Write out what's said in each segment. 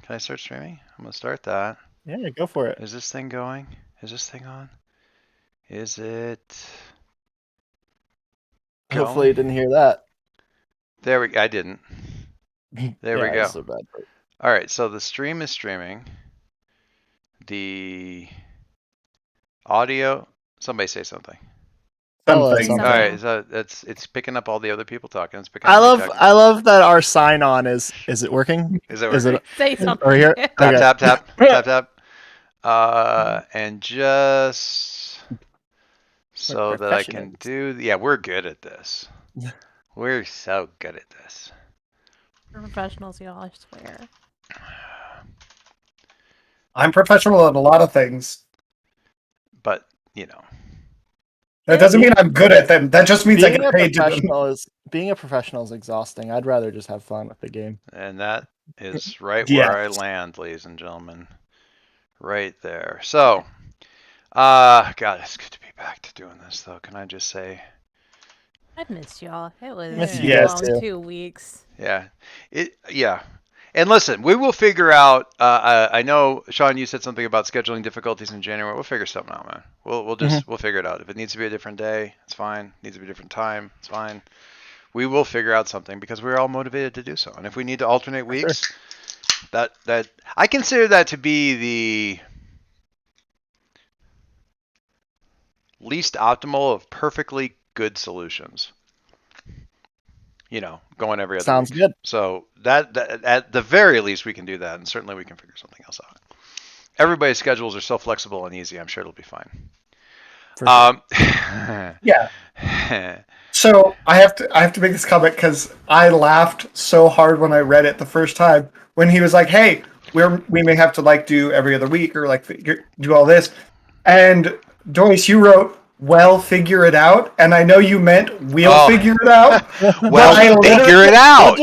Can I start streaming? I'm gonna start that. Yeah, go for it. Is this thing going? Is this thing on? Is it Hopefully you going? didn't hear that. There we. I didn't. There we Yeah, go. it's a bad part. All right. So the stream is streaming. The audio. Somebody say something. Tell us Something. All right. something. So it's picking up all the other people talking. It's picking up me talking. I love that our sign on is it working? Is it Is working? it Say something. or here? Tap Okay. tap tap tap tap. And just so that I can do. Yeah, we're good at this. We're so good at this. We're professionals, y'all, I swear. I'm professional at a lot of things. But you know, That doesn't mean I'm good at them. That just means I Being get a paid to them. professional is being a professional is exhausting. I'd rather just have fun with the game. and that is right Yes. where I land, ladies and gentlemen. Right there. So, God, it's good to be back to doing this, though. Can I just say, I've missed y'all. It was Miss you guys long too. 2 weeks. yeah. And listen, we will figure out. I know, Sean, you said something about scheduling difficulties in January. We'll figure something out, man. We'll figure it out. If it needs to be a different day, it's fine. Needs to be a different time, it's fine. We will figure out something because we're all motivated to do so. And if we need to alternate weeks, that I consider that to be the least optimal of perfectly good solutions. You know, going every other Sounds week. good. So that at the very least we can do that, and certainly we can figure something else out. Everybody's schedules are so flexible and easy. I'm sure it'll be fine. For sure. Yeah. So I have to make this comment because I laughed so hard when I read it the first time when he was like, "Hey, we may have to like do every other week or like do all this," and Joyce, you wrote, "Well, figure it out," and I know you meant we'll figure it out. Well, I figure it out.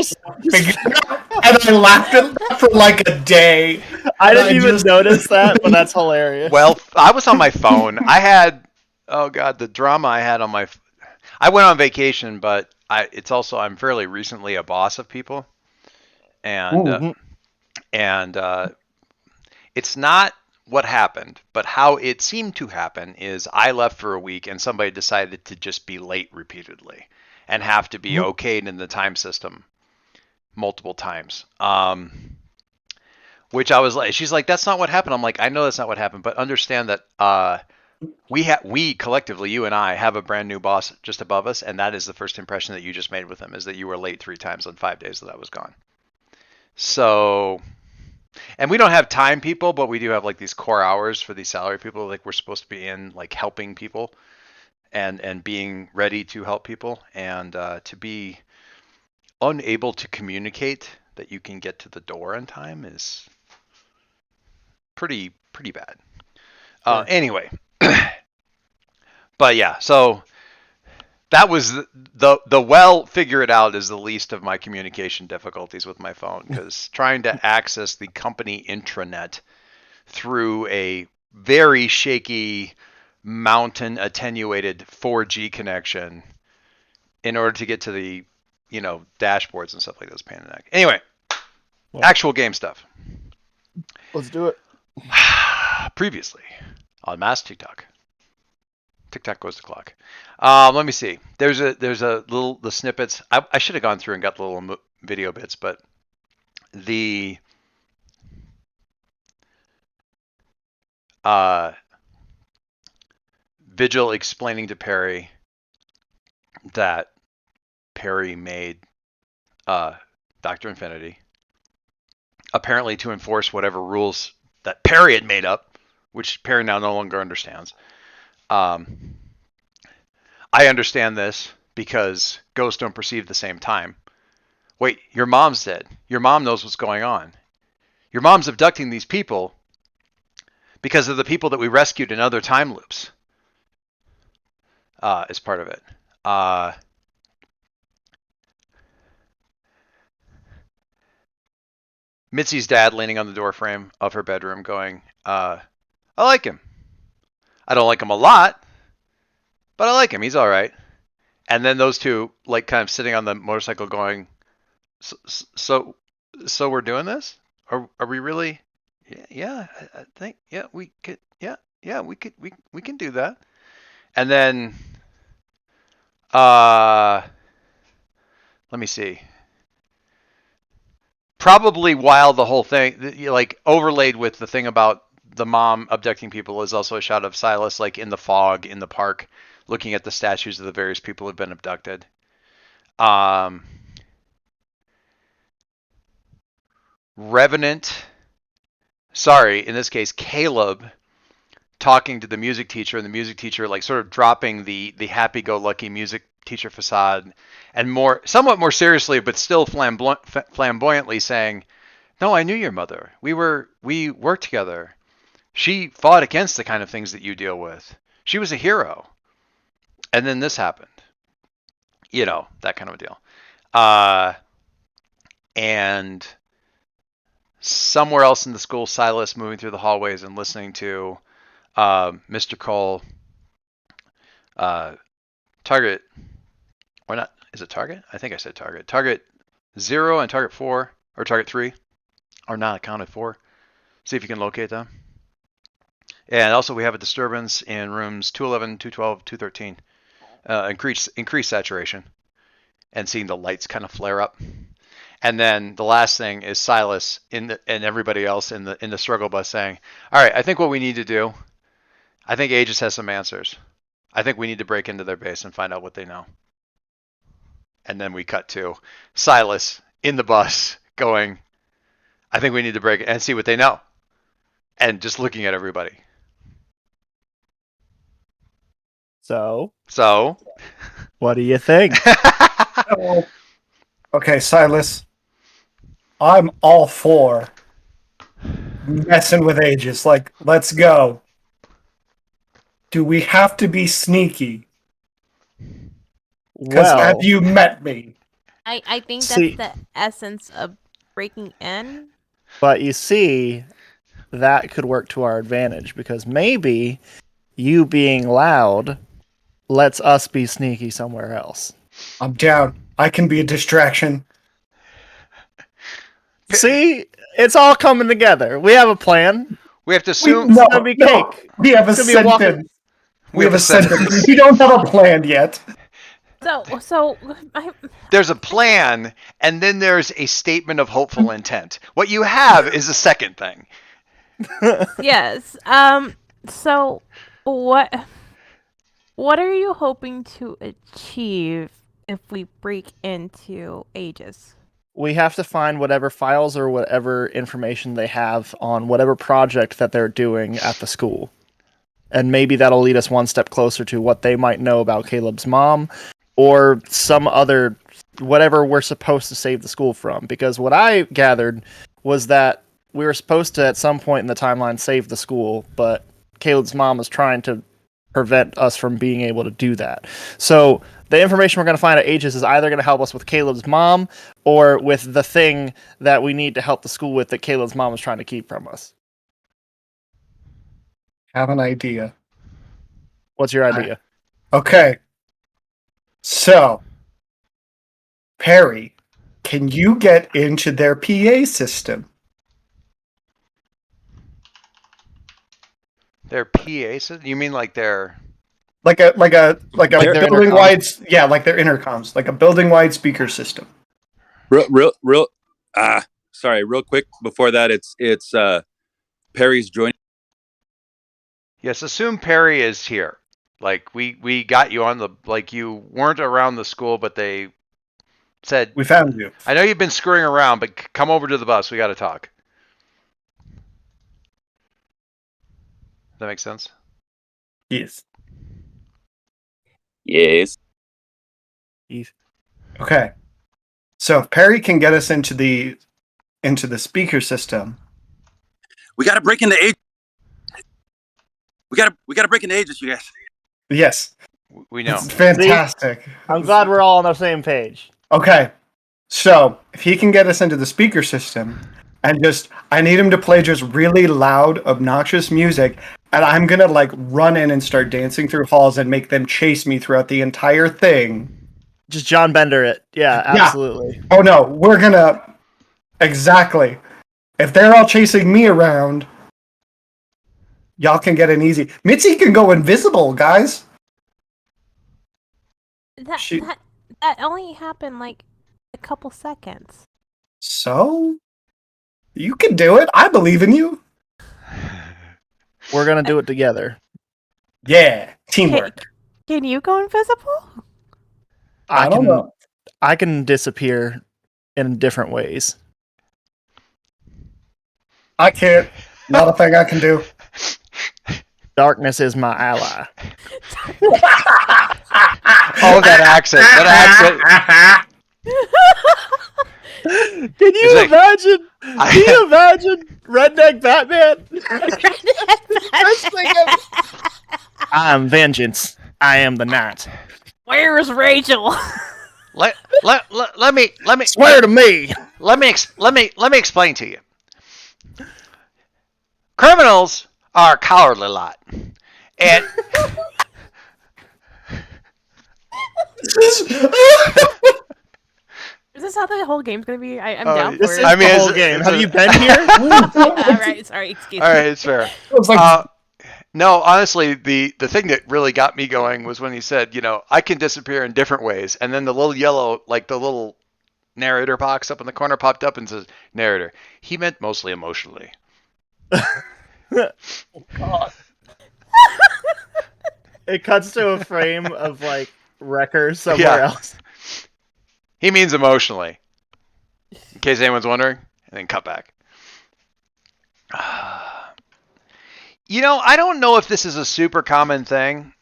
Figure it out, and I laughed at that for like a day. I didn't even notice that, but that's hilarious. Well, I was on my phone. I had, oh God, the drama I had on my. I went on vacation, but it's also I'm fairly recently a boss of people, and it's not what happened, but how it seemed to happen is I left for a week and somebody decided to just be late repeatedly and have to be okayed in the time system multiple times. Which I was like, she's like, that's not what happened. I'm like, I know that's not what happened, but understand that we collectively, you and I, have a brand new boss just above us, and that is the first impression that you just made with him is that you were late 3 times on 5 days that I was gone. So, and we don't have time people, but we do have like these core hours for these salary people. Like we're supposed to be in like helping people and being ready to help people, and to be unable to communicate that you can get to the door in time is pretty bad. Anyway, but yeah, so that was the well figure it out is the least of my communication difficulties with my phone because trying to access the company intranet through a very shaky mountain attenuated 4G connection in order to get to the dashboards and stuff like that is pain in the neck. Anyway, actual game stuff. Let's do it. Previously on Mass TikTok. TikTok goes to clock. Let me see. There's a little the snippets. I should have gone through and got the little video bits, but the Vigil explaining to Perry that Perry made Dr. Infinity apparently to enforce whatever rules that Perry had made up, which Perry now no longer understands. I understand this because ghosts don't perceive the same time. Wait, your mom's dead. Your mom knows what's going on. Your mom's abducting these people because of the people that we rescued in other time loops. As part of it. Mitzi's dad leaning on the doorframe of her bedroom going, I like him. I don't like him a lot, but I like him. He's all right. And then those two, like, kind of sitting on the motorcycle going, so we're doing this? are we really? Yeah, I think we could. Yeah, we can do that. And then uh, let me see. Probably while the whole thing, like overlaid with the thing about the mom abducting people, is also a shot of Silas like in the fog in the park, looking at the statues of the various people who've been abducted. Um, Revenant, sorry, in this case, Caleb talking to the music teacher, and the music teacher like sort of dropping the happy-go-lucky music teacher facade, and somewhat more seriously, but still flamboyantly saying, "No, I knew your mother. We worked together. She fought against the kind of things that you deal with. She was a hero." And then this happened. That kind of a deal. And somewhere else in the school, Silas moving through the hallways and listening to Mr. Cole, Target, or not? Is it Target? I think I said Target. Target 0 and Target 4, or Target 3 are not accounted for. See if you can locate them. And also we have a disturbance in rooms 211, 212, 213. Increased saturation, and seeing the lights kind of flare up. And then the last thing is Silas and everybody else in the struggle bus saying, "All right, I think what we need to do, I think Aegis has some answers. I think we need to break into their base and find out what they know." And then we cut to Silas in the bus going, "I think we need to break it and see what they know," and just looking at everybody. So, So, what do you think? Okay, Silas. I'm all for messing with Aegis. Like, let's go. Do we have to be sneaky? Because Well, have you met me? I think See- that's the essence of breaking in. but you see, that could work to our advantage because maybe you being loud lets us be sneaky somewhere else. I'm down. I can be a distraction. See, it's all coming together. We have a plan. we have to We, assume no, gonna be no. cake. We have a It's gonna be a walking- sentence. We have a sentence. We don't have a plan yet. So There's a plan, and then there's a statement of hopeful intent. What you have is a second thing. yes. So what are you hoping to achieve if we break into Aegis? We have to find whatever files or whatever information they have on whatever project that they're doing at the school. And maybe that'll lead us one step closer to what they might know about Caleb's mom or some other, whatever we're supposed to save the school from. Because what I gathered was that we were supposed to, at some point in the timeline, save the school, but Caleb's mom was trying to prevent us from being able to do that. So the information we're going to find at Aegis is either going to help us with Caleb's mom or with the thing that we need to help the school with that Caleb's mom is trying to keep from us. Have an idea. What's your idea? Okay. So, Perry, can you get into their PA system? Their PA system? You mean like their... Like a Like their building wide, yeah, like their intercoms, like a building wide speaker system. Real real quick before that, it's Perry's joining. Yes, assume Perry is here. Like we got you on the, like you weren't around the school, but they said, We found you. "I know you've been screwing around, but come over to the bus. We got to talk." Does that make sense? Yes. Yes. Okay. So if Perry can get us into the speaker system. We gotta break into Aegis. We gotta break into Aegis, you guys. Yes. We know. It's fantastic. I'm glad we're all on the same page. Okay. So if he can get us into the speaker system and I need him to play just really loud, obnoxious music, and I'm gonna like run in and start dancing through halls and make them chase me throughout the entire thing. Just John Bender it. Yeah, absolutely. Oh no, we're gonna exactly. if they're all chasing me around, y'all can get an easy. Mitzi can go invisible, guys. She- That only happened like a couple seconds. So you can do it. I believe in you. We're gonna do it together. Yeah, teamwork. Can you go invisible? I don't know. I can disappear in different ways. I can't. Not a thing I can do. Darkness is my ally. Oh, that accent. That accent. Can It's you like- imagine? Can you imagine Redneck Batman? I am vengeance. I am the night. Where's Rachel? Let me Swear to me. let me explain to you. Criminals are a cowardly lot, and Is this how the whole game's gonna be? I'm Oh, down for This it. is I mean, the it's- whole game. it's Have a- you been here? Alright, sorry, excuse all me. right, it's fair. It was like, No, honestly, the thing that really got me going was when he said, I can disappear in different ways, and then the little yellow, like the little narrator box up in the corner popped up and says narrator. He meant mostly emotionally. God. It cuts to a frame of like wreckers somewhere Yeah. else. He means emotionally. In case anyone's wondering, and then cut back. I don't know if this is a super common thing,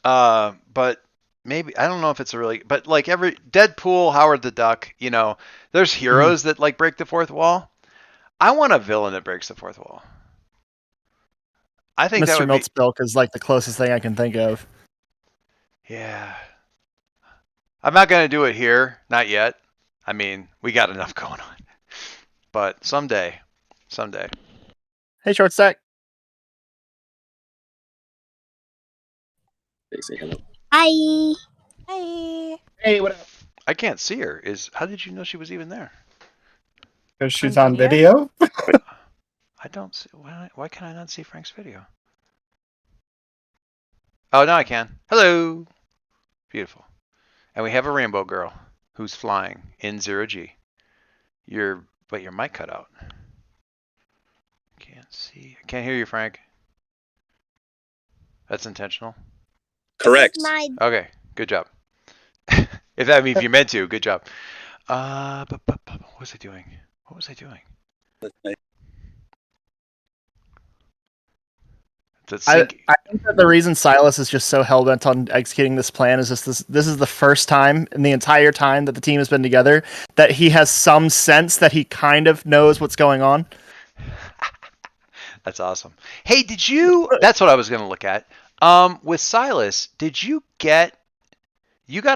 but maybe I don't know if it's a really. But like every Deadpool, Howard the Duck, there's heroes that like break the fourth wall. I want a villain that breaks the fourth wall. I think that Mr. would Milt's Milk is like the closest thing I can think of. Yeah. I'm not gonna do it here, not yet. I mean, we got enough going on. But someday. Hey, Short Stack. They say hello. Hi. Hey. Hey, what up? I can't see her. How did you know she was even there? Because she's On on video. I don't see. Why can I not see Frank's video? Oh, now I can. Hello. Beautiful. And we have a rainbow girl who's flying in 0G. But your mic cut out. Can't see. I can't hear you, Frank. That's intentional. Correct. My Okay, good job. If you meant to, good job. What was I doing? I think that the reason Silas is just so hell-bent on executing this plan is just this is the first time in the entire time that the team has been together that he has some sense that he kind of knows what's going on. That's awesome. Hey, that's what I was going to look at. With Silas, you got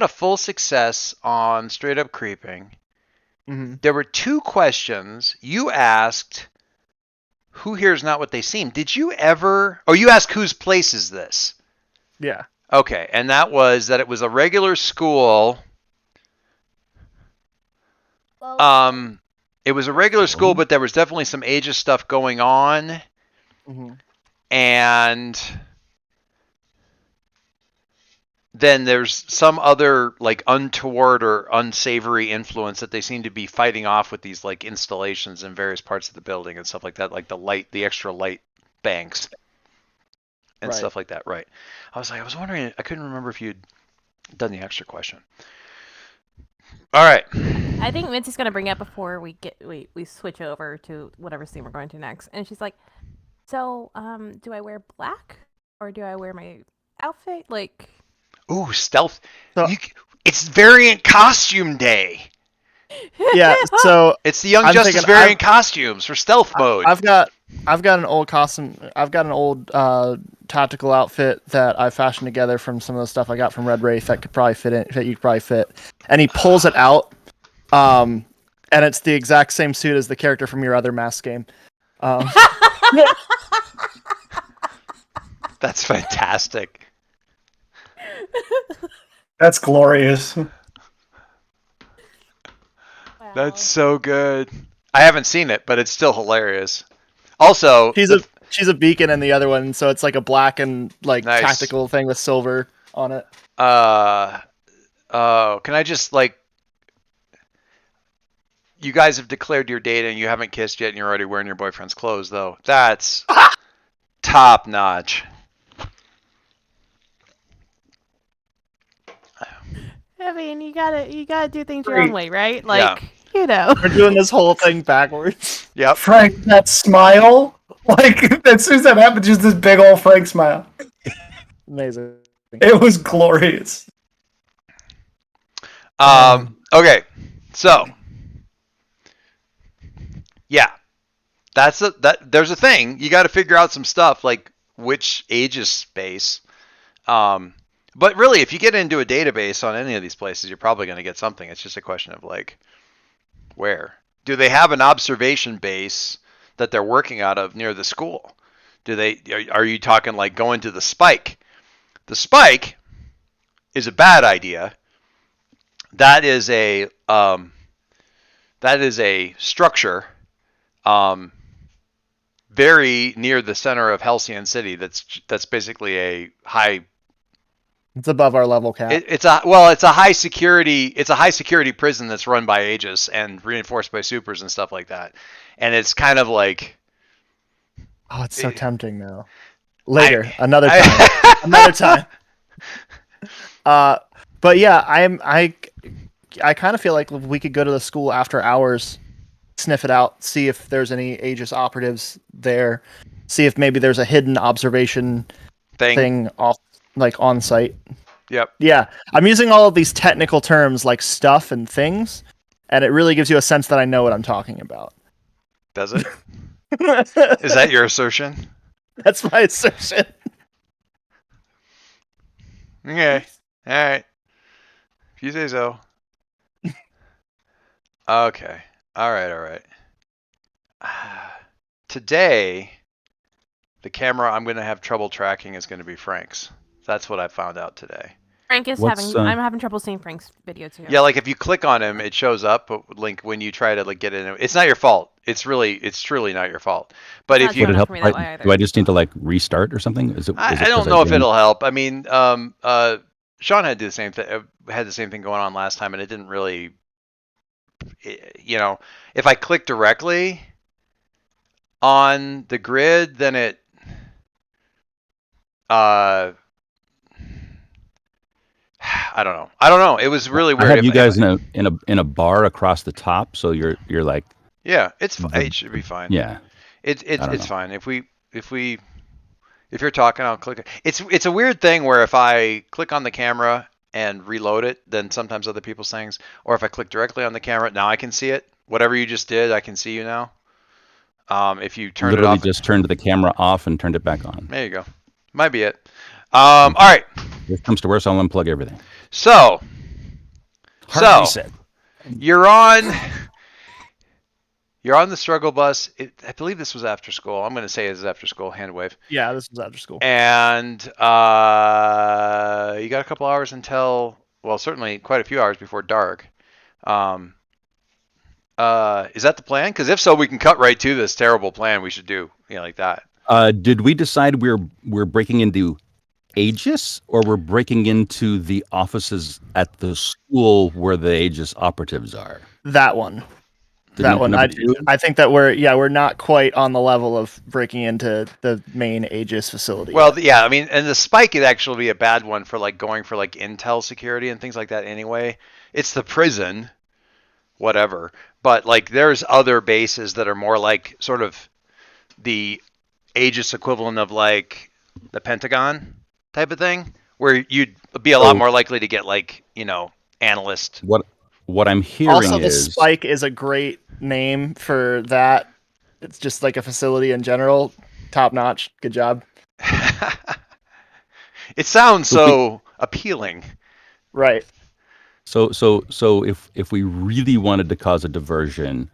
a full success on straight up creeping. Mm-hmm. There were 2 questions. You asked, who hears not what they seem? Did you ever, you asked whose place is this? Yeah. Okay, and that it was a regular school. It was a regular school, but there was definitely some AEGIS stuff going on. Mm-hmm. And then there's some other like untoward or unsavory influence that they seem to be fighting off with these like installations in various parts of the building and stuff like that, like the extra light banks and Right. stuff like that. Right. I was wondering, I couldn't remember if you'd done the extra question. All right. I think Mitzi's gonna bring up before we switch over to whatever scene we're going to next. And she's like, so, do I wear black? Or do I wear my outfit? Like, Ooh, stealth. So- It's variant costume day. Yeah. So It's the Young I'm Justice thinking variant costumes for stealth mode. I've got an old costume. I've got an old tactical outfit that I fashioned together from some of the stuff I got from Red Wraith that could probably fit in. That you could probably fit. And he pulls it out, and it's the exact same suit as the character from your other mask game. That's fantastic. That's glorious. wow. That's so good. I haven't seen it, but it's still hilarious. Also, she's a beacon in the other one, so it's like a black and like Nice. tactical thing with silver on it. can I just like, you guys have declared your date and you haven't kissed yet, and you're already wearing your boyfriend's clothes, though. That's top notch. I mean, you gotta do things your own Great. way, right? Yeah. Like, you know. We're doing this whole thing backwards. Yep. Frank, that smile, like as soon as that happened, just this big old Frank smile. Amazing. It was glorious. Okay. So, yeah, there's a thing. You got to figure out some stuff like which Aegis space. But really, if you get into a database on any of these places, you're probably going to get something. It's just a question of like, where? Do they have an observation base that they're working out of near the school? Are you talking like going to the spike? The spike is a bad idea. That is a structure very near the center of Halcyon City. That's basically a high. It's above our level cap. It's a high security prison that's run by Aegis and reinforced by supers and stuff like that. And it's kind of like, oh, it's so tempting now. Later, another time, another time. But yeah, I kind of feel like we could go to the school after hours, sniff it out, see if there's any Aegis operatives there, see if maybe there's a hidden observation thing off, like on site. Yep. Yeah, I'm using all of these technical terms like stuff and things, and it really gives you a sense that I know what I'm talking about. Does it? Is that your assertion? That's my assertion. Okay. All right. If you say so. Okay. All right. Today, the camera I'm going to have trouble tracking is going to be Frank's. That's what I found out today. Frank is I'm having trouble seeing Frank's video too. Yeah, like if you click on him, it shows up, but like when you try to like get in, it's not your fault. It's truly not your fault. But if you would it help? Do I just need to like restart or something? I don't know if it'll help. I mean, Sean had the same thing going on last time, and it didn't really. If I click directly on the grid, then it. I don't know. It was really weird. I have you guys in a bar across the top, so you're like. Yeah, it should be fine. Yeah, it's fine. If you're talking, I'll click it. It's a weird thing where if I click on the camera and reload it, then sometimes other people's things, or if I click directly on the camera, now I can see it. Whatever you just did, I can see you now. If you turned it off, just turned the camera off and turned it back on. There you go. Might be it. All right. If it comes to worse, I'll unplug everything. So you're on the struggle bus. I believe this was after school. I'm going to say it's after school. Hand wave. Yeah, this was after school. And you got a couple hours until, well, certainly quite a few hours before dark. Is that the plan? Because if so, we can cut right to this terrible plan we should do, like that. Did we decide we're breaking into Aegis, or we're breaking into the offices at the school where the Aegis operatives are? That one. I think that we're not quite on the level of breaking into the main Aegis facility. Well, yeah, I mean, and the spike would actually be a bad one for like going for like intel security and things like that anyway. It's the prison, whatever. But like there's other bases that are more like sort of the Aegis equivalent of like the Pentagon type of thing, where you'd be a lot more likely to get like, analyst. What I'm hearing also, is... the Spike is a great name for that. It's just like a facility in general. Top notch. Good job. It sounds so appealing. Right. So if we really wanted to cause a diversion,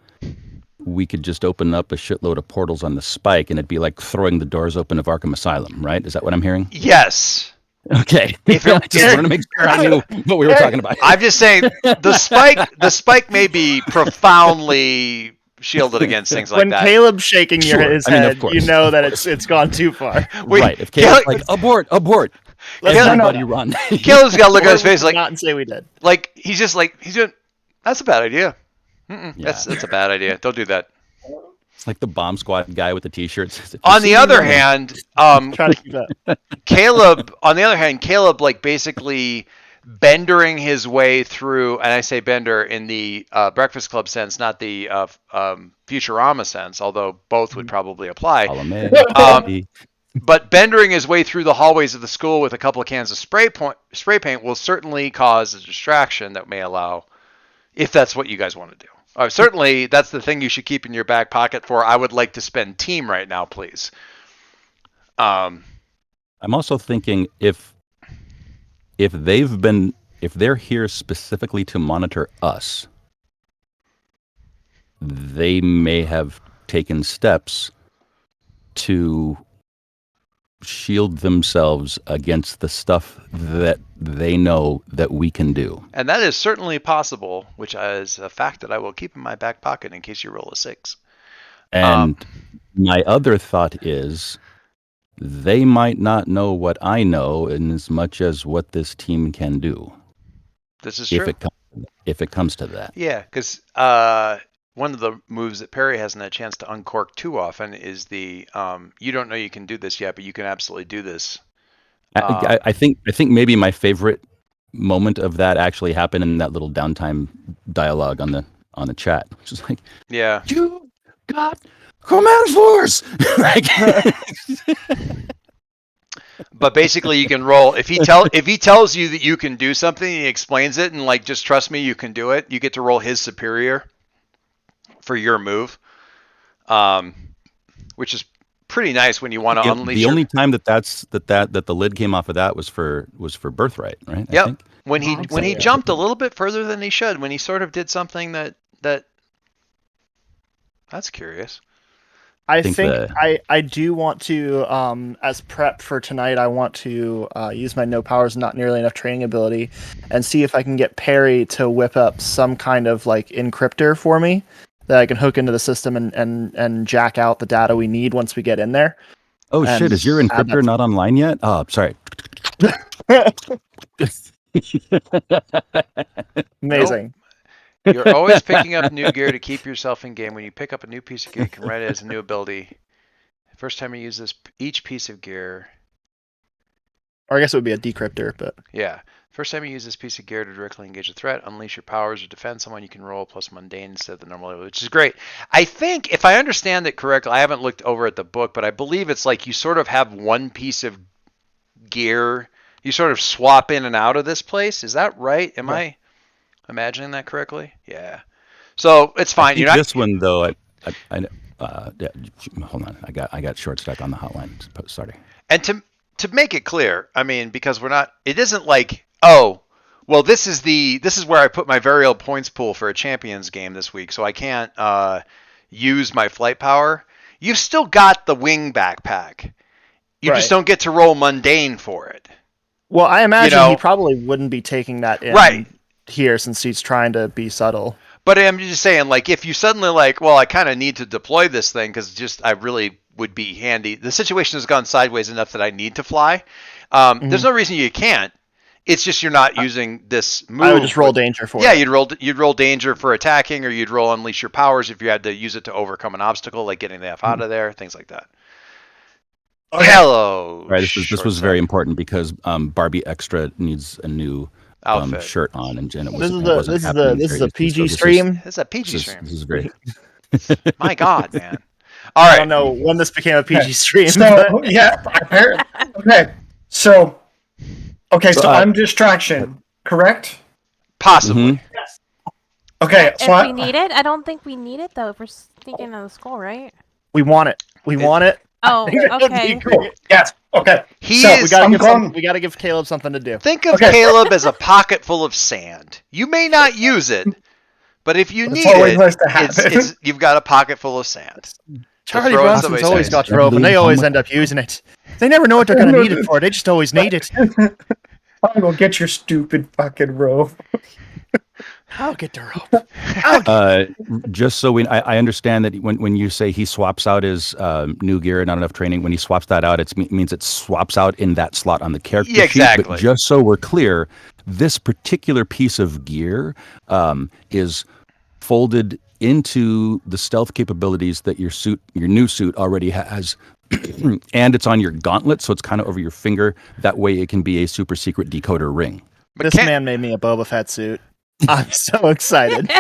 we could just open up a shitload of portals on the Spike, and it'd be like throwing the doors open of Arkham Asylum, right? Is that what I'm hearing? Yes. Okay. I just wanted to make sure I knew what we were talking about. I'm just saying the spike may be profoundly shielded against things like When that. Caleb's shaking Sure. his I mean, of head, course, you know of that course. it's gone too far. Right. If Caleb's like, abort, everybody run. Caleb's got to look Or at his we face would like, not say we did. he's just like, he's doing, that's a bad idea. Yeah. That's a bad idea. Don't do that. It's like the bomb squad guy with the t-shirts. On the other hand, Try to keep that. Caleb, like basically bendering his way through, and I say bender in the Breakfast Club sense, not the Futurama sense, although both would probably apply. But bendering his way through the hallways of the school with a couple of cans of spray paint will certainly cause a distraction that may allow, if that's what you guys want to do. Certainly, that's the thing you should keep in your back pocket for. I would like to spend team right now, please. I'm also thinking if they're here specifically to monitor us, they may have taken steps to shield themselves against the stuff that they know that we can do. And that is certainly possible, which is a fact that I will keep in my back pocket in case you roll a 6. And my other thought is they might not know what I know in as much as what this team can do. This is true. If it comes to that. Yeah, because one of the moves that Perry hasn't had a chance to uncork too often is the you don't know you can do this yet, but you can absolutely do this. I think maybe my favorite moment of that actually happened in that little downtime dialogue on the chat, which is like, yeah, you got command force. But basically, you can roll if he tells you that you can do something, he explains it, and like just trust me, you can do it. You get to roll his superior for your move, which is pretty nice when you want to unleash. The only time that the lid came off of that was for Birthright, right? Yep. I think. When he jumped a little bit further than he should, when he sort of did something that's curious. I think I do want to, as prep for tonight, I want to use my no powers, not nearly enough training ability, and see if I can get Perry to whip up some kind of like encryptor for me that I can hook into the system and jack out the data we need once we get in there. Oh shit! Is your encryptor not online yet? Oh, sorry. Amazing. Nope. You're always picking up new gear to keep yourself in game. When you pick up a new piece of gear, you can write it as a new ability. First time you use each piece of gear. Or I guess it would be a decryptor, but yeah. First time you use this piece of gear to directly engage a threat, unleash your powers or defend someone, you can roll plus mundane instead of the normal level, which is great. I think, if I understand it correctly, I haven't looked over at the book, but I believe it's like you sort of have one piece of gear. You sort of swap in and out of this place. Is that right? Am I imagining that correctly? Yeah. So it's fine. You're not... This one though, yeah, hold on. I got short stuck on the hotline. Sorry. And to make it clear, I mean, because we're not. It isn't like, oh, well, this is where I put my variable points pool for a champions game this week, so I can't use my flight power. You've still got the wing backpack. You just don't get to roll mundane for it. Well, I imagine he probably wouldn't be taking that in here since he's trying to be subtle. But I'm just saying, like, if you suddenly like, well, I kind of need to deploy this thing because I really would be handy. The situation has gone sideways enough that I need to fly. There's no reason you can't. It's just you're not using this move. I would just roll danger for it. Yeah, you'd roll danger for attacking, or you'd roll unleash your powers if you had to use it to overcome an obstacle, like getting the F out of there, things like that. Okay. Hello. Right. This was very important because Barbie Extra needs a new shirt on, and it wasn't. This is a PG stream. This is a PG stream. This is great. My God, man. All right. I don't know when this became a PG stream. So yeah, okay. So I'm distraction, correct? Possibly. Mm-hmm. Yes. Okay. If we need it, I don't think we need it though. If we're sneaking out of the school, right? We want it. We want it. Oh, okay. Cool. Yes. Okay. We gotta give Caleb something to do. Think of Caleb as a pocket full of sand. You may not use it, but if you need it, you've got a pocket full of sand. Charlie Brunson's always got rope, and they always end up using it. They never know what they're going to need it for. They just always need it. I will get your stupid fucking rope. I'll get the rope. Just so I understand that when you say he swaps out his new gear and not enough training, when he swaps that out, it means it swaps out in that slot on the character Yeah, sheet. exactly. But just so we're clear, this particular piece of gear is folded into the stealth capabilities that your new suit already has. And it's on your gauntlet, so it's kind of over your finger. That way it can be a super secret decoder ring. This man made me a Boba Fett suit. I'm so excited.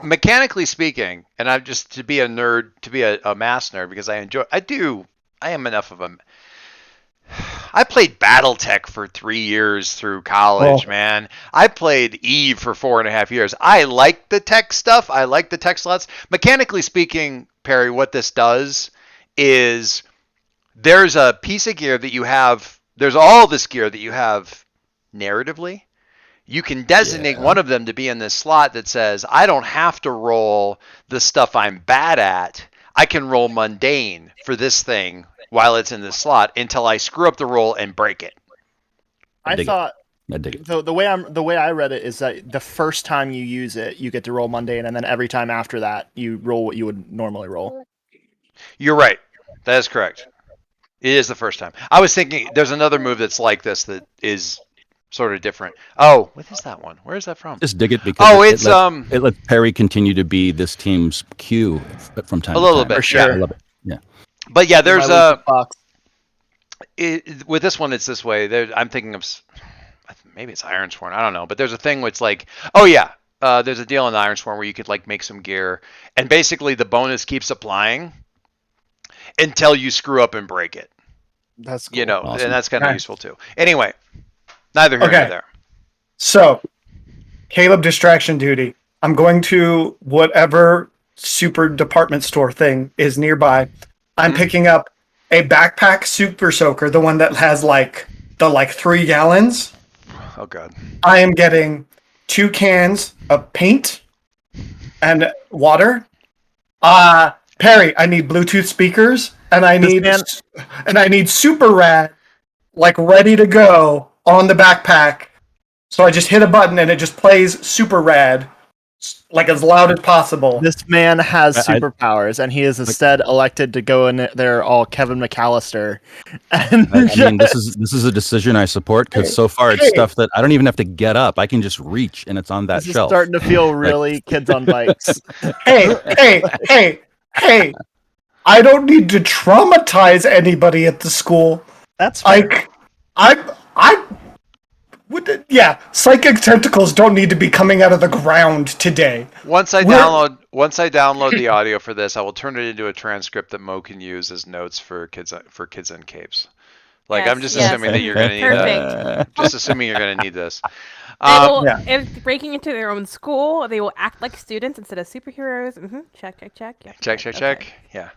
Mechanically speaking, and I'm just to be a nerd, to be a mass nerd, because I am enough of a. I played BattleTech for 3 years through college, man. I played Eve for 4.5 years. I like the tech stuff. I like the tech slots. Mechanically speaking, Perry, what this does is there's a piece of gear that you have. There's all this gear that you have narratively. You can designate one of them to be in this slot that says, I don't have to roll the stuff I'm bad at. I can roll mundane for this thing while it's in this slot until I screw up the roll and break it. I thought the way I read it is that the first time you use it, you get to roll mundane, and then every time after that, you roll what you would normally roll. You're right. That is correct. It is the first time. I was thinking there's another move that's like this that is sort of different. Oh, what is that one? Where is that from? Just dig it because it lets Perry continue to be this team's Q from time to time. A little bit, for sure. Yeah, I love it. Yeah. But yeah, there's with this one, it's this way. I'm thinking of maybe it's Ironsworn. I don't know, but there's a thing where it's like, oh yeah, there's a deal in Ironsworn where you could like make some gear, and basically the bonus keeps applying until you screw up and break it. That's cool. Awesome. And that's kind of useful too. Anyway, neither here nor there. So, Caleb distraction duty. I'm going to whatever super department store thing is nearby. I'm picking up a backpack super soaker, the one that has the 3 gallons. Oh god. I am getting 2 cans of paint and water. Perry, I need Bluetooth speakers and I need super rad ready to go on the backpack. So I just hit a button and it just plays super rad as loud as possible. This man has superpowers, and he is instead elected to go in there all Kevin McAllister. And I mean, this is a decision I support because so far it's stuff that I don't even have to get up. I can just reach, and it's on that this shelf. Is starting to feel really kids on bikes. Hey! I don't need to traumatize anybody at the school. That's fair. Psychic tentacles don't need to be coming out of the ground today. Once I download the audio for this, I will turn it into a transcript that Mo can use as notes for kids in capes. I'm just assuming that you're going to need that. Just assuming you're going to need this. If breaking into their own school, they will act like students instead of superheroes. Check. Yeah. Check. Yeah.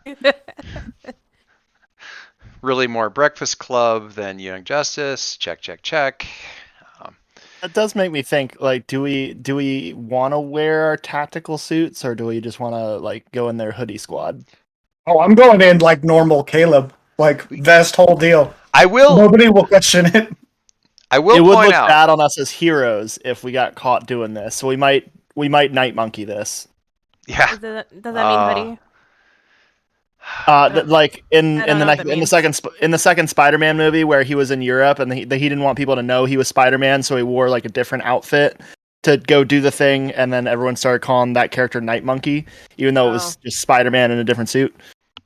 Really more Breakfast Club than Young Justice. Check. That does make me think. Do we want to wear our tactical suits, or do we just want to go in their hoodie squad? Oh, I'm going in like normal Caleb, vest, whole deal. Nobody will question it. I will. It would point look out bad on us as heroes if we got caught doing this. So we might night monkey this. Yeah. Does that mean hoodie? In the second Spider-Man movie where he was in Europe and he didn't want people to know he was Spider-Man, so he wore a different outfit to go do the thing, and then everyone started calling that character Night Monkey, even though it was just Spider-Man in a different suit.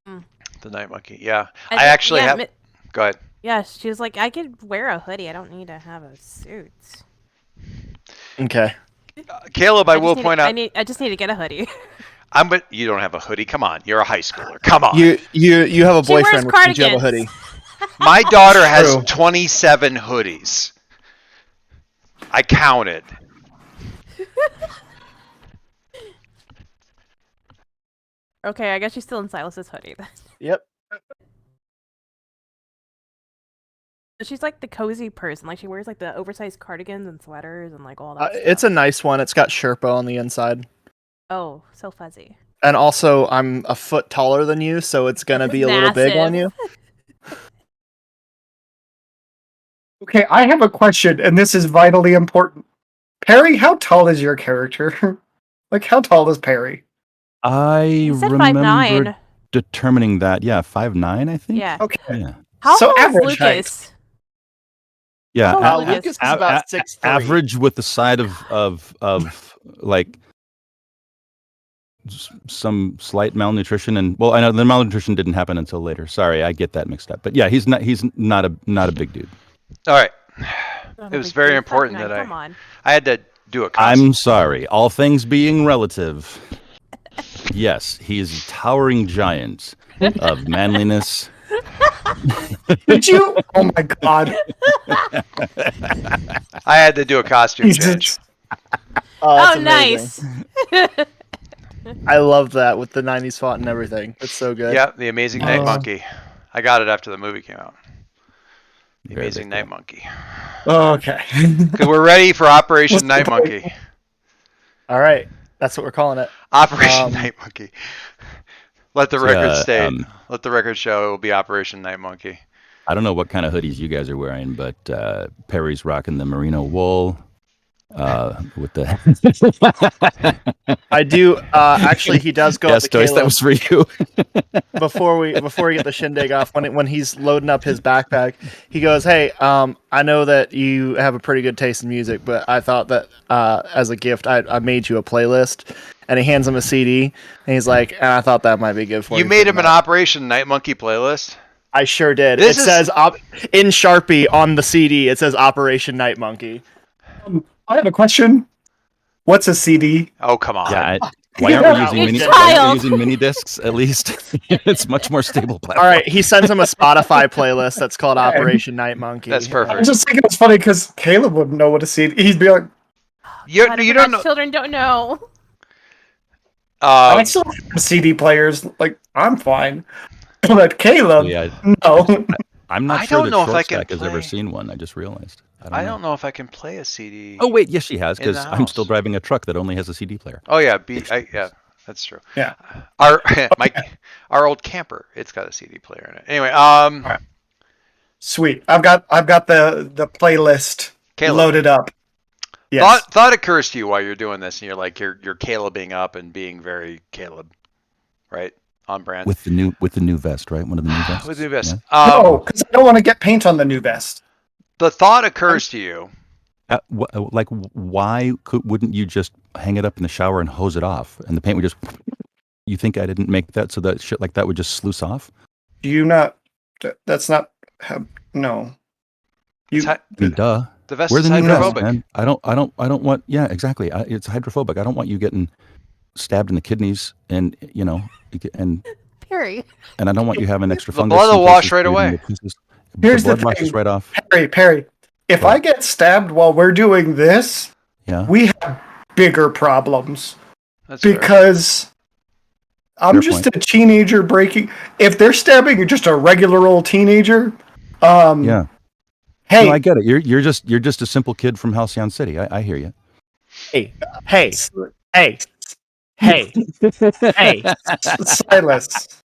The Night Monkey, yeah. I actually have. Go ahead. Yeah, she was like, I could wear a hoodie. I don't need to have a suit. Okay. Caleb, I will point out. I just need to get a hoodie. But you don't have a hoodie. Come on, you're a high schooler. Come on. You have a boyfriend, which means you have a hoodie. My daughter has 27 hoodies. I counted. Okay, I guess she's still in Silas's hoodie then. Yep. She's the cozy person. She wears the oversized cardigans and sweaters and all that stuff. It's a nice one. It's got Sherpa on the inside. Oh, so fuzzy. And also, I'm a foot taller than you, so it's gonna be a little big on you. Okay, I have a question, and this is vitally important. Perry, how tall is your character? Like, how tall is Perry? I He said remember 5'9". determining that. Yeah, 5'9", I think. Yeah. Okay. Yeah. How So tall is average height. Lucas? Yeah. How tall is Lucas is about 6'3". Average with the side of like some slight malnutrition, and well, I know the malnutrition didn't happen until later. Sorry, I get that mixed up. But yeah, he's not a big dude. All right. Not It a was big very dude. important 5'9", that come on. I had to do a costume. I'm sorry. All things being relative, yes, he is a towering giant of manliness. Did you? Oh my god. I had to do a costume change. Jesus. Oh, that's Oh, amazing. nice. I love that with the 90s font and everything. It's so good. Yeah, the Amazing Night Oh. Monkey. I got it after the movie came out. The Very, Amazing very Night Monkey. Okay. Because we're ready for Operation Night Monkey. All right. That's what we're calling it. Operation Night Monkey. Let the record Yeah, state. Let the record show it will be Operation Night Monkey. I don't know what kind of hoodies you guys are wearing, but Perry's rocking the merino wool with the. I do. Actually, he does go Yes, up to Joyce, that Caleb was for you. before we get the shindig off. When he's loading up his backpack, he goes, "Hey, I know that you have a pretty good taste in music, but I thought that as a gift, I made you a playlist." And he hands him a CD, and he's like, "I thought that might be good for you." You made him an tonight." Operation Night Monkey playlist? I sure did. This It is- says in Sharpie on the CD. It says Operation Night Monkey. I have a question. What's a CD? Oh, come on. Yeah. Why aren't we using You mini? child. Why aren't we using mini discs at least? It's much more stable platform. All right, he sends him a Spotify playlist that's called Operation Night Monkey. That's I perfect. was just thinking it's funny because Caleb wouldn't know what a CD. He'd be like, You God, I don't forgot know. children don't know. I still have CD players. Like, I'm fine. But Caleb, Yeah, no. I'm not I sure don't that know if I Short can Stack has ever play. seen one. I just realized. I don't know if I can play a CD. Oh wait, yes, she has In the because I'm still house. driving a truck that only has a CD player. Oh yeah, yeah, that's true. Yeah. Our our old camper, it's got a CD player in it. Anyway, right. Sweet. I've got the playlist Caleb. loaded up. Yes. Thought occurs to you while you're doing this, and you're like you're Calebing up and being very Caleb, right? On brand. With the new vest, right? One of the new vests. With the best. Yeah. No, because I don't want to get paint on the new vest. The thought occurs to you. Why wouldn't you just hang it up in the shower and hose it off, and the paint would just? You think I didn't make that so that shit like that would just sluice off? Do you not? That's not. No. You. Duh. The vest Where's is the new vest, hydrophobic. man? I don't want. Yeah, exactly. It's hydrophobic. I don't want you getting stabbed in the kidneys, and Perry. and I don't want you having extra The fungus. blood will in wash places right where you away. need pieces. Here's the the blood washes thing. right off. Perry. If What? I get stabbed while we're doing this, Yeah. we have bigger problems That's fair. because I'm Fair just point. a teenager breaking. If they're stabbing just a regular old teenager, Yeah. hey, No, I get it. You're just a simple kid from Halcyon City. I hear you. Hey, hey, hey, hey, hey. Silas,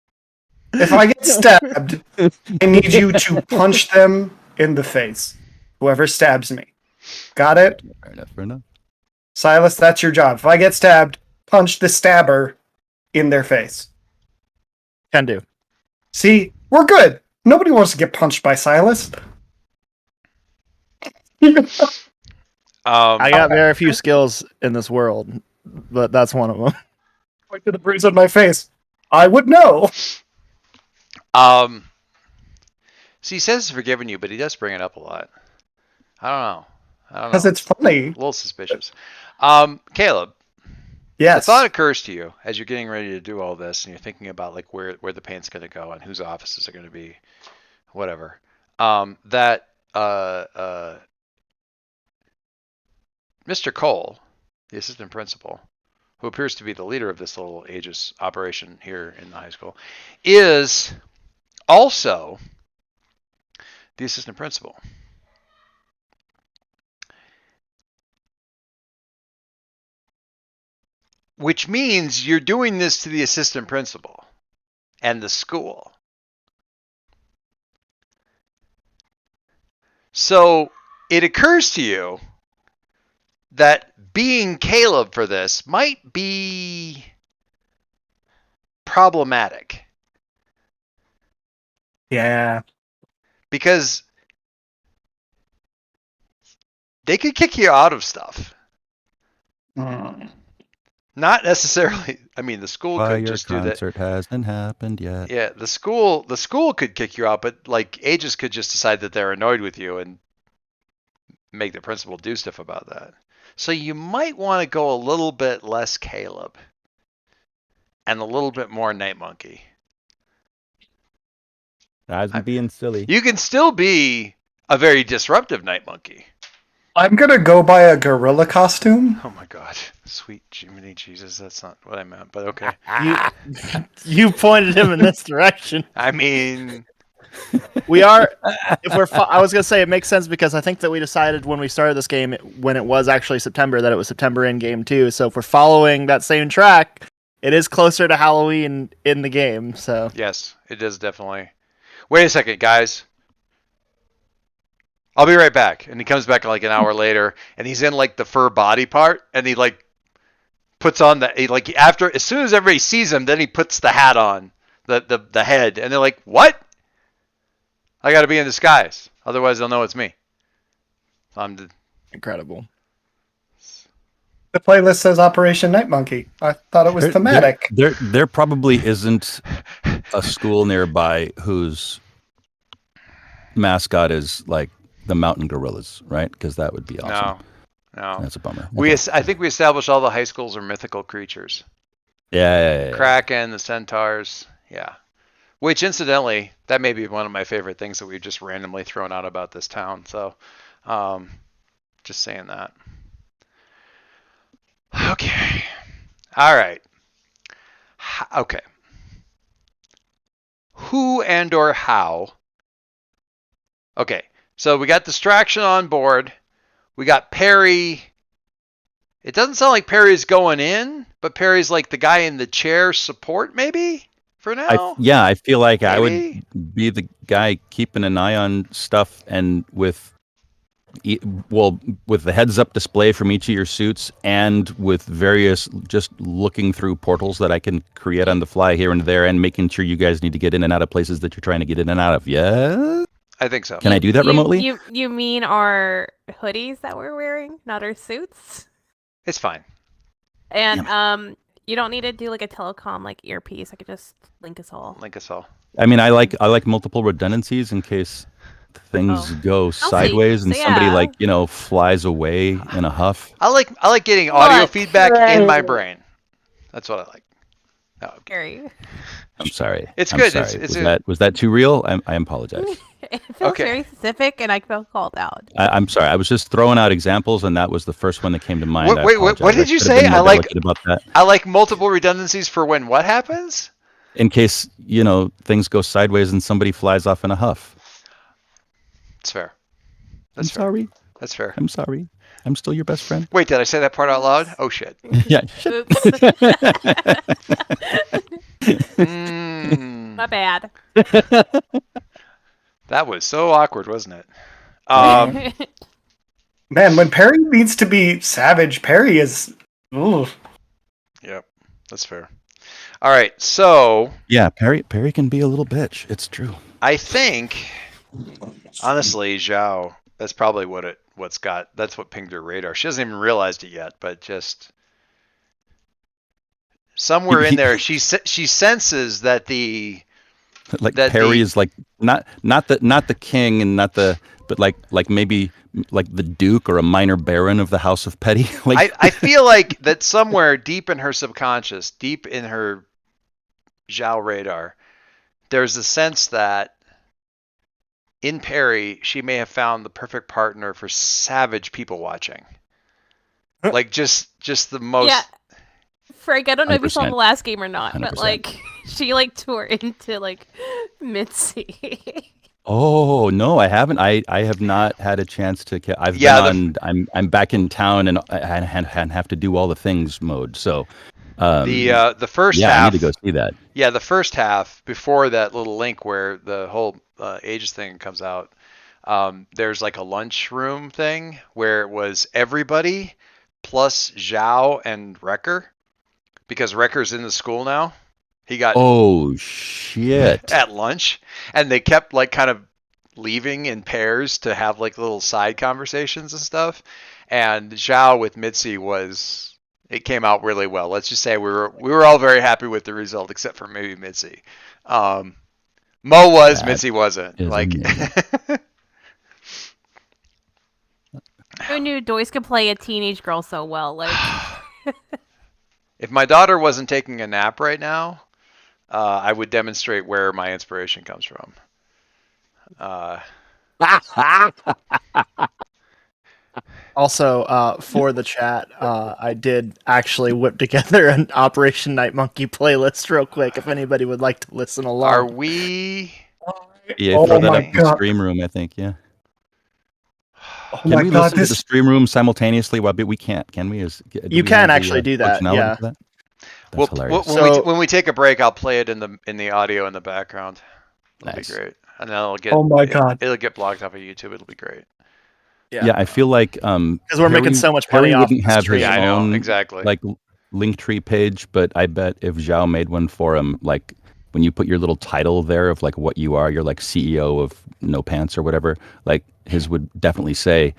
if I get stabbed, I need you to punch them in the face. Whoever stabs me. Got it? Fair enough. Fair enough. Silas, that's your job. If I get stabbed, punch the stabber in their face. Can do. See, we're good. Nobody wants to get punched by Silas. I got very few skills in this world, but that's one of them. Point to the bruise on my face. I would know. So he says he's forgiven you, but he does bring it up a lot. I don't know. Because it's funny. A little suspicious. Caleb, Yes. the thought occurs to you as you're getting ready to do all this, and you're thinking about like where the paint's going to go and whose offices are going to be, whatever. That Mr. Cole, the assistant principal, who appears to be the leader of this little AEGIS operation here in the high school, is also the assistant principal. Which means you're doing this to the assistant principal and the school. So it occurs to you that being Caleb for this might be problematic. Yeah. Because they could kick you out of stuff. Mm. Not necessarily. I mean, the school Why could your just do that. concert hasn't happened yet. Yeah, the school could kick you out, but like AEGIS could just decide that they're annoyed with you and make the principal do stuff about that. So you might want to go a little bit less Caleb and a little bit more Night Monkey. I'm being silly. You can still be a very disruptive Night Monkey. I'm gonna go buy a gorilla costume. Oh my god. Sweet Jiminy Jesus, that's not what I meant, but okay. You pointed him in this direction. I mean, We are. If we're, I was gonna say it makes sense because I think that we decided when we started this game, when it was actually September, that it was September in game too. So if we're following that same track, it is closer to Halloween in the game. So yes, it is definitely. Wait a second, guys. I'll be right back. And he comes back like an hour later, and he's in like the fur body part, and he like puts on as soon as everybody sees him, then he puts the hat on, the head, and they're like, "What? I got to be in disguise, otherwise they'll know it's me." incredible. The playlist says Operation Night Monkey. I thought it was thematic. There probably isn't a school nearby whose mascot is like the mountain gorillas, right? Because that would be awesome. No. That's a bummer. I think we established all the high schools are mythical creatures. Yeah. Kraken, the centaurs, yeah. Which, incidentally, that may be one of my favorite things that we've just randomly thrown out about this town. So, just saying that. Okay. All right. Okay. Who and or how? Okay. So we got distraction on board. We got Perry. It doesn't sound like Perry's going in, but Perry's like the guy in the chair support, maybe, for now? I feel like Maybe? I would be the guy keeping an eye on stuff and with the heads-up display from each of your suits and with various just looking through portals that I can create on the fly here and there and making sure you guys need to get in and out of places that you're trying to get in and out of. Yeah? I think so. Can I do that remotely? You mean our hoodies that we're wearing, not our suits? It's fine. And you don't need to do like a telecom like earpiece. I could just link us all. I mean, I like multiple redundancies in case things go sideways and somebody flies away in a huff. I like getting audio feedback in my brain. That's what I like. No, Scary. I'm sorry. It's I'm good. Sorry. Was that too real? I apologize. It feels very specific, and I felt called out. I'm sorry. I was just throwing out examples, and that was the first one that came to mind. Wait, what did you say? I like multiple redundancies for when what happens? In case things go sideways and somebody flies off in a huff. It's fair. Sorry. That's fair. I'm sorry. I'm still your best friend. Wait, did I say that part out loud? Oh shit. Yeah. My bad. That was so awkward, wasn't it? Man, when Perry needs to be savage, Perry is. Ooh. Yep, that's fair. All right, so yeah, Perry can be a little bitch. It's true. I think, honestly, Zhao, that's probably that's what pinged her radar. She hasn't even realized it yet, but just somewhere in there, she senses that Perry is like not the king and but maybe like the duke or a minor baron of the House of Petty. I feel like that somewhere deep in her subconscious, deep in her Zhao radar, there's a sense that in Perry she may have found the perfect partner for savage people watching. Like just the most. Yeah. Frank, I don't know 100%. if you saw the last game or not, 100%. but she tore into Mitzi. Oh no, I haven't. I have not had a chance to. I'm back in town and have to do all the things mode. So the first half. I need to go see that. Yeah, the first half before that little link where the whole AEGIS thing comes out. There's like a lunchroom thing where it was everybody plus Zhao and Wrecker, because Wrecker's in the school now. He got Oh shit! at lunch, and they kept like kind of leaving in pairs to have like little side conversations and stuff. And Zhao with Mitzi it came out really well. Let's just say we were all very happy with the result, except for maybe Mitzi. Mo was, That Mitzi wasn't. is Like, amazing. Who knew Doyce could play a teenage girl so well? Like, if my daughter wasn't taking a nap right now, I would demonstrate where my inspiration comes from. Also, for the chat, I did actually whip together an Operation Night Monkey playlist real quick. If anybody would like to listen along. Are we? Yeah, Oh throw that my up in the God. stream room. I think. Yeah. Oh Can my we God, listen to the this stream room simultaneously? Well, but we can't. Can we? Do You we can have the, actually do that, functionality yeah. for that? That's hilarious. When we take a break, I'll play it in the audio in the background. It'll Nice. be great, and then it'll Oh my God. it'll get blocked off of YouTube. It'll be great. Yeah, I feel like because we're making so much money Perry off wouldn't the have stream. his Yeah, I know own exactly. like Linktree page, but I bet if Zhao made one for him, like when you put your little title there of like what you are, you're like CEO of No Pants or whatever, like his would definitely say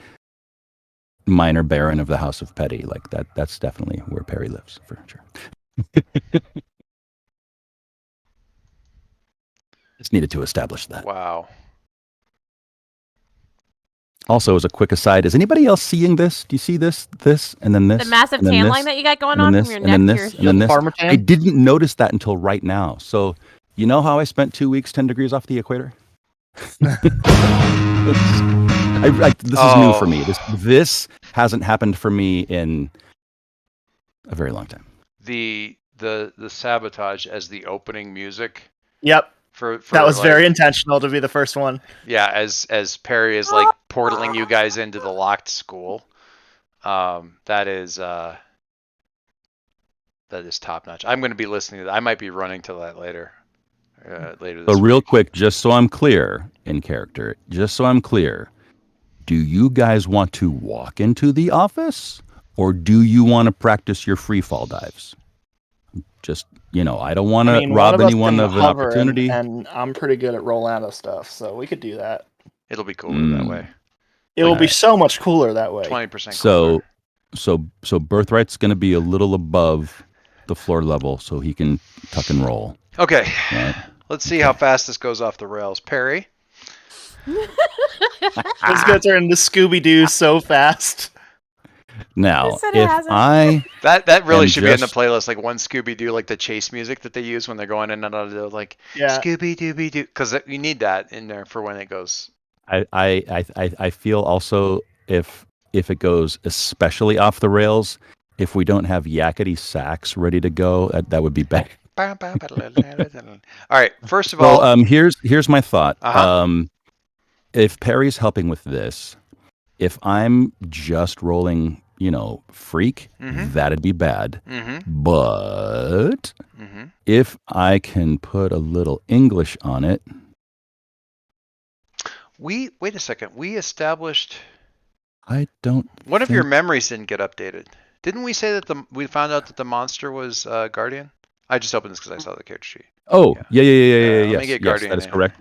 minor baron of the House of Petty. Like that's definitely where Perry lives for sure. Just needed to establish that. Wow. Also, as a quick aside, is anybody else seeing this? Do you see this, and then this? the massive and then tan this, line that you got going and then on this, from your and then neck to this, your and then this? Farmer tan? I didn't notice that until right now. So, you know how I spent 2 weeks 10 degrees off the equator? This is new for me. This hasn't happened for me in a very long time. The sabotage as the opening music Yep, for that was like, very intentional to be the first one. Yeah, as Perry is like portaling you guys into the locked school. That is top notch. I'm going to be listening to that. I might be running to that later. Later this So real week. quick, just so I'm clear in character, do you guys want to walk into the office or do you want to practice your free fall dives? Just, I don't want to rob anyone of an opportunity. And I'm pretty good at roll out of stuff, so we could do that. It'll be cooler that way. It will be so much cooler that way. 20% cooler. So Birthright's going to be a little above the floor level so he can tuck and roll. Okay. Right? Let's see how fast this goes off the rails. Perry? It's going to turn into Scooby-Doo so fast. Now, Who said it if hasn't? I That really And should be in the just- playlist, like one Scooby-Doo, like the chase music that they use when they're going in and out of the, like, Yeah. Scooby-Dooby-Doo, because you need that in there for when it goes. I feel also if it goes especially off the rails, if we don't have yakety sax ready to go, that would be bad. All right, first of all, Well, here's my thought. Uh-huh. If Perry's helping with this, if I'm just rolling, freak, Mhm. that'd be bad. mm-hmm, But mm-hmm. if I can put a little English on it, Wait a second. We established I don't. one of your think- memories didn't get updated. Didn't we say that we found out that the monster was Guardian? I just opened this because I saw the character sheet. Oh, yeah. let me Yes, get yes, Guardian that is in. correct.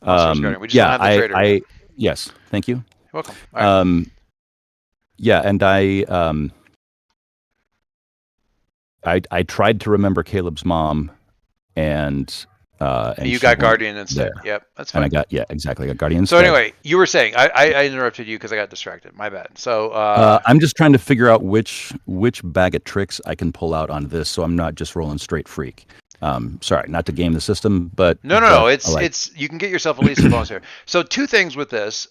Monster's Guardian. We just don't have the trader yet. Yes, thank you. You're welcome. All right. Yeah, and I tried to remember Caleb's mom, and You she got went Guardian instead. there. Yep, that's and fine. I got Guardian. So instead. anyway, you were saying I interrupted you because I got distracted. My bad. So I'm just trying to figure out which bag of tricks I can pull out on this, so I'm not just rolling straight freak. Sorry, not to game the system, but no. but It's you can get yourself at least a bonus here. So two things with this.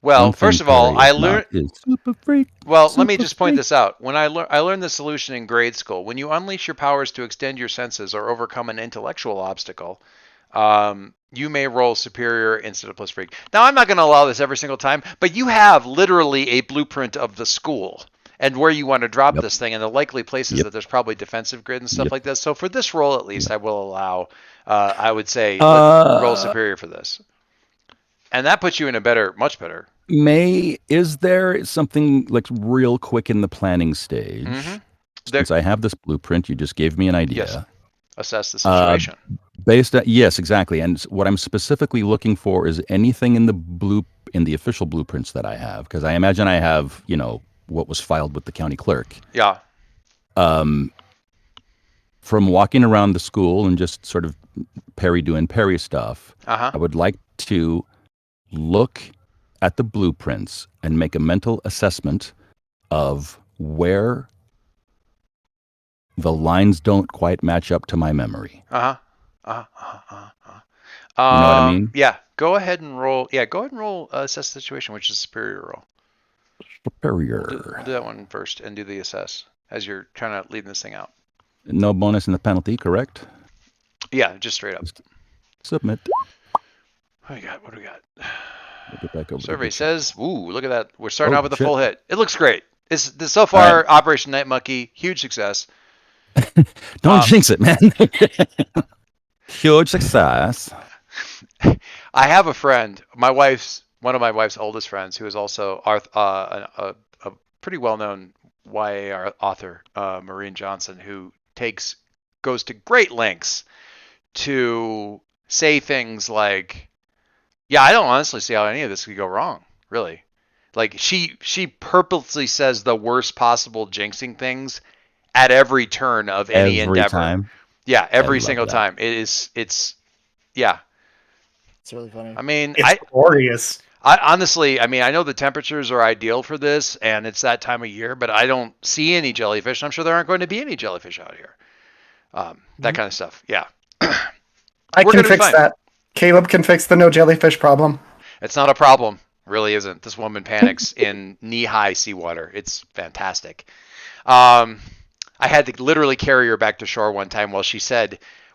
Well, one first thing of all, Perry I is not learned. is super freak. Well, let me Super just point freak. this out. When I learned the solution in grade school, when you unleash your powers to extend your senses or overcome an intellectual obstacle, you may roll superior instead of plus freak. Now, I'm not going to allow this every single time, but you have literally a blueprint of the school and where you want to drop this thing and the likely places Yep. that there's probably defensive grid and stuff Yep. like this. So for this roll, at least, I will allow, I would say, roll superior for this. And that puts you in a much better. Is there something like real quick in the planning stage? Mm-hmm. Since I have this blueprint, you just gave me an idea. Yes. Assess the situation. Yes, exactly. And what I'm specifically looking for is anything in the official blueprints that I have, because I imagine I have, what was filed with the county clerk. Yeah. From walking around the school and just sort of doing Perry stuff, I would like to look at the blueprints and make a mental assessment of where the lines don't quite match up to my memory. You know what I mean? Yeah. Go ahead and roll. Yeah, go ahead and roll assess the situation, which is superior roll. Superior. We'll do that one first and do the assess as you're trying to lead this thing out. No bonus in the penalty, correct? Yeah, just straight up. Submit. What do we got? We'll get back over Survey to says, ooh, look at that. We're starting off with a shit. full hit. It looks great. This so far, right. Operation Night Monkey, huge success. Don't jinx it, man. Huge success. I have a friend, one of my wife's oldest friends, who is also a pretty well-known YA author, Maureen Johnson, who goes to great lengths to say things like, yeah, I don't honestly see how any of this could go wrong, really. Like, she purposely says the worst possible jinxing things at every turn of any endeavor. Time. Yeah, every single time. Yeah. It's really funny. I mean, it's glorious. I honestly, I know the temperatures are ideal for this, and it's that time of year, but I don't see any jellyfish. I'm sure there aren't going to be any jellyfish out here. That kind of stuff. Yeah. I can fix that. Caleb can fix the no jellyfish problem. It's not a problem. Really isn't. This woman panics in knee-high seawater. It's fantastic. I had to literally carry her back to shore one time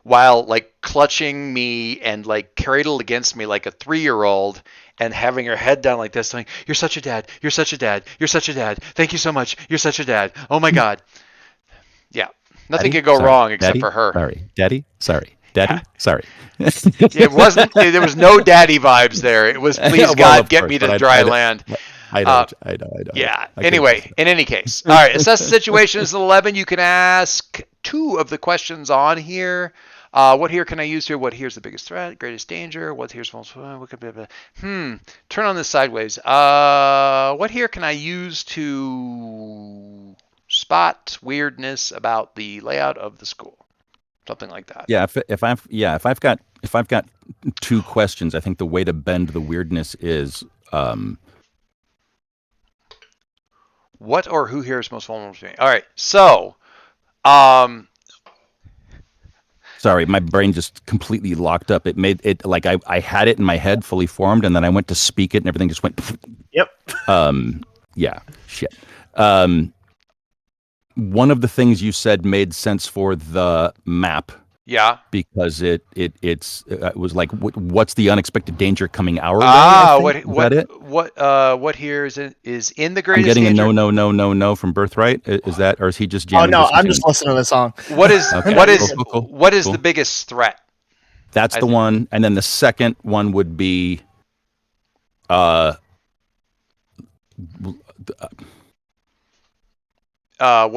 while like clutching me and like cradled against me like a 3-year-old and having her head down like this, saying, "You're such a dad. You're such a dad. You're such a dad. Thank you so much. You're such a dad. Oh my God." Yeah. Nothing could go wrong except for her. Sorry. Daddy. Sorry. Daddy. Sorry. It wasn't. There was no daddy vibes there. It was, please God, get me to dry land. I know. Yeah. Anyway, in any case, all right. Assess the situation is 11. You can ask 2 of the questions on here. What here can I use here? What here's the biggest threat? Greatest danger? What here's most? What could be? Turn on this sideways. What here can I use to spot weirdness about the layout of the school? Something like that. Yeah. If I've got 2 questions, I think the way to bend the weirdness is. What or who here is most vulnerable to me? All right, so, sorry, my brain just completely locked up. It made it like I had it in my head fully formed, and then I went to speak it, and everything just went. Yep. Yeah. Shit. One of the things you said made sense for the map. Yeah. Because it was like, what's the unexpected danger coming our way? What here is in the greatest danger? I'm getting danger? a no from Birthright. Is that, or is he just Oh jamming? no, I'm just listening to the song. What is Okay. what is the biggest threat? That's the one, and then the second one would be, what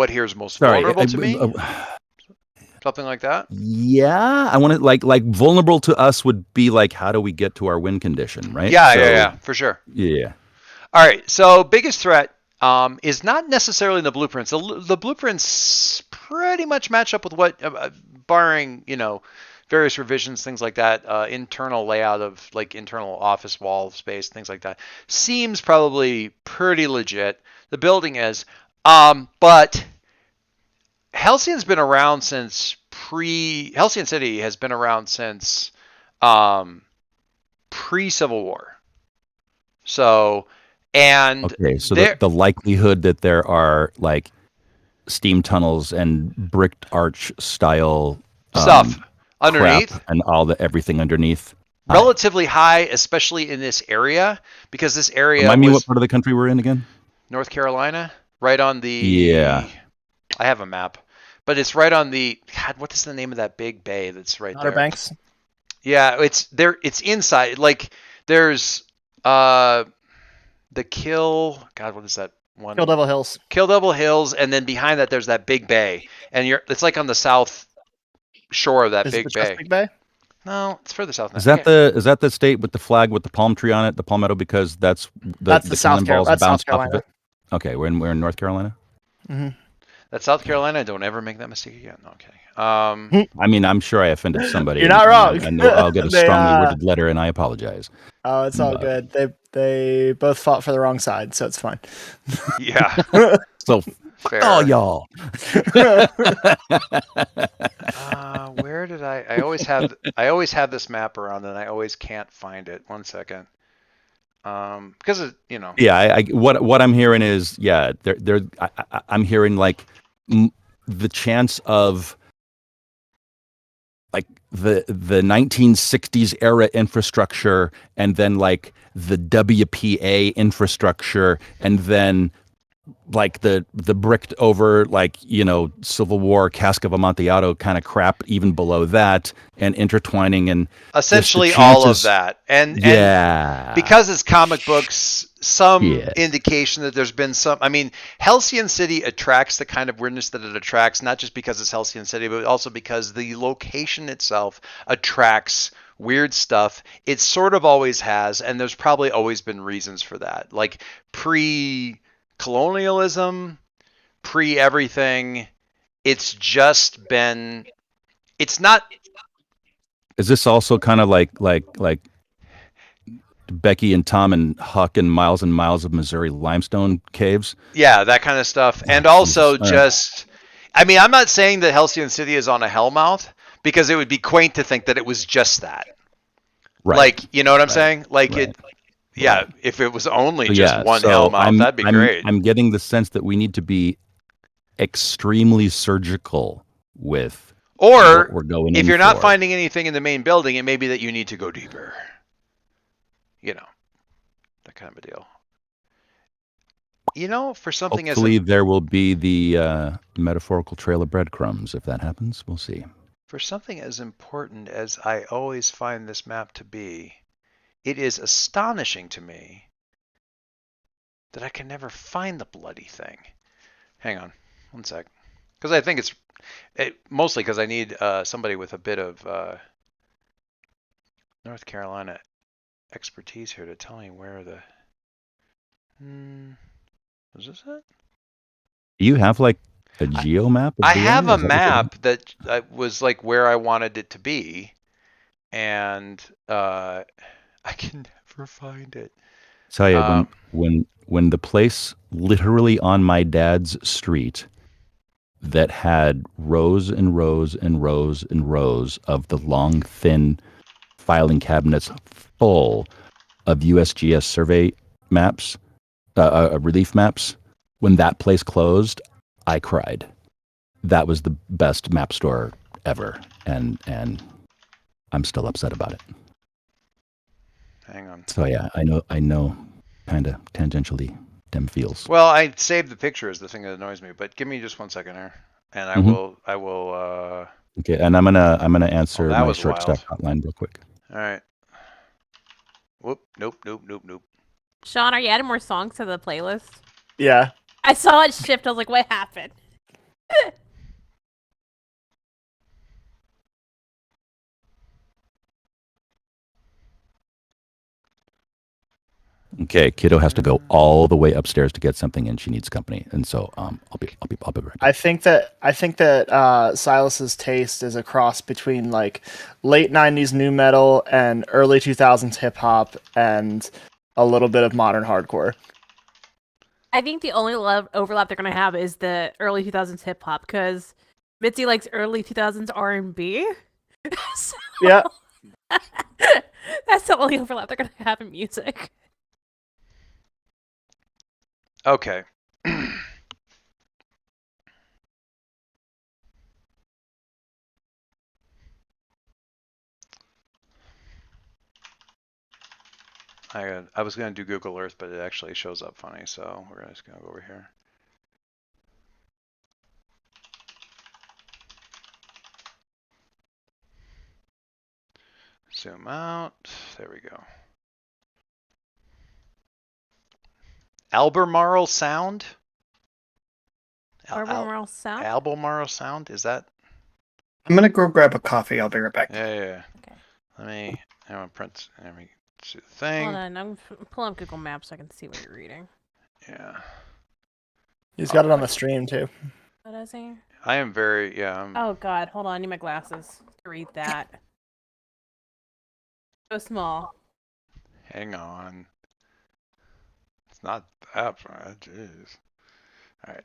here is most vulnerable to me? Something like that? Yeah, I want to like vulnerable to us would be like, how do we get to our win condition, right? Yeah, for sure. Yeah. All right, so biggest threat is not necessarily in the blueprints. The blueprints pretty much match up with what, barring, various revisions, things like that, internal layout of like internal office wall space, things like that, seems probably pretty legit. The building is, but Halcyon's been around since Halcyon City has been around since pre-Civil War. So, and okay, so the likelihood that there are like steam tunnels and bricked arch style stuff underneath and everything underneath relatively high, especially in this area, because this area. Remind me what part of the country we're in again? North Carolina, right on the. Yeah. I have a map, but it's right on the. God, what is the name of that big bay that's right Outer there? Banks. Yeah, it's there. It's inside. Like there's The Kill. God, what is that one? Kill Devil Hills. Kill Devil Hills, and then behind that there's that big bay, and it's like on the south shore of that Is it the big bay. Chesapeake Bay? No, it's further south. Is that the state with the flag with the palm tree on it, the palmetto, because that's the South cannonballs That's bounce South off of Carolina. it? Okay, we're in North Carolina. Mm-hmm. That's South Carolina. Don't ever make that mistake again. Okay. I mean, I'm sure I offended somebody. You're not wrong. I know I'll get a They, strongly worded letter, and I apologize. Oh, it's all good. They both fought for the wrong side, so it's fine. Yeah. So, Fair. oh, y'all. Where did I always have this map around, and I always can't find it. 1 second. Because it, Yeah, what I'm hearing is, yeah, I'm hearing like the chance of like the 1960s era infrastructure, and then like the WPA infrastructure, and then like the bricked over, like, Civil War cask of Amontillado kind of crap even below that, and intertwining, and essentially all of that. And because it's comic books, some indication that there's been some. I mean, Halcyon City attracts the kind of weirdness that it attracts, not just because it's Halcyon City, but also because the location itself attracts weird stuff. It sort of always has, and there's probably always been reasons for that, like pre-colonialism, pre-everything. It's just been. It's not. Is this also kind of like Becky and Tom and Huck and miles of Missouri limestone caves? Yeah, that kind of stuff. And also just, I mean, I'm not saying that Halcyon City is on a hellmouth, because it would be quaint to think that it was just that. Right. Like, you know what I'm saying? Like if it was only just one hellmouth, that'd be great. I'm getting the sense that we need to be extremely surgical with what we're going if in you're not for. finding anything in the main building, it may be that you need to go deeper. That kind of a deal. For something Hopefully there will be the metaphorical trail of breadcrumbs. If that happens, we'll see. For something as important as I always find this map to be, it is astonishing to me that I can never find the bloody thing. Hang on 1 sec. Because I think it's mostly because I need somebody with a bit of North Carolina expertise here to tell me where the. Was this it? Do you have like a geo map? I have a map that was like where I wanted it to be, and I can never find it. Tell you, when the place literally on my dad's street that had rows and rows and rows and rows of the long, thin filing cabinets full of USGS survey maps, relief maps, when that place closed, I cried. That was the best map store ever, and I'm still upset about it. Hang on. So yeah, I know, kind of tangentially them feels. Well, I saved the picture as the thing that annoys me, but give me just 1 second here, and I will. Okay, and I'm gonna answer my short wild. stack hotline real quick. All right. Whoop. Nope. Sean, are you adding more songs to the playlist? Yeah. I saw it shift. I was like, what happened? Okay, kiddo has to go all the way upstairs to get something, and she needs company, and so I'll be right back. I think that Silas's taste is a cross between like late '90s nu metal and early 2000s hip hop and a little bit of modern hardcore. I think the only overlap they're gonna have is the early 2000s hip hop, because Mitzi likes early 2000s R&B. So, yeah, that's the only overlap they're gonna have in music. Okay. I was going to do Google Earth, but it actually shows up funny, so we're just going to go over here. Zoom out. There we go. Albemarle Sound. Albemarle Sound. Albemarle Sound. Is that? I'm gonna go grab a coffee. I'll be right back. Yeah. Okay. Let me print. Let me see the thing. Hold on, I'm pulling up Google Maps so I can see what you're reading. Yeah. He's got it on the stream too. What is he? I am very yeah. Oh God, hold on, I need my glasses to read that. So small. Hang on. It's not that bad. Jeez. All right.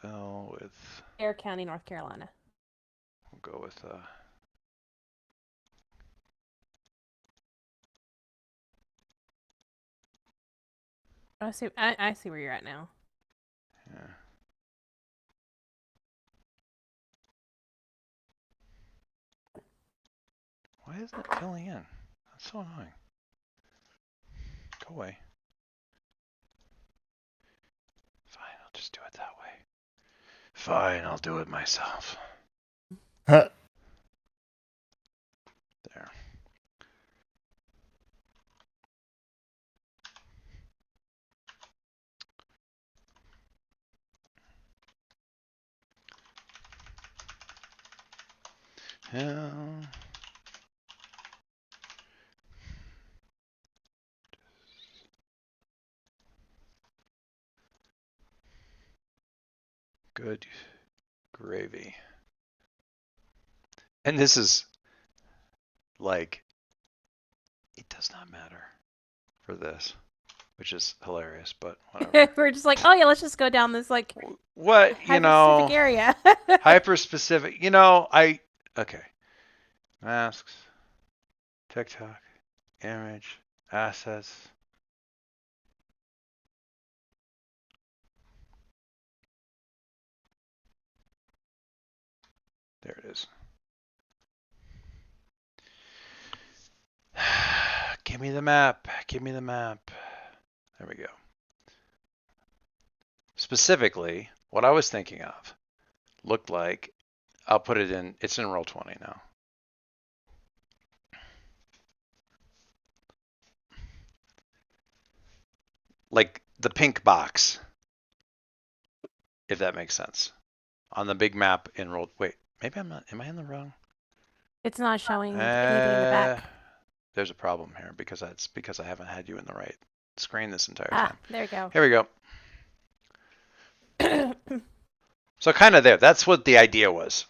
Fill with. Air County, North Carolina. We'll go with. I see. I see where you're at now. Yeah. Why isn't it filling in? That's so annoying. Go away. Fine, I'll just do it that way. Fine, I'll do it myself. Huh. There. Yeah. Good gravy. And this is like, it does not matter for this, which is hilarious, but whatever. We're just like, oh yeah, let's just go down this like What, you know, specific area. hyper specific, you know, okay. Masks, TikTok, image, assets. There it is. Give me the map. Give me the map. There we go. Specifically, what I was thinking of looked like, I'll put it in, it's in Roll20 now. Like the pink box, if that makes sense. On the big map in Roll, wait, maybe I'm not, am I in the wrong? It's not showing anything in the back. There's a problem here because I haven't had you in the right screen this entire Ah, time. there we go. Here we go. So kind of there. That's what the idea was.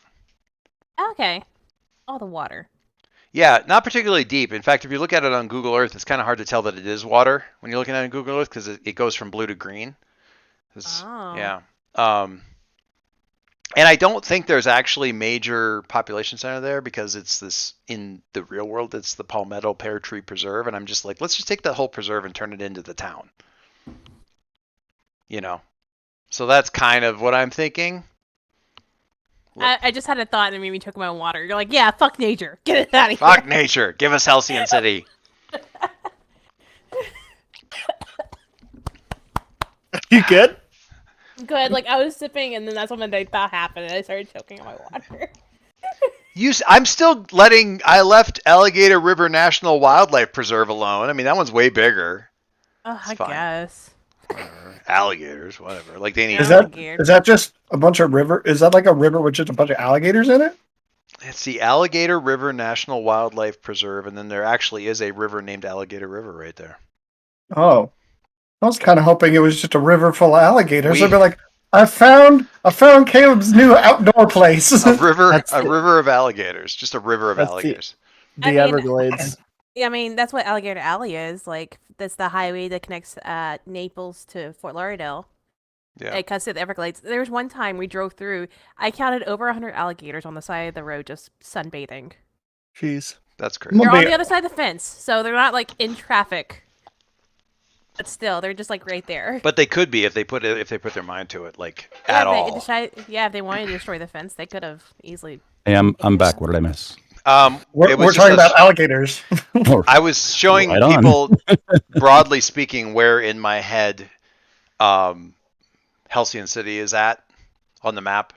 Okay. All the water. Yeah, not particularly deep. In fact, if you look at it on Google Earth, it's kind of hard to tell that it is water when you're looking at it on Google Earth because it goes from blue to green. Oh. Yeah. And I don't think there's actually major population center there because it's this, in the real world, it's the Palmetto Pear Tree Preserve. And I'm just like, let's just take that whole preserve and turn it into the town. You know? So that's kind of what I'm thinking. I just had a thought and it made me talk about water. You're like, yeah, fuck nature. Get it out of here. Fuck nature. Give us Halcyon City. You good? Good. Like, I was sipping and then that's when the thought happened and I started choking on my water. I'm still I left Alligator River National Wildlife Preserve alone. I mean, that one's way bigger. Oh, I fine. guess. Whatever. Alligators, whatever. Like they need. Is that just a bunch of river? Is that like a river with just a bunch of alligators in it? It's the Alligator River National Wildlife Preserve, and then there actually is a river named Alligator River right there. Oh, I was kind of hoping it was just a river full of alligators. I'd be like, I found Caleb's new outdoor place. A river of alligators, just a river of alligators. The Everglades. I mean, that's what Alligator Alley is. Like, that's the highway that connects Naples to Fort Lauderdale. Yeah. It cuts to the Everglades. There was one time we drove through. I counted over 100 alligators on the side of the road just sunbathing. Jeez. That's crazy. They're on the other side of the fence, so they're not like in traffic. But still, they're just like right there. But they could be if they put their mind to it, like Yeah, at all. If they wanted to destroy the fence, they could have easily. Hey, I'm back. What did I miss? We're talking about alligators. I was showing Right on. people, broadly speaking, where in my head Halcyon City is at on the map.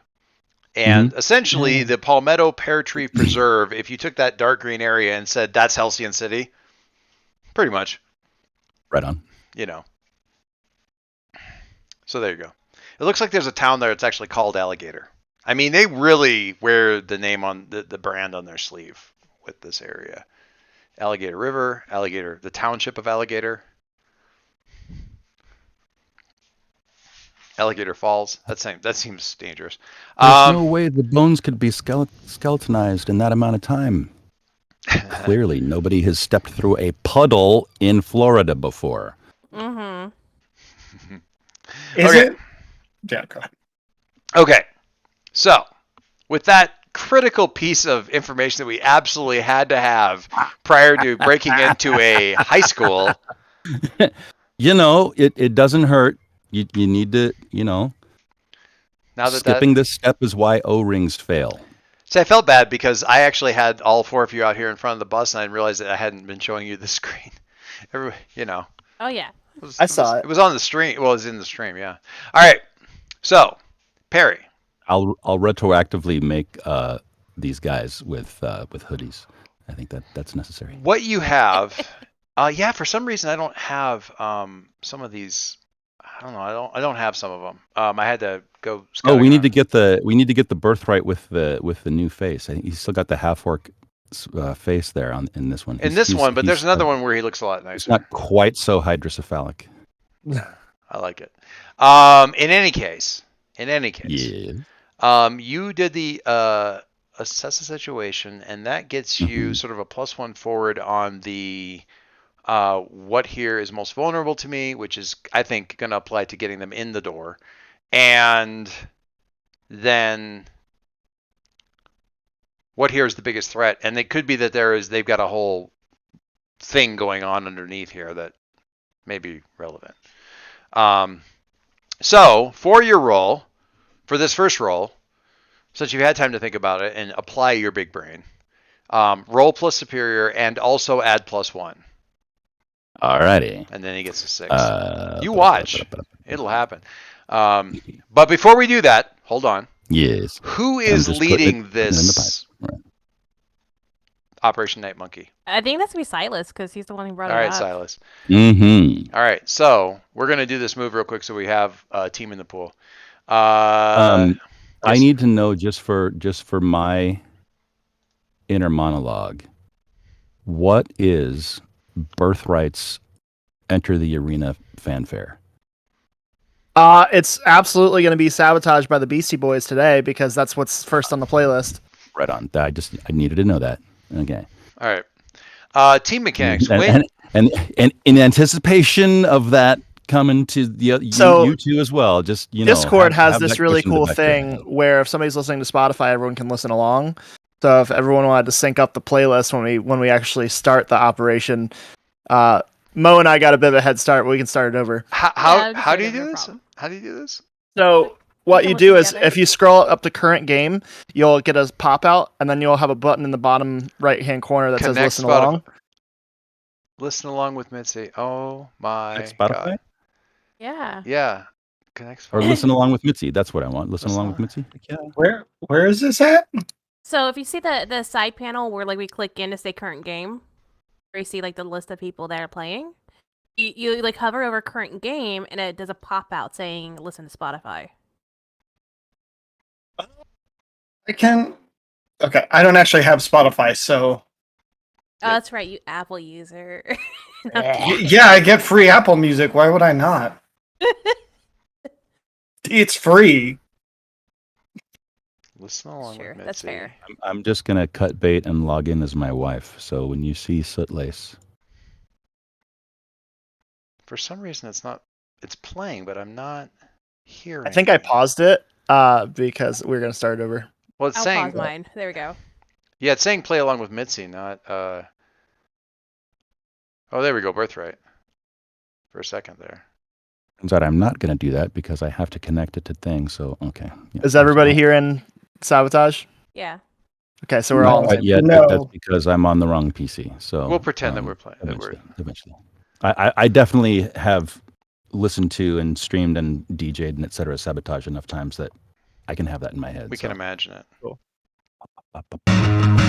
And essentially, the Palmetto Pear Tree Preserve, if you took that dark green area and said, that's Halcyon City, pretty much. Right on. you know. So there you go. It looks like there's a town there that's actually called Alligator. I mean, they really wear the name on the brand on their sleeve with this area. Alligator River, Alligator, the township of Alligator. Alligator Falls. That seems dangerous. There's no way the bones could be skeletonized in that amount of time. Clearly, nobody has stepped through a puddle in Florida before. Mm-hmm. Is Okay. it? Yeah, go ahead. Okay. So, with that critical piece of information that we absolutely had to have prior to breaking into a high school. You know, it doesn't hurt. You need to, Now that skipping this step is why O-rings fail. So I felt bad because I actually had all four of you out here in front of the bus, and I realized that I hadn't been showing you the screen. Oh yeah. I saw it. It was on the stream. Well, it was in the stream. Yeah. All right. So, Perry. I'll retroactively make these guys with hoodies. I think that's necessary. What you have? Yeah. For some reason, I don't have some of these. I don't know. I don't have some of them. I had to go. Oh, we need to get the birthright with the new face. I think he's still got the half orc face there in this one. In this one, but there's another one where he looks a lot nicer. It's not quite so hydrocephalic. I like it. In any case, Yeah. you did the assess the situation, and that gets you sort of a +1 forward on the what here is most vulnerable to me, which is, I think, going to apply to getting them in the door. And then what here is the biggest threat. And it could be that they've got a whole thing going on underneath here that may be relevant. So for your roll, for this first roll, since you've had time to think about it and apply your big brain, roll plus superior and also add +1. Alrighty. And then he gets a 6. You watch. It'll happen. But before we do that, hold on. Yes. Who is leading in this the pipe. Right. Operation Night Monkey? I think that's gonna be Silas because he's the one who brought All it right, up. Silas. Mm-hmm. All right, so we're going to do this move real quick so we have a team in the pool. I need to know just for my inner monologue, what is Birthright's Enter the Arena fanfare? It's absolutely going to be Sabotaged by the Beastie Boys today because that's what's first on the playlist. Right on. I needed to know that. Okay. All right. Team mechanics. And in anticipation of that coming to you two as well, just Discord has this that really question in cool the back of your thing head. where if somebody's listening to Spotify, everyone can listen along. So if everyone wanted to sync up the playlist when we actually start the operation, Mo and I got a bit of a head start, but we can start it over. How do you do this? How do you do this? So what can you do listen is together. if you scroll up to current game, you'll get a pop out, and then you'll have a button in the bottom right hand corner that says Connect listen Spotify. along. Listen along with Mitzi. Oh my Like Spotify? God. Yeah. Yeah. Connect Or Spotify. listen along with Mitzi. That's what I want. Listen Listen along with along. Mitzi. Yeah. Where is this at? So if you see the side panel where we click in to say current game, where you see the list of people that are playing, you hover over current game and it does a pop out saying listen to Spotify. I can. Okay, I don't actually have Spotify, so Oh, that's right, you Apple user. yeah, I get free Apple Music. Why would I not? It's free. Listen along Sure, with Mitzi. that's fair. I'm just gonna cut bait and log in as my wife. So when you see Sootlace, For some reason, it's playing, but I'm not hearing. I think I paused it because we're gonna start over. Well, it's I'll saying. pause mine. There we go. Yeah, it's saying play along with Mitzi, not. Oh, there we go. Birthright. For a second there. turns out I'm not gonna do that because I have to connect it to things. So okay. Yeah, Is everybody here in Sabotage? Yeah. Okay, so we're all. Not yet. No. That's because I'm on the wrong PC. So We'll pretend that we're playing. Eventually. I definitely have listened to and streamed and DJ'd and etc. Sabotage enough times that I can have that in my head. We can imagine it. All right,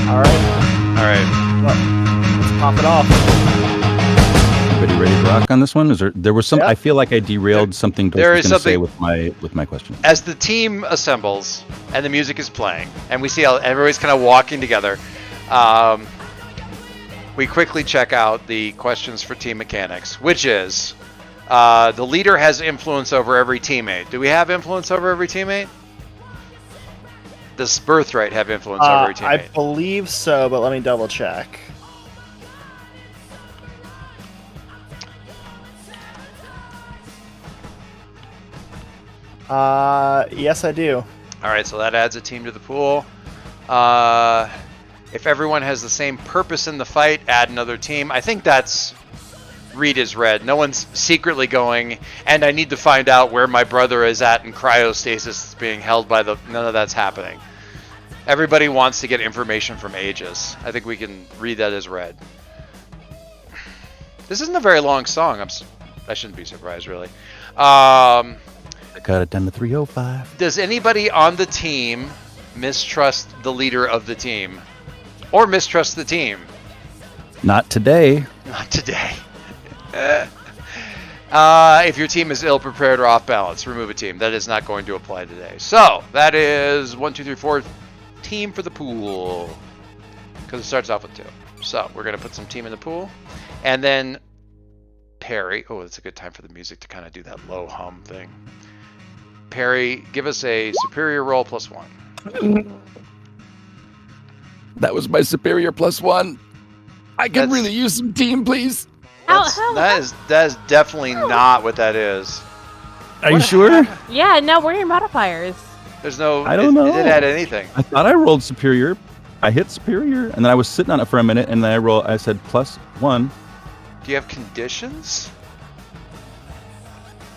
All right. let's pop it off. everybody ready to rock on this one? There was some? Yeah. I feel like I derailed something Dorf there was is going to say something- with my question. As the team assembles and the music is playing, and we see how everybody's kind of walking together, we quickly check out the questions for team mechanics, which is the leader has influence over every teammate. Do we have influence over every teammate? Does Birthright have influence over every I teammate? believe so, but let me double check. Yes, I do. All right, so that adds a team to the pool. If everyone has the same purpose in the fight, add another team. I think that's read as read. No one's secretly going, and I need to find out where my brother is at in cryostasis is being held by the... None of that's happening. Everybody wants to get information from AEGIS. I think we can read that as read. This isn't a very long song. I shouldn't be surprised, really. I cut it down to 305. Does anybody on the team mistrust the leader of the team? Or mistrust the team? Not today. Not today. If your team is ill-prepared or off-balance, remove a team. That is not going to apply today. So, that is 1, 2, 3, 4 team for the pool. Because it starts off with 2. So, we're going to put some team in the pool. And then Perry. Oh, it's a good time for the music to kind of do that low hum thing. Perry, give us a superior roll +1. That was my superior +1. I could That's- really use some team, please. That is definitely not what that is. Are you sure? Yeah, no, what are your modifiers? There's no. I don't know. It didn't add anything. I thought I rolled superior. I hit superior, and then I was sitting on it for a minute, and then I said +1. Do you have conditions?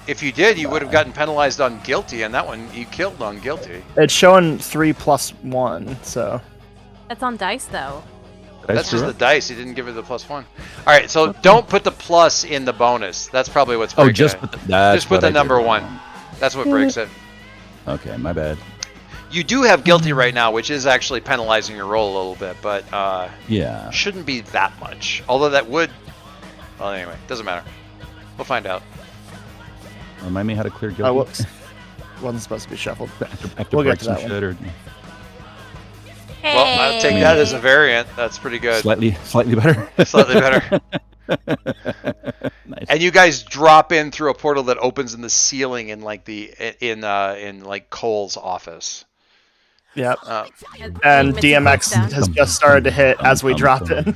If you did, you would have gotten penalized on guilty, and that one you killed on guilty. It's showing 3+1, so. That's on dice, though. Did I That's screw just the up? dice. You didn't give it the +1. All right, so don't put the plus in the bonus. That's probably what's breaking just it. put that's Just put what the I did number wrong. 1. That's what breaks it. Okay, my bad. You do have guilty right now, which is actually penalizing your roll a little bit, but Yeah. shouldn't be that much. Although that would. Well, anyway, doesn't matter. We'll find out. Remind me how to clear I guilty. whoops. Wasn't supposed to be shuffled. After We'll get break to some that one. shit or Hey. Well, I'll take that as a variant. That's pretty good. slightly better. Slightly better. Nice. And you guys drop in through a portal that opens in the ceiling in like in like Cole's office. Yep. And And Mitzi DMX down. has just started to hit as we drop in.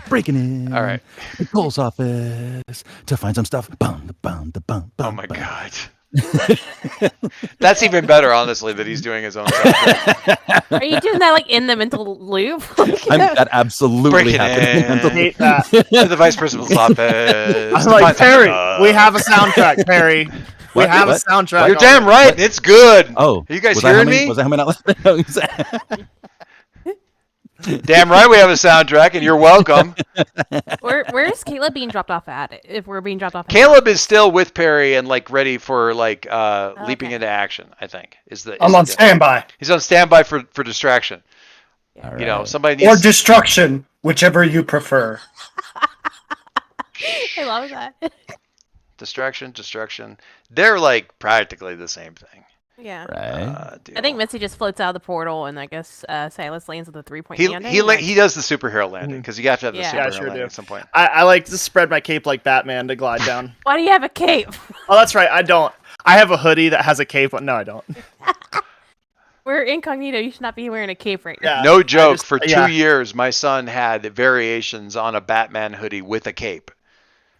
Breaking in. All right. The Cole's office to find some stuff. Oh my god. That's even better, honestly, that he's doing his own stuff. Are you doing that like in the mental loop? That absolutely Breaking happened. in. Hate that. To the vice principal's office. I'm to like, find Perry, some we have a soundtrack, Perry. We What? have a What? soundtrack. You're damn already. right. It's good. Oh, Are you guys was I hearing humming- me? Was I humming out loud? Damn right we have a soundtrack, and you're welcome. Where's Caleb being dropped off at? If we're being dropped off. Caleb is still with Perry and like ready for like leaping Okay. into action. I think is the. I'm is on the- standby. He's on standby for distraction. All You know, right. somebody Or needs. destruction, whichever you prefer. I love that. Distraction. They're like practically the same thing. Yeah. Right. Deal. I think Mitzi just floats out of the portal, and I guess Silas lands at the 3-point he landing. he does the superhero landing because you have to have the Yeah. superhero Yeah, I sure landing do. at some point. I like to spread my cape like Batman to glide down. Why do you have a cape? Oh, that's right. I don't. I have a hoodie that has a cape. No, I don't. We're incognito. You should not be wearing a cape right now. Yeah. No joke. just- For 2 yeah. years, my son had variations on a Batman hoodie with a cape.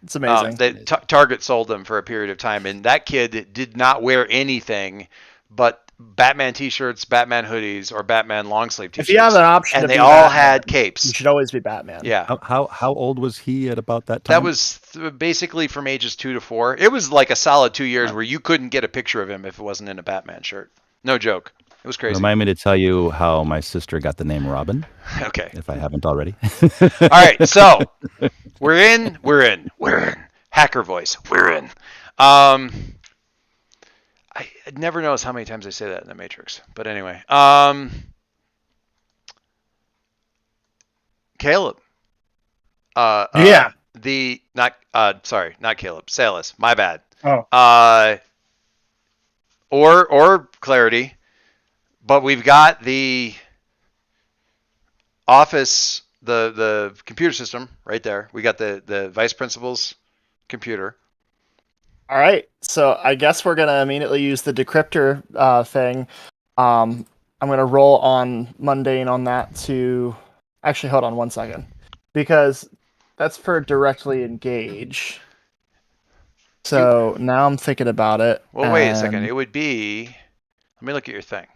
It's amazing. Target sold them for a period of time, and that kid did not wear anything but Batman T-shirts, Batman hoodies, or Batman long sleeve T-shirts. If you have an option, and to they be all Batman, had you capes. should always be Batman. Yeah, How old was he at about that time? that was basically from ages 2 to 4. It was like a solid 2 years where you couldn't get a picture of him if it wasn't in a Batman shirt. No joke. It was crazy. Remind me to tell you how my sister got the name Robin, Okay. if I haven't already. All right. So we're in. Hacker voice. We're in. I never notice how many times I say that in the Matrix. But anyway. Caleb. Yeah. The not sorry, not Caleb. Salus. My bad. Oh. Or Clarity, but we've got the office, the computer system right there. We got the vice principal's computer. All right, so I guess we're gonna immediately use the decryptor thing. I'm gonna roll on mundane on that to. Actually, hold on 1 second, because that's for directly engage. So now I'm thinking about it. Well, wait a second. It would be. Let me look at your thing.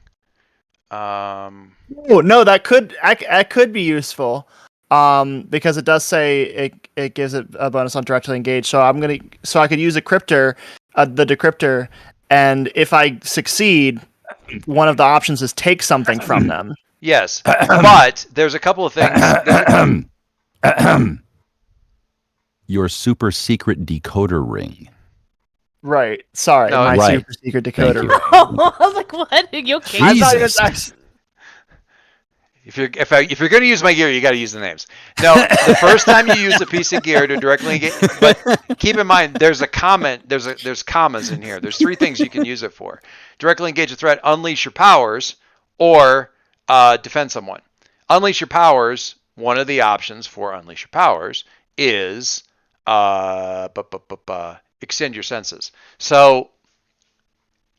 Oh no, that could be useful. Because it does say it gives it a bonus on directly engage. So I could use a the decryptor, and if I succeed, one of the options is take something from them. Yes, but there's a couple of things. Your super secret decoder ring. Right. Sorry, No, my right. super secret Thank decoder. you. ring. I was like, what? Are you okay? I thought it Jesus. was If you're going to use my gear, you got to use the names. No, the first time you use a piece of gear to directly engage, but keep in mind there's a comment. There's commas in here. There's 3 things you can use it for: directly engage a threat, unleash your powers, or defend someone. Unleash your powers. One of the options for unleash your powers is extend your senses. So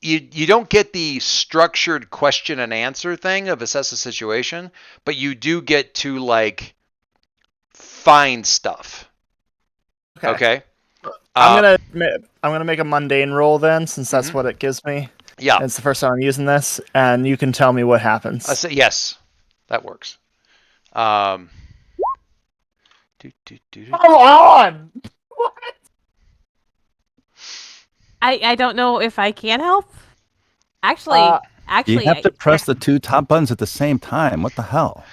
you don't get the structured question and answer thing of assess the situation, but you do get to like find stuff. Okay. I'm gonna make a mundane roll then, since that's what it gives me. Yeah. And it's the first time I'm using this, and you can tell me what happens. I say yes, that works. Come on! What? I don't know if I can help. Actually, You have to press the 2 top buttons at the same time. What the hell?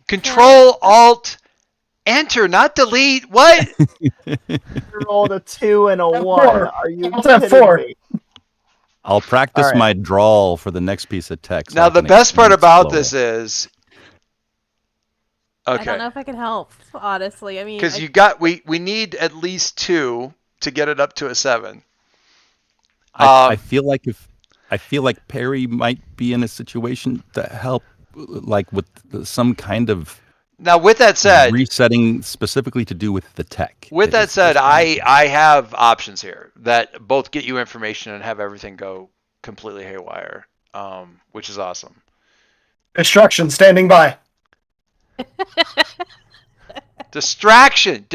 Control Alt Enter, not delete. What? You rolled a 2 and a 1. Are you What's that kidding for? me? I'll practice All right. my drawl for the next piece of text. Now the best part about this is, I don't know if I can help. Honestly, I mean, because we need at least 2 to get it up to a 7. I feel like Perry might be in a situation to help, like with some kind of Now, with that said, resetting specifically to do with the tech. with that said, I have options here that both get you information and have everything go completely haywire, which is awesome. Destruction standing by. Distraction,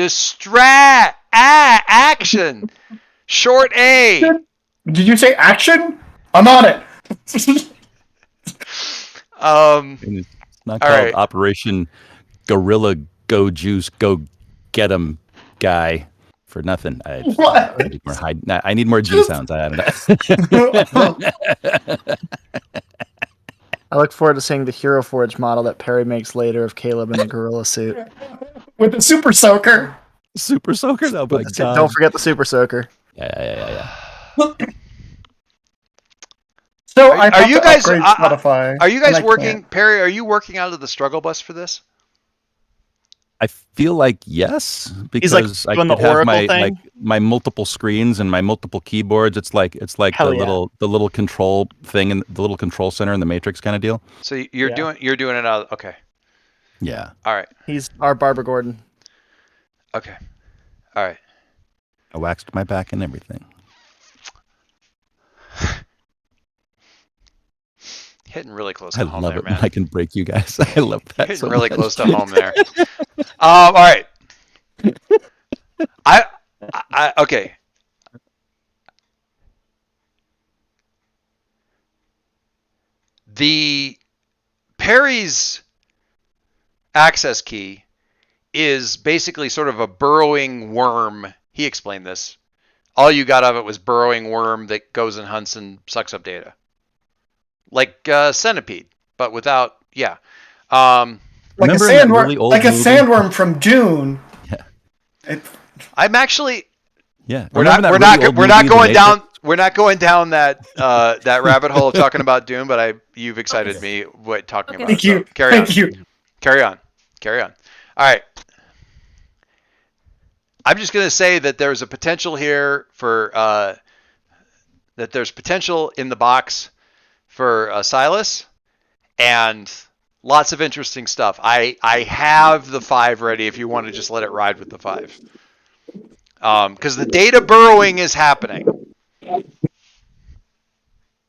action, short A. Did you say action? I'm on it. And it's not all called right. Operation Gorilla Go Juice Go Get 'em Guy for nothing. What? I need more G sounds. I don't know. I look forward to seeing the Hero Forge model that Perry makes later of Caleb in a gorilla suit. With the super soaker. Super Soaker? Oh my god. Don't forget the Super Soaker. Yeah. So Are- I are you guys- upgrade Spotify. Are you and guys I working, can't. Perry? Are you working out of the struggle bus for this? I feel like yes, because He's like I doing the could have Oracle my thing? my multiple screens and my multiple keyboards. It's like Hell the yeah. little control thing and the little control center in the Matrix kind of deal. So you're Yeah. doing it out. Okay. Yeah. All right. He's our Barbara Gordon. Okay. All right. I waxed my back and everything. Hitting really close I to home love there, it when man. I can break you guys. I love that. Hitting so really much. close to home there. All right. I okay. The Perry's access key is basically sort of a burrowing worm. He explained this. All you got of it was burrowing worm that goes and hunts and sucks up data. Like centipede, but without, yeah. Like Remember a in that sandworm, really old like a movie? sandworm from Dune. Yeah. I'm actually, Yeah. we're Remember not, that we're really not, old we're movie, not The going down, we're not going down that that rabbit hole of talking about Doom, but you've excited me talking Okay. about it. Thank you. So carry Thank on. you. Carry on. Carry on. All right. I'm just going to say that there's a potential here for that there's potential in the box for Silas, and lots of interesting stuff. I have the 5 ready if you want to just let it ride with the 5. Because the data burrowing is happening.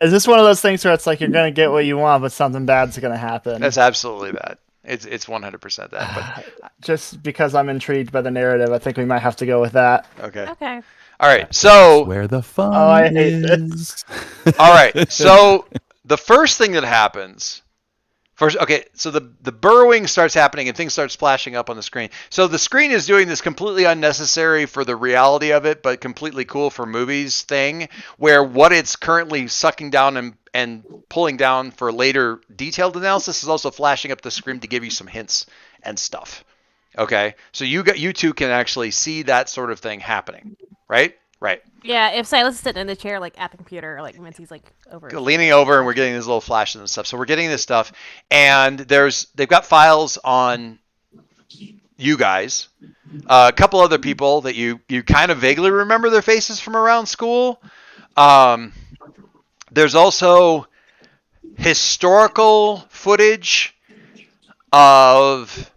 Is this one of those things where it's like you're going to get what you want, but something bad's going to happen? That's absolutely that. It's 100% that. But just because I'm intrigued by the narrative, I think we might have to go with that. okay. Okay. All right. So Where the fun Oh, I hate is. all right. So the first thing that happens. First, okay, so the burrowing starts happening and things start splashing up on the screen. So the screen is doing this completely unnecessary for the reality of it, but completely cool for movies thing, where what it's currently sucking down and pulling down for later detailed analysis is also flashing up the screen to give you some hints and stuff. Okay, so you two can actually see that sort of thing happening, right? Right. Yeah, if Silas is sitting in the chair, like at the computer, like Mincy's like over. Leaning over, and we're getting these little flashes and stuff. So we're getting this stuff, and they've got files on you guys, a couple other people that you kind of vaguely remember their faces from around school. There's also historical footage of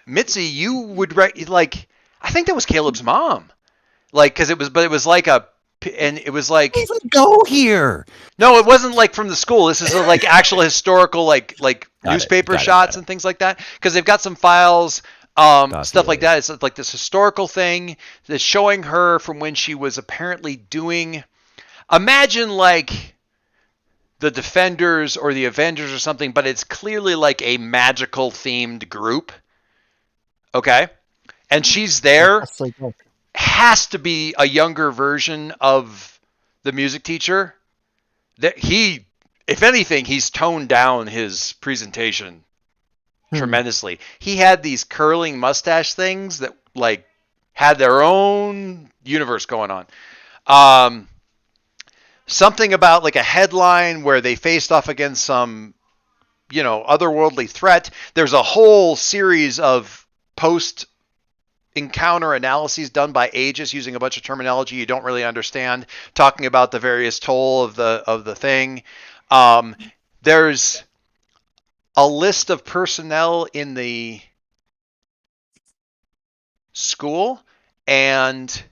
Mitzi. You would like. I think that was Caleb's mom. Like, because it was like Go here. No, it wasn't like from the school. This is like actual historical, like newspaper shots and things like that. Because they've got some files, stuff like that. It's like this historical thing that's showing her from when she was apparently doing. Imagine like the Defenders or the Avengers or something, but it's clearly like a magical themed group. Okay, and she's there. Has to be a younger version of the music teacher. That if anything, he's toned down his presentation tremendously. He had these curling mustache things that like had their own universe going on. Something about like a headline where they faced off against some, otherworldly threat. There's a whole series of post encounter analyses done by AEGIS using a bunch of terminology you don't really understand, talking about the various toll of the thing. There's a list of personnel in the school, and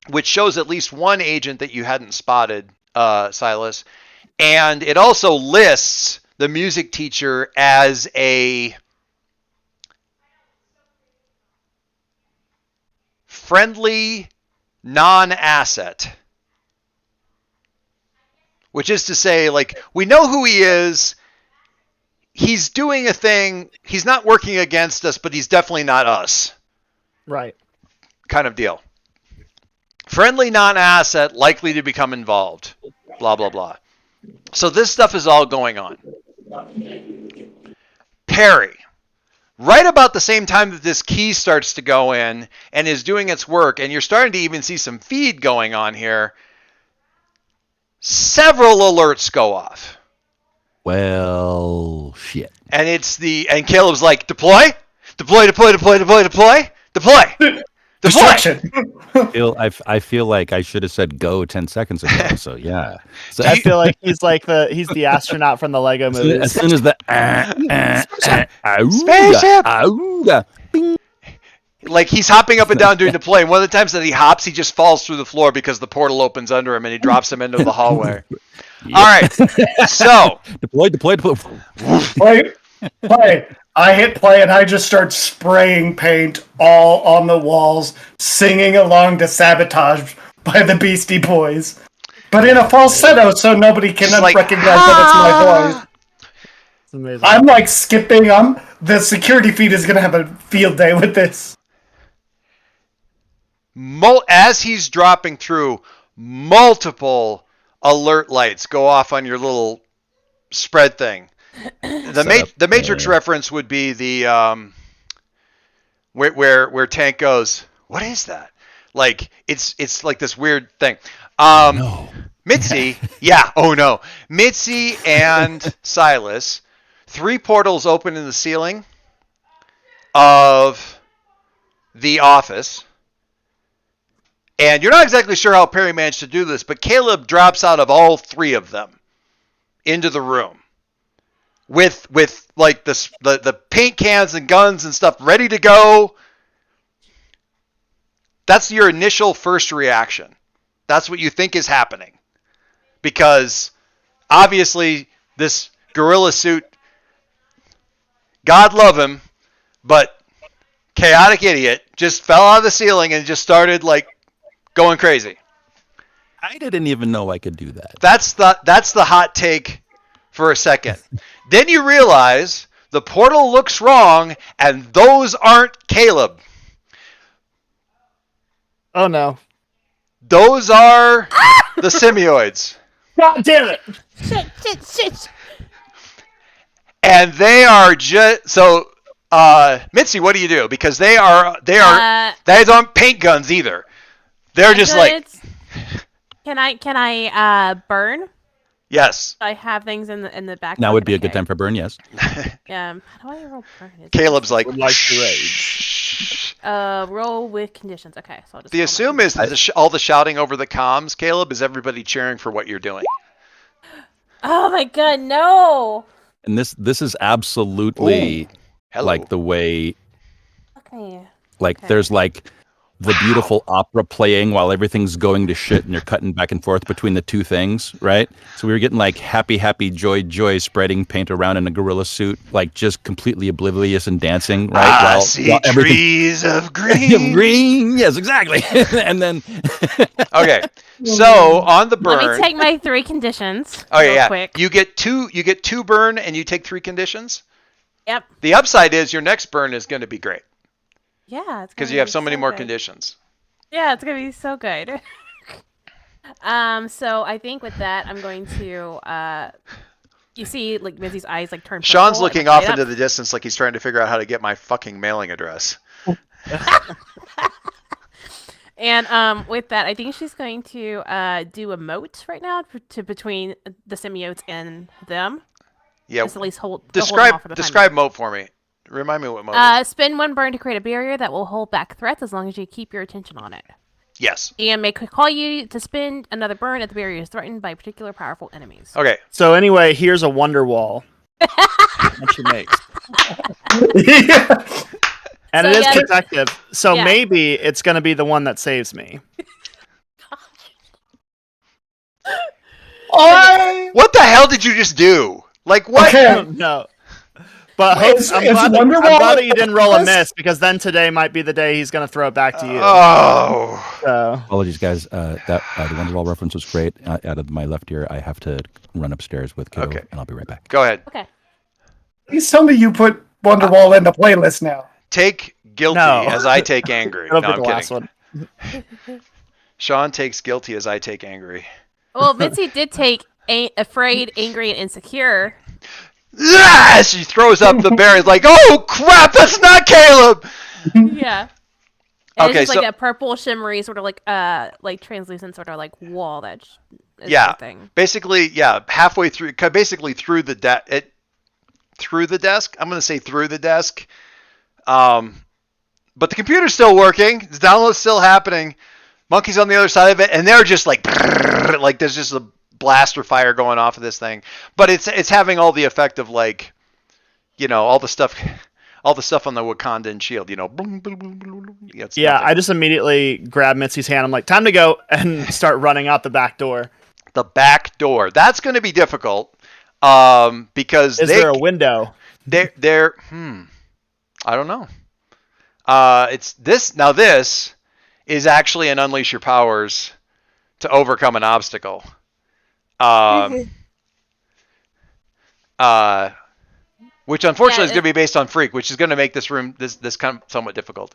which shows at least one agent that you hadn't spotted, Silas, and it also lists the music teacher as a friendly non-asset, which is to say, like, we know who he is. He's doing a thing. He's not working against us, but he's definitely not us. Right. Kind of deal. Friendly non-asset, likely to become involved. Blah, blah, blah. So this stuff is all going on. Perry. Right about the same time that this key starts to go in and is doing its work, and you're starting to even see some feed going on here, several alerts go off. Well, shit. And and Caleb's like, deploy? Deploy, deploy, deploy, deploy, deploy, deploy. Destruction. I feel like I should have said go 10 seconds ago. So yeah. So I feel like he's the astronaut from the Lego movie. as soon as the Spaceship! Like he's hopping up and down during deploy, and one of the times that he hops, he just falls through the floor because the portal opens under him and he drops him into the hallway. Yep. All right, so deploy. Play. I hit play and I just start spraying paint all on the walls, singing along to Sabotage by the Beastie Boys. But in a falsetto so nobody can recognize that it's my voice. It's amazing. I'm like skipping. The security feed is going to have a field day with this. As he's dropping through, multiple alert lights go off on your little spread thing. The Matrix reference would be the where Tank goes, what is that? Like it's like this weird thing. No. Mitzi, yeah, oh no. Mitzi and Silas 3 portals open in the ceiling of the office. And you're not exactly sure how Perry managed to do this, but Caleb drops out of all 3 of them into the room with like the paint cans and guns and stuff ready to go. That's your initial first reaction. That's what you think is happening. Because obviously this gorilla suit, God love him, but chaotic idiot, just fell out of the ceiling and just started like going crazy. I didn't even know I could do that. That's the hot take for a second. Then you realize the portal looks wrong and those aren't Caleb. Oh no. Those are the semioids. God damn it! Shit. And they are just so Mitzi, what do you do? Because they aren't paint guns either. They're just like Can I burn? yes. I have things in the back. Now would be a good time for burn, yes. How do I roll burn? Caleb's like Would like to rage. Roll with conditions. Okay, so I'll just the assume is that all the shouting over the comms, Caleb, is everybody cheering for what you're doing. Oh my god, no! And this is absolutely like the way, Okay. like there's like the beautiful opera playing while everything's going to shit and you're cutting back and forth between the two things, right? So we were getting like happy, joy, spreading paint around in a gorilla suit, like just completely oblivious and dancing, right? I see trees of green. Green, yes, exactly. And then Okay, so on the burn. Let me take my 3 conditions. Oh yeah, Quick. You get two burn and you take 3 conditions. Yep. The upside is your next burn is going to be great Yeah, it's because gonna you have be so many more good. conditions. Yeah, it's gonna be so good. So I think with that, I'm going to you see like Mitzi's eyes like turn. Sean's purple looking and off light into up. the distance like he's trying to figure out how to get my fucking mailing address. And with that, I think she's going to do a moat right now between the symbiotes and them. Yeah. Just at least hold them off for the time Describe moat for me. Remind me what moat is. Spend 1 burn to create a barrier that will hold back threats as long as you keep your attention on it. Yes. And may call you to spend another burn if the barrier is threatened by particular powerful enemies. Okay. So anyway, here's a wonder wall that she makes. Yeah. And So, it is yeah, protective. So yeah. maybe it's going to be the one that saves me. What the hell did you just do? Like what? I Okay. don't know. But It's I'm glad Wonder I'm Wall glad that you didn't roll a plus- miss, because then today might be the day he's going to throw it back to you. Oh. So, apologies, guys. That the Wonderwall reference was great. Out of my left ear, I have to run upstairs with Kiddo, Okay. and I'll be right back. Go ahead. Okay. Please tell me you put Wonderwall in the playlist now. Take guilty No. as I take angry. it'll No, be I'm the last kidding. one. Sean takes guilty as I take angry. Well, Mitzi did take afraid, angry, and insecure. Ah! She throws up the berries like, oh crap, that's not Caleb. Yeah. And Okay, it's just so- like that purple shimmery sort of like translucent sort of like wall that is Yeah. thing. Basically, yeah, halfway through, basically through the through the desk. I'm gonna say through the desk. But the computer's still working. The download's still happening. Monkey's on the other side of it, and they're just like there's just a blaster fire going off of this thing. But it's having all the effect of like, you know, all the stuff on the Wakandan shield. You know, boom, boom, boom, boom, boom. It's Yeah, nothing. I just immediately grab Mitzi's hand. I'm like, time to go, and start running out the back door. The back door. That's going to be difficult. Because Is there a window? they're I don't know. It's this now. This is actually an unleash your powers to overcome an obstacle. Which unfortunately is going to be based on freak, which is going to make this room this kind of somewhat difficult.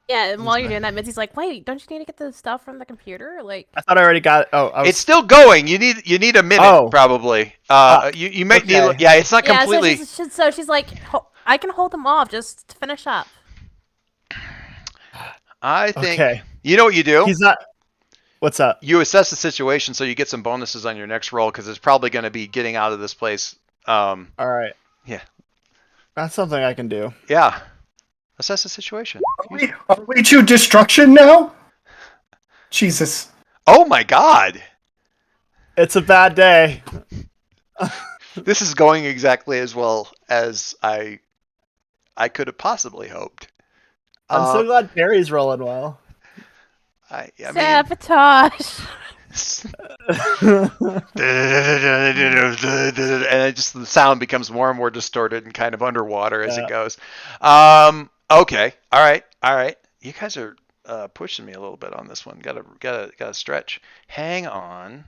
Yeah, and while you're doing that, Mitzi's like, "Wait, don't you need to get the stuff from the computer?" Like, I thought I already got it. Oh, I was, It's still going. You need a minute probably. You might need. okay. Yeah, it's not yeah, completely. so she's like, "I can hold them off just to finish up." I think. okay. You know what you do? He's not. What's up? You assess the situation so you get some bonuses on your next roll because it's probably going to be getting out of this place. All right. Yeah. That's something I can do. Yeah. Assess the situation. Are we to destruction now? Jesus. Oh my God. It's a bad day. This is going exactly as well as I could have possibly hoped. I'm so glad Barry's rolling well. I mean, Sabotage. and the sound becomes more and more distorted and kind of underwater as it Yeah. goes. Okay, all right. You guys are pushing me a little bit on this one. Gotta stretch. Hang on.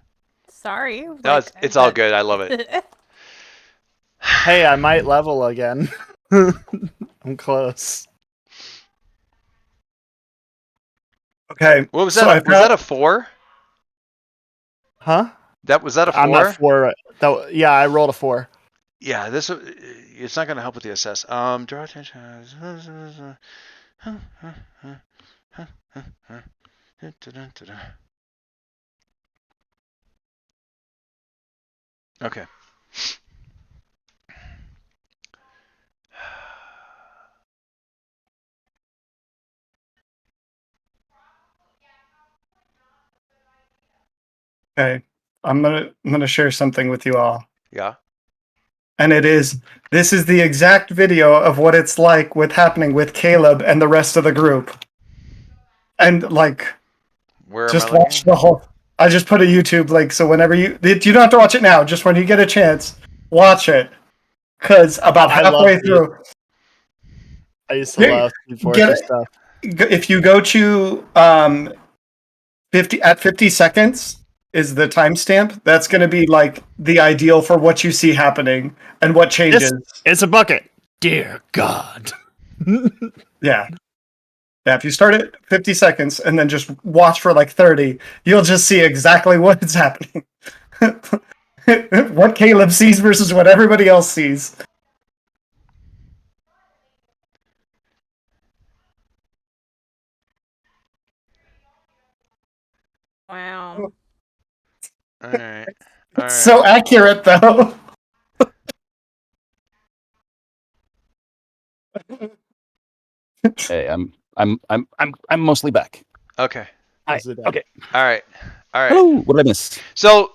Sorry. No, it's all good. I love it. Hey, I might level again. I'm close. Okay. What was so that? I've Was got- that a 4? Huh? Was that a 4? I'm at 4. Yeah, I rolled a 4. Yeah, it's not going to help with the assess. Draw attention. Okay. Okay. I'm gonna share something with you all. Yeah. And this is the exact video of what it's like happening with Caleb and the rest of the group. And like Where just am I watch looking? the whole I just put a YouTube link so whenever you don't have to watch it now, just when you get a chance, watch it. Cause about I love halfway these. through I used to love Speed Get Fortress it. stuff. if you go to 50 seconds is the timestamp, that's gonna be like the ideal for what you see happening and what changes. It's a bucket. Dear God. Yeah. Yeah, if you start at 50 seconds and then just watch for like 30, you'll just see exactly what's happening. What Caleb sees versus what everybody else sees. Wow. All right. So accurate though. Hey, I'm mostly back. Okay. Okay. All right. Hello. What did I miss? So,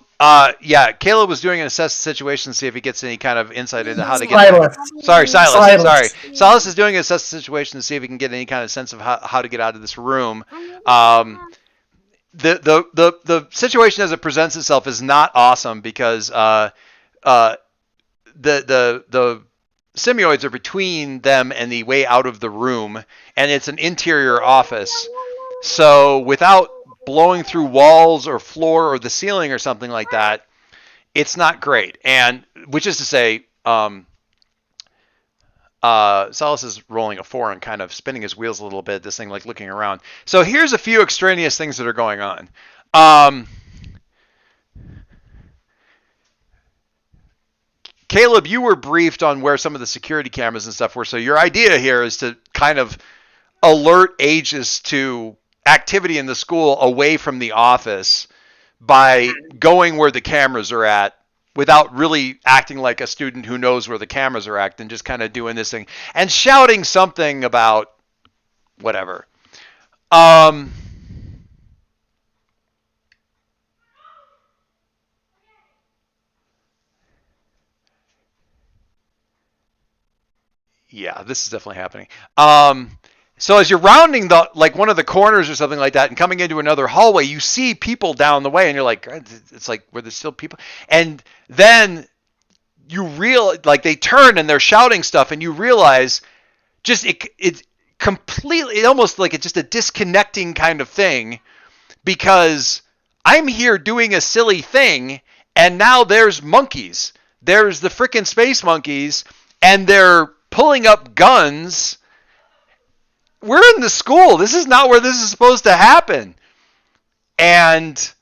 yeah, Caleb was doing an assess the situation to see if he gets any kind of insight into how to get. Silas. Sorry, Silas. Silas. Sorry, Silas is doing an assess the situation to see if he can get any kind of sense of how to get out of this room. The situation as it presents itself is not awesome because the semioids are between them and the way out of the room, and it's an interior office. So without blowing through walls or floor or the ceiling or something like that, it's not great. And which is to say, Salas is rolling a 4 and kind of spinning his wheels a little bit, this thing like looking around. So here's a few extraneous things that are going on. Caleb, you were briefed on where some of the security cameras and stuff were. So your idea here is to kind of alert AEGIS to activity in the school away from the office by going where the cameras are at without really acting like a student who knows where the cameras are at and just kind of doing this thing and shouting something about whatever. Yeah, this is definitely happening. So as you're rounding one of the corners or something like that and coming into another hallway, you see people down the way and you're like, it's like, were there still people? And then you they turn and they're shouting stuff and you realize just it's completely, almost like it's just a disconnecting kind of thing because I'm here doing a silly thing and now there's monkeys. There's the frickin' space monkeys and they're pulling up guns. We're in the school. This is not where this is supposed to happen. And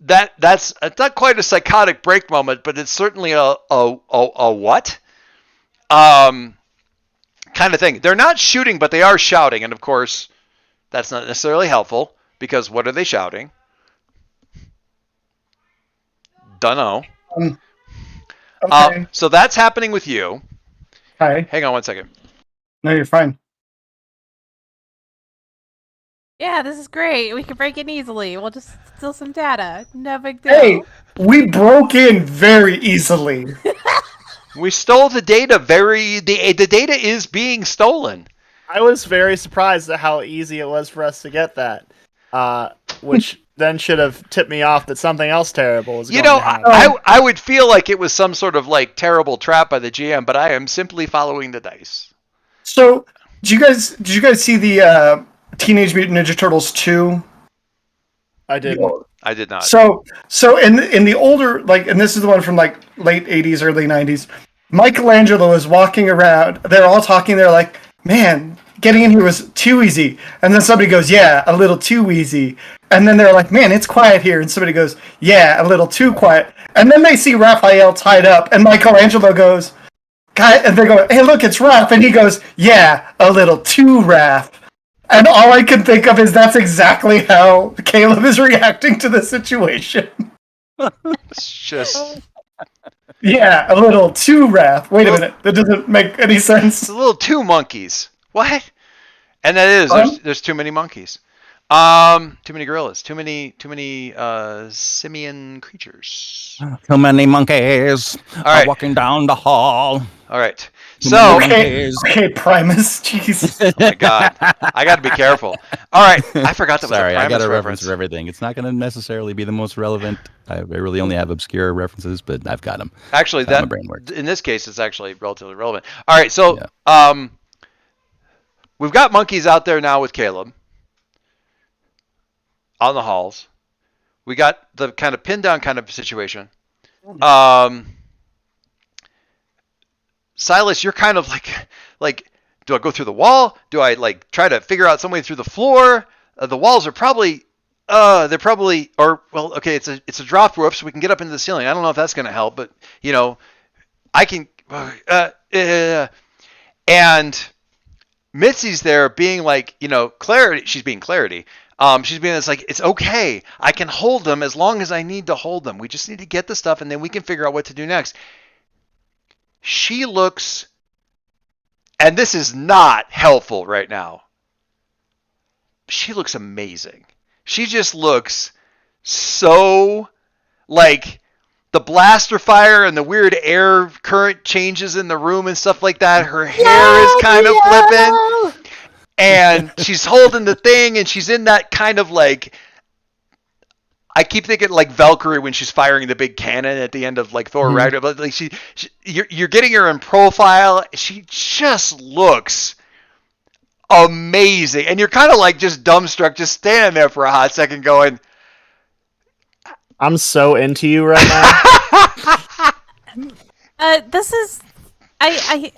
that's not quite a psychotic break moment, but it's certainly a what? Kind of thing. They're not shooting, but they are shouting, and of course, that's not necessarily helpful because what are they shouting? Dunno. Okay. So that's happening with you. Hi. Hang on one second. No, you're fine. Yeah, this is great. We can break in easily. We'll just steal some data. No big deal. Hey, we broke in very easily. We stole the data. The data is being stolen. I was very surprised at how easy it was for us to get that, which then should have tipped me off that something else terrible was going to happen. I would feel like it was some sort of like terrible trap by the GM, but I am simply following the dice. So, did you guys see the Teenage Mutant Ninja Turtles 2? I didn't. I did not. So in the older, like, and this is the one from like late 80s, early 90s, Michelangelo is walking around. They're all talking. They're like, man, getting in here was too easy. And then somebody goes, yeah, a little too easy. And then they're like, man, it's quiet here. And somebody goes, yeah, a little too quiet. And then they see Raphael tied up, and Michelangelo goes, and they go, hey, look, it's Raph. And he goes, yeah, a little too Raph. And all I can think of is that's exactly how Caleb is reacting to the situation. It's just... Yeah, a little too Raph. Wait a minute, that doesn't make any It's sense. a little too monkeys. What? And that is, there's too many monkeys. Too many gorillas. Too many simian creatures. Too many monkeys right. are walking down the hall. All right. Too So, many Okay, monkeys. okay, Primus, jeez. oh my God, I got to be careful. All right, I forgot that was Sorry, a I got Primus a reference reference. for everything. It's not going to necessarily be the most relevant. I really only have obscure references, but I've got them. Actually, That's how my brain works. in this case, it's actually relatively relevant. All right, so Yeah. we've got monkeys out there now with Caleb on the halls. We got the kind of pin down kind of situation. Silas, you're kind of like, do I go through the wall? Do I like try to figure out some way through the floor? The walls are probably, okay, it's a drop roof, so we can get up into the ceiling. I don't know if that's going to help, but I can. And Mitzi's there being like, Clarity. She's being Clarity. She's being this like, it's okay. I can hold them as long as I need to hold them. We just need to get the stuff, and then we can figure out what to do next. She looks, and this is not helpful right now. She looks amazing. She just looks so like the blaster fire and the weird air current changes in the room and stuff like that. Her hair is kind of flipping. And she's holding the thing, and she's in that kind of like, I keep thinking like Valkyrie when she's firing the big cannon at the end of like Thor Ragnarok. Like you're getting her in profile. She just looks amazing, and you're kind of like just dumbstruck, just standing there for a hot second, going, I'm so into you right now. This is, I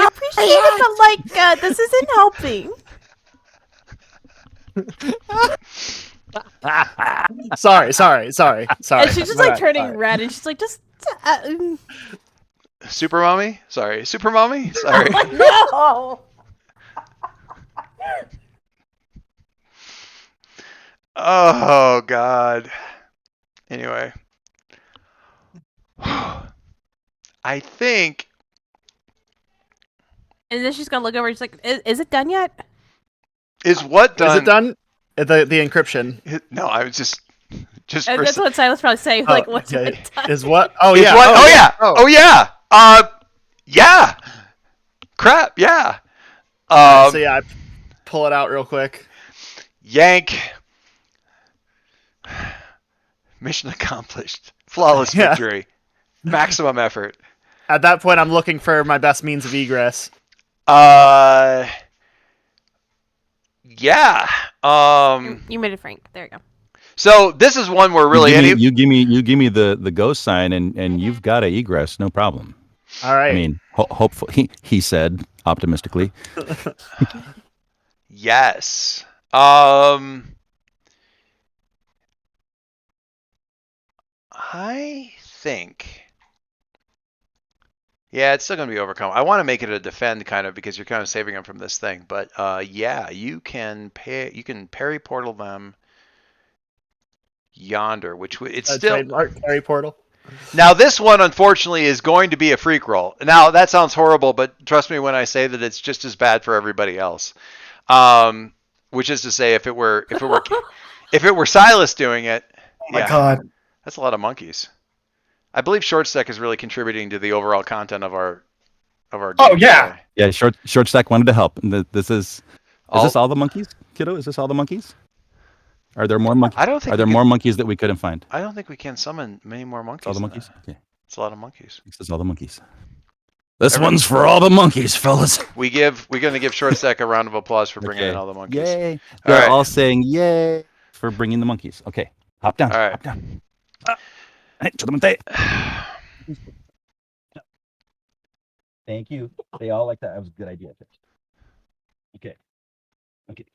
appreciate it, but like, this isn't helping. Sorry. And she's just like Alright, turning alright. red, and she's like, just Super Mommy? Sorry. Super Mommy? Sorry. no. Oh, God. Anyway. I think... And then she's gonna look over. And she's like, "Is it done yet?" Is what done? Is it done? The encryption. No, I was just And that's what Silas probably saying. Like, what's okay. it done? Is what? Oh Is yeah. what? Oh, yeah. Oh yeah. Yeah. Crap. Yeah. So yeah, I pull it out real quick. Yank. Mission accomplished. Flawless Yeah. victory. Maximum effort. At that point, I'm looking for my best means of egress. Yeah. You made it, Frank. There you go. So this is one where really you give me the ghost sign, and you've got a egress, no problem. All right. I mean, hopefully, he said optimistically. Yes. I think. Yeah, it's still going to be overcome. I want to make it a defend kind of because you're kind of saving them from this thing. But yeah, you can parry portal them yonder, which it's still trademark Harry Portal. Now this one, unfortunately, is going to be a freak roll. Now that sounds horrible, but trust me when I say that it's just as bad for everybody else. Which is to say, if it were Silas doing it, Oh my god. that's a lot of monkeys. I believe short stack is really contributing to the overall content of our game. Oh yeah. Today. Yeah, short stack wanted to help. This is All- this all the monkeys, kiddo? Is this all the monkeys? Are there more monkeys? I don't think Are there we more can- monkeys that we couldn't find? I don't think we can summon many more monkeys. All the than monkeys? that. Okay. It's a lot of monkeys. This is all the monkeys. This Everyone- one's for all the monkeys, fellas. We're gonna give short stack a round of applause for bringing in all the monkeys. Yay. All They're right. all saying yay for bringing the monkeys. Okay. Hop down. All right. Hop down. Hey, solamente. Thank you. They all like that. That was a good idea. Okay. Okay.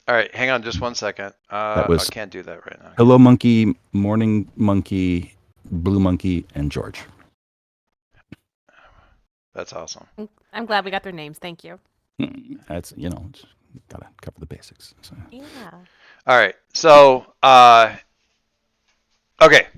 All right, hang on just one second. That was- I can't do that right now. Hello, monkey, morning monkey, blue monkey, and George. That's awesome. I'm glad we got their names. Thank you. That's just gotta cover the basics. So. Yeah. All right, so okay,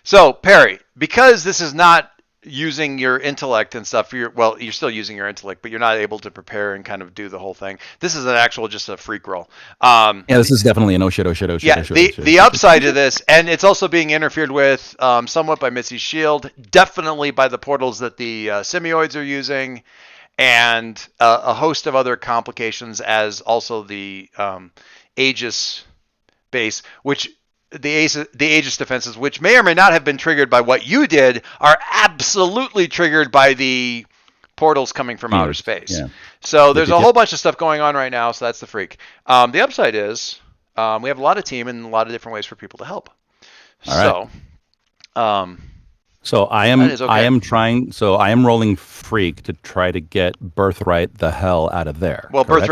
so Perry, because this is not using your intellect and stuff, you're still using your intellect, but you're not able to prepare and kind of do the whole thing. This is just a freak roll. Yeah, this is definitely an oh shit. Yeah, the upside to this, and it's also being interfered with somewhat by Mitzi's shield, definitely by the portals that the semioids are using, and a host of other complications, as also the AEGIS base, which the AEGIS defenses, which may or may not have been triggered by what you did, are absolutely triggered by the portals coming from outer space. Yeah. So there's a whole bunch of stuff going on right now. So that's the freak. The upside is we have a lot of team and a lot of different ways for people to help. All right. So I am rolling freak to try to get birthright the hell out of there. Well, correct?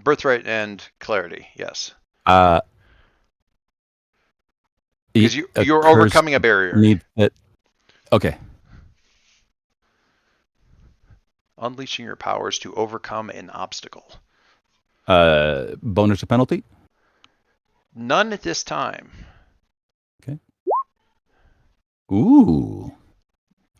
birthright and clarity, yes. Because you're overcoming a barrier. Okay. Unleashing your powers to overcome an obstacle. Bonus or penalty? None at this time. Okay. Ooh.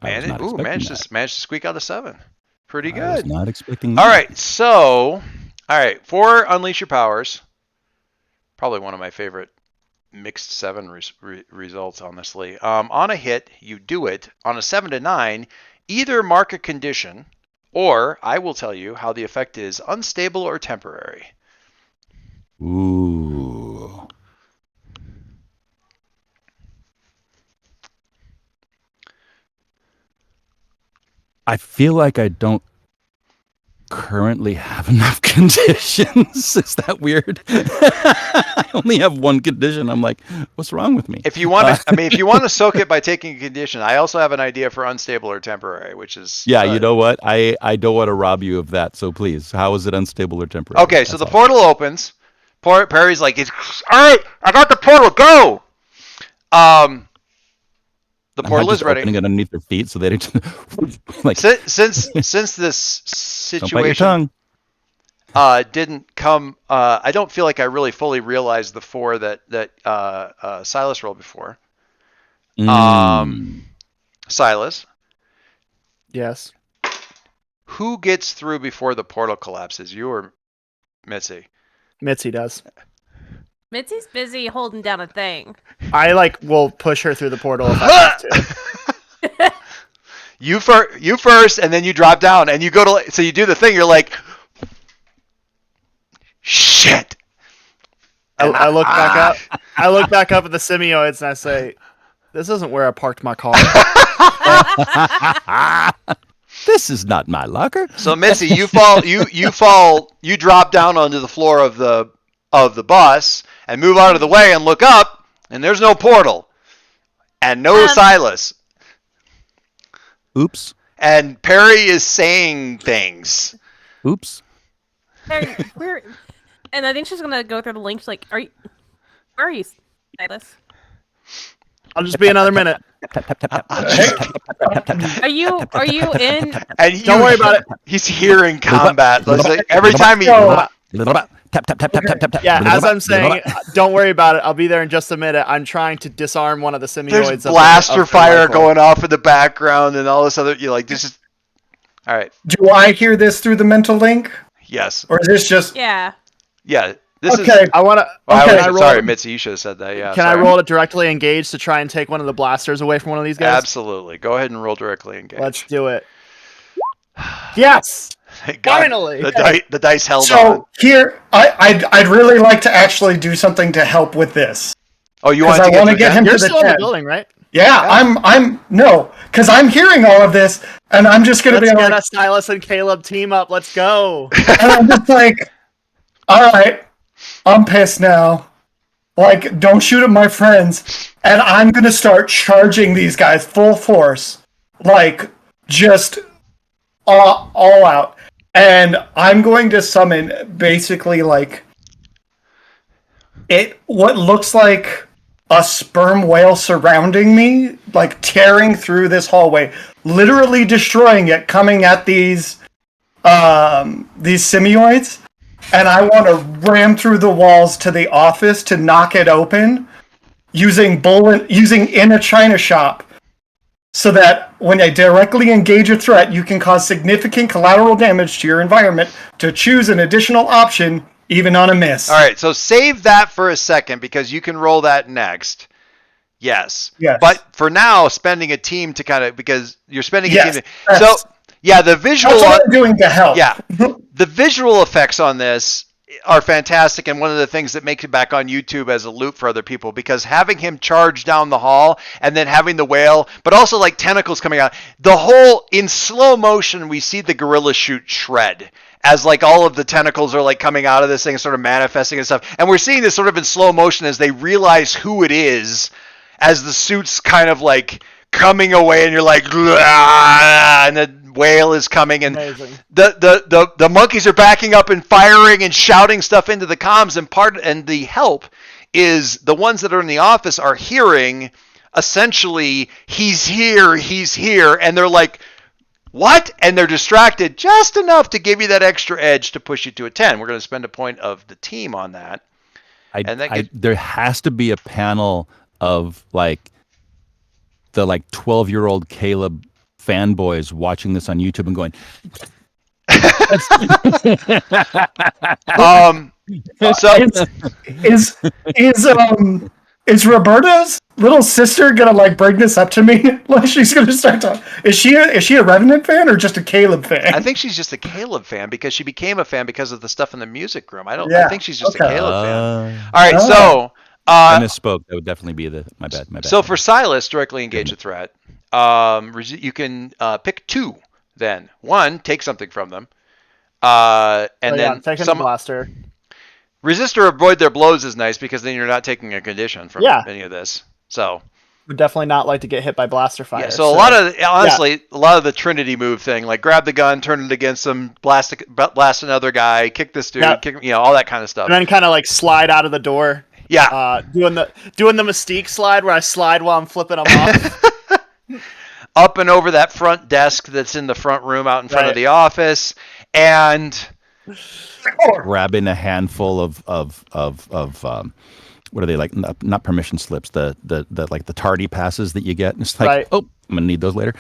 Managed to squeak out a 7. Pretty good. I was not expecting All that. right, for Unleash Your Powers, probably one of my favorite mixed 7 results, honestly. On a hit, you do it. On a 7 to 9, either mark a condition, or I will tell you how the effect is unstable or temporary. Ooh. I feel like I don't currently have enough conditions. Is that weird? I only have one condition. I'm like, what's wrong with me? If you want to, if you want to soak it by taking a condition, I also have an idea for unstable or temporary, which is Yeah, you know what? I don't want to rob you of that. So please, how is it unstable or temporary? Okay, so the portal opens. Perry's like, all right, I got the portal. Go. The portal is ready. Opening it underneath their feet so they don't like. Since this Don't bite your situation tongue. didn't come, I don't feel like I really fully realized the 4 that Silas rolled before. Silas, Yes. who gets through before the portal collapses? You or Mitzi? Mitzi does. Mitzi's busy holding down a thing. I will push her through the portal if I have to. You first, and then you drop down, and you go to. So you do the thing. You're like, shit. I look back up. I look back up at the semioids and I say, "This isn't where I parked my car." This is not my locker. So Mitzi, you fall. You drop down onto the floor of the bus and move out of the way and look up, and there's no portal and no Silas. Oops. And Perry is saying things. Oops. Where? And I think she's gonna go through the link. She's like, where are you, Silas? I'll just be another minute. Are you in? And Don't worry about it. He's hearing combat. Like every time he Tap, tap, tap, tap, tap, tap, tap. Yeah, as I'm saying, don't worry about it. I'll be there in just a minute. I'm trying to disarm one of the semioids. There's blaster fire going off in the background and all this other. You're like, this is. All right. Do I hear this through the mental link? Yes. Or is this just... Yeah. Yeah. This okay. is. I want to. Okay. Sorry, Mitzi, you should have said that. Yeah. Can I roll it directly engaged to try and take one of the blasters away from one of these guys? Absolutely. Go ahead and roll directly engaged. Let's do it. Yes. Thank God. Finally. The dice held on. So here, I'd really like to actually do something to help with this. Oh, you want to get him You're to the still in 10. the building, right? Yeah, no, because I'm hearing all of this, and I'm just gonna Let's be get like, a Silas and Caleb team up. Let's go. and I'm just like, all right, I'm pissed now. Like, don't shoot at my friends, and I'm gonna start charging these guys full force, like just all out, and I'm going to summon basically like what looks like a sperm whale surrounding me, like tearing through this hallway, literally destroying it, coming at these semioids, and I want to ram through the walls to the office to knock it open using in a china shop, so that when I directly engage a threat, you can cause significant collateral damage to your environment to choose an additional option, even on a miss. All right, so save that for a second because you can roll that next. Yes. Yes. But for now, spending a team to kind of, because you're spending a Yes, team. So, yeah, the visual. That's what I'm doing to help. Yeah. The visual effects on this are fantastic, and one of the things that makes it back on YouTube as a loop for other people, because having him charge down the hall and then having the whale, but also like tentacles coming out, the whole, in slow motion, we see the gorilla shoot shred as like all of the tentacles are like coming out of this thing, sort of manifesting and stuff. And we're seeing this sort of in slow motion as they realize who it is, as the suit's kind of like coming away, and you're like, and the whale is coming, and the monkeys are backing up and firing and shouting stuff into the comms, and the help is the ones that are in the office are hearing essentially he's here, and they're like, what? And they're distracted just enough to give you that extra edge to push you to a 10. We're going to spend a point of the team on that. There has to be a panel of like the 12-year-old Caleb fanboys watching this on YouTube and going, is Roberta's little sister gonna like bring this up to me? Like, she's gonna start talking. Is she a Revenant fan or just a Caleb fan? I think she's just a Caleb fan because she became a fan because of the stuff in the music room. I think she's just a Caleb fan. All right, so I misspoke. That would definitely be my bad. So for Silas, directly engage a threat. You can pick two. Then one, take something from them, and then second blaster. Resist or avoid their blows is nice because then you're not taking a condition from any of this. So would definitely not like to get hit by blaster fire. Yeah, so a lot of a lot of the Trinity move thing, like grab the gun, turn it against them, blast another guy, kick this dude, all that kind of stuff. And then kind of like slide out of the door. Yeah. Doing the Mystique slide where I slide while I'm flipping them off. Up and over that front desk that's in the front room out in front of the office, and grabbing a handful of what are they, like, not permission slips, the like the tardy passes that you get, and it's like, oh, I'm gonna need those later.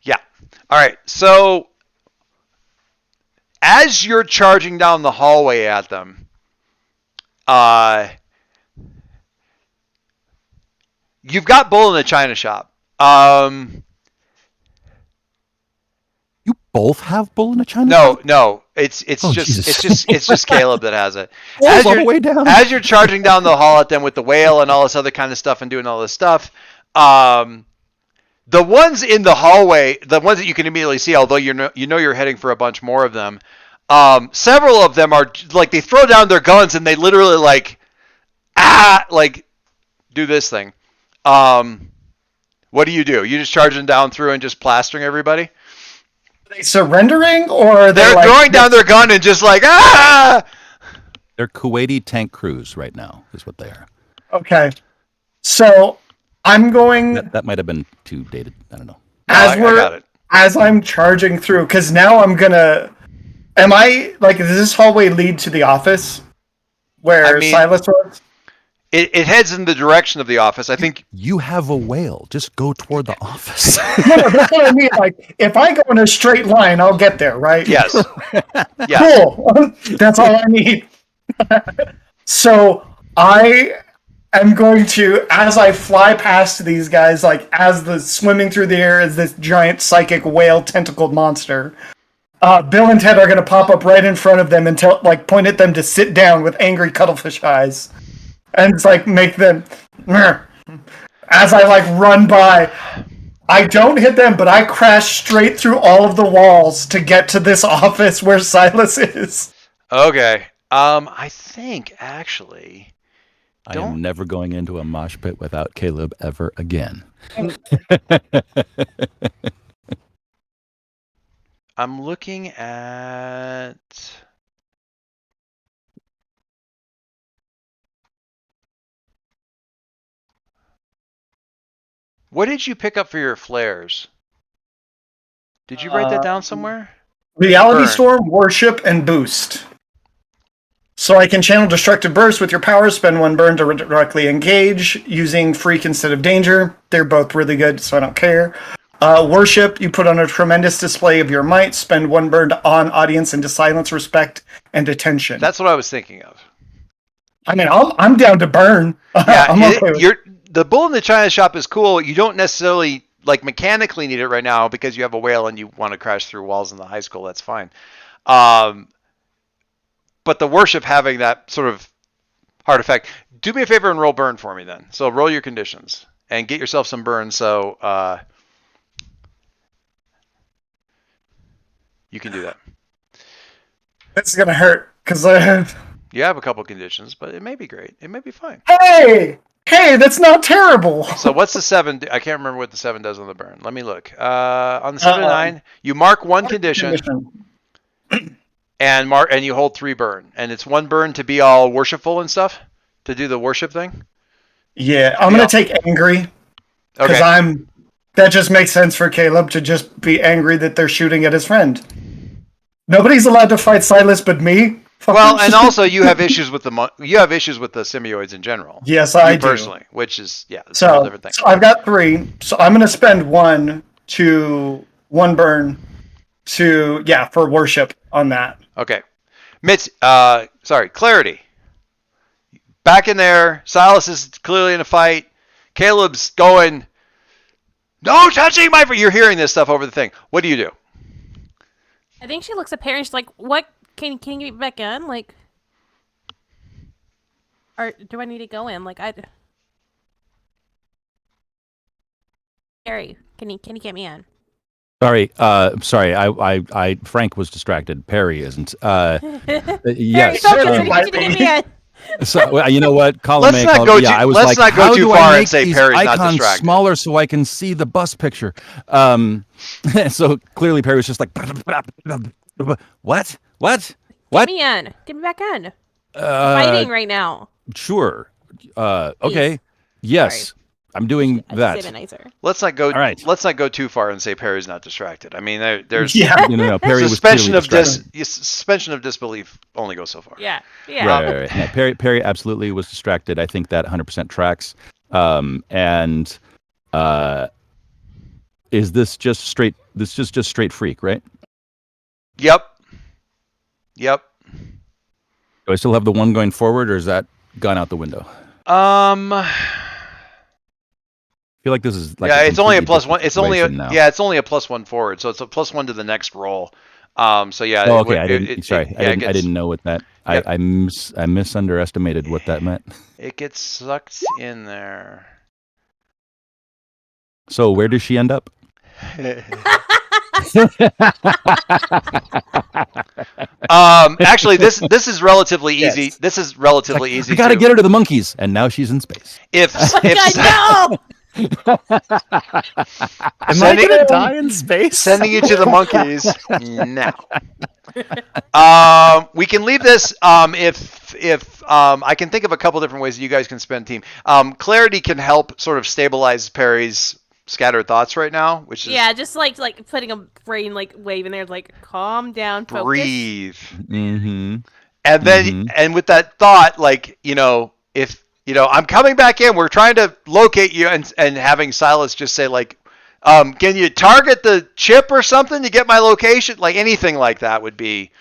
Yeah. All right. So as you're charging down the hallway at them, you've got Bull in the China shop. You both have Bull in the China shop? No. It's just Caleb that has it. All the way down. As you're charging down the hall at them with the whale and all this other kind of stuff and doing all this stuff, the ones in the hallway, the ones that you can immediately see, although you know you're heading for a bunch more of them, several of them are like, they throw down their guns and they literally like do this thing. What do? You just charging down through and just plastering everybody? Are they surrendering, or are they're like, throwing down their gun and just like They're Kuwaiti tank crews right now, is what they are. Okay. So I'm going That might have been too dated. I don't know. as I we're got it. as I'm charging through, because now I'm gonna. Am I like? Does this hallway lead to the office where I mean- Silas was? It heads in the direction of the office. I think You have a whale. Just go toward the office. No, that's what I mean. Like, if I go in a straight line, I'll get there, right? yes. Yes. Cool. That's all I need. So I am going to, as I fly past these guys, like as the swimming through the air is this giant psychic whale tentacled monster. Bill and Ted are going to pop up right in front of them and point at them to sit down with angry cuttlefish eyes, and it's like make them. As I like run by, I don't hit them, but I crash straight through all of the walls to get to this office where Silas is. Okay. I think actually. I am never going into a mosh pit without Caleb ever again. I'm looking at. What did you pick up for your flares? Did you write that down somewhere? Reality Burn. Storm, Worship, and Boost. So I can channel Destructive Burst with your powers, spend 1 burn to directly engage, using Freak instead of Danger. They're both really good, so I don't care. Worship, you put on a tremendous display of your might, spend 1 burn to on audience and to silence, respect, and attention. That's what I was thinking of. I mean, I'm down to burn. Yeah, I'm okay with the bull in the china shop is cool. You don't necessarily like mechanically need it right now because you have a whale and you want to crash through walls in the high school. That's fine. But the worship having that sort of hard effect. Do me a favor and roll burn for me then. So roll your conditions and get yourself some burn. So you can do that. This is gonna hurt because I have. You have a couple conditions, but it may be great. It may be fine. Hey, that's not terrible. So what's the 7? I can't remember what the 7 does on the burn. Let me look. On the 7 to 9, you mark 1 condition and you hold 3 burn. And it's 1 burn to be all worshipful and stuff? To do the worship thing? Yeah, I'm gonna take angry because Okay. That just makes sense for Caleb to just be angry that they're shooting at his friend. Nobody's allowed to fight Silas but me. Well, and also you have issues with the semioids in general. Yes, I you do. Personally, which is it's a whole So, different thing. so I've got 3. So I'm gonna spend 1 burn for worship on that. Okay. Mitz, Clarity. Back in there. Silas is clearly in a fight. Caleb's going, no touching my... You're hearing this stuff over the thing. What do you do? I think she looks at Perry and she's like, what? Can you get me back in? Like, or do I need to go in? Like, Perry, can you get me in? Sorry. I Frank was distracted. Perry isn't. Yes. Perry, focus, Sure, I need you to get me in. So you know what? Let's not go I was let's like, not go how too do far I and make say these Perry's not icons distracted. smaller so I can see the bus picture? So clearly Perry was just like, what? Get me in. Get me back in. I'm fighting right now. Sure. Okay. Yes, Sorry. I'm doing I that. just say it nicer. Let's not go. All right. Let's not go too far and say Perry's not distracted. I mean, there's Yeah. No. Perry was suspension clearly of distracted. suspension of disbelief only goes so far. Yeah. Right. No, Perry absolutely was distracted. I think that 100% tracks. And is this just straight? This is just straight freak, right? Yep. Do I still have the 1 going forward, or is that gone out the window? I feel like this is like It's only a completely +1. It's only situation now. it's only a +1 forward, so it's a +1 to the next roll. So yeah. Oh, okay. I didn't know what that. Yep. I misunderestimated what that meant. It gets sucked in there. So where does she end up? Actually, this is relatively easy. Yes. This is relatively easy. I gotta get her to the monkeys, and now she's in space. If God, no! Am I Sending- gonna die in space? sending you to the monkeys now. We can leave this if I can think of a couple different ways that you guys can spend team. Clarity can help sort of stabilize Perry's scattered thoughts right now, which is Yeah, just like putting a brain like wave in there, like calm down, focus. breathe. Mm-hmm. And then and with that thought, like, if I'm coming back in, we're trying to locate you, and having Silas just say like, can you target the chip or something to get my location? Like anything like that would be.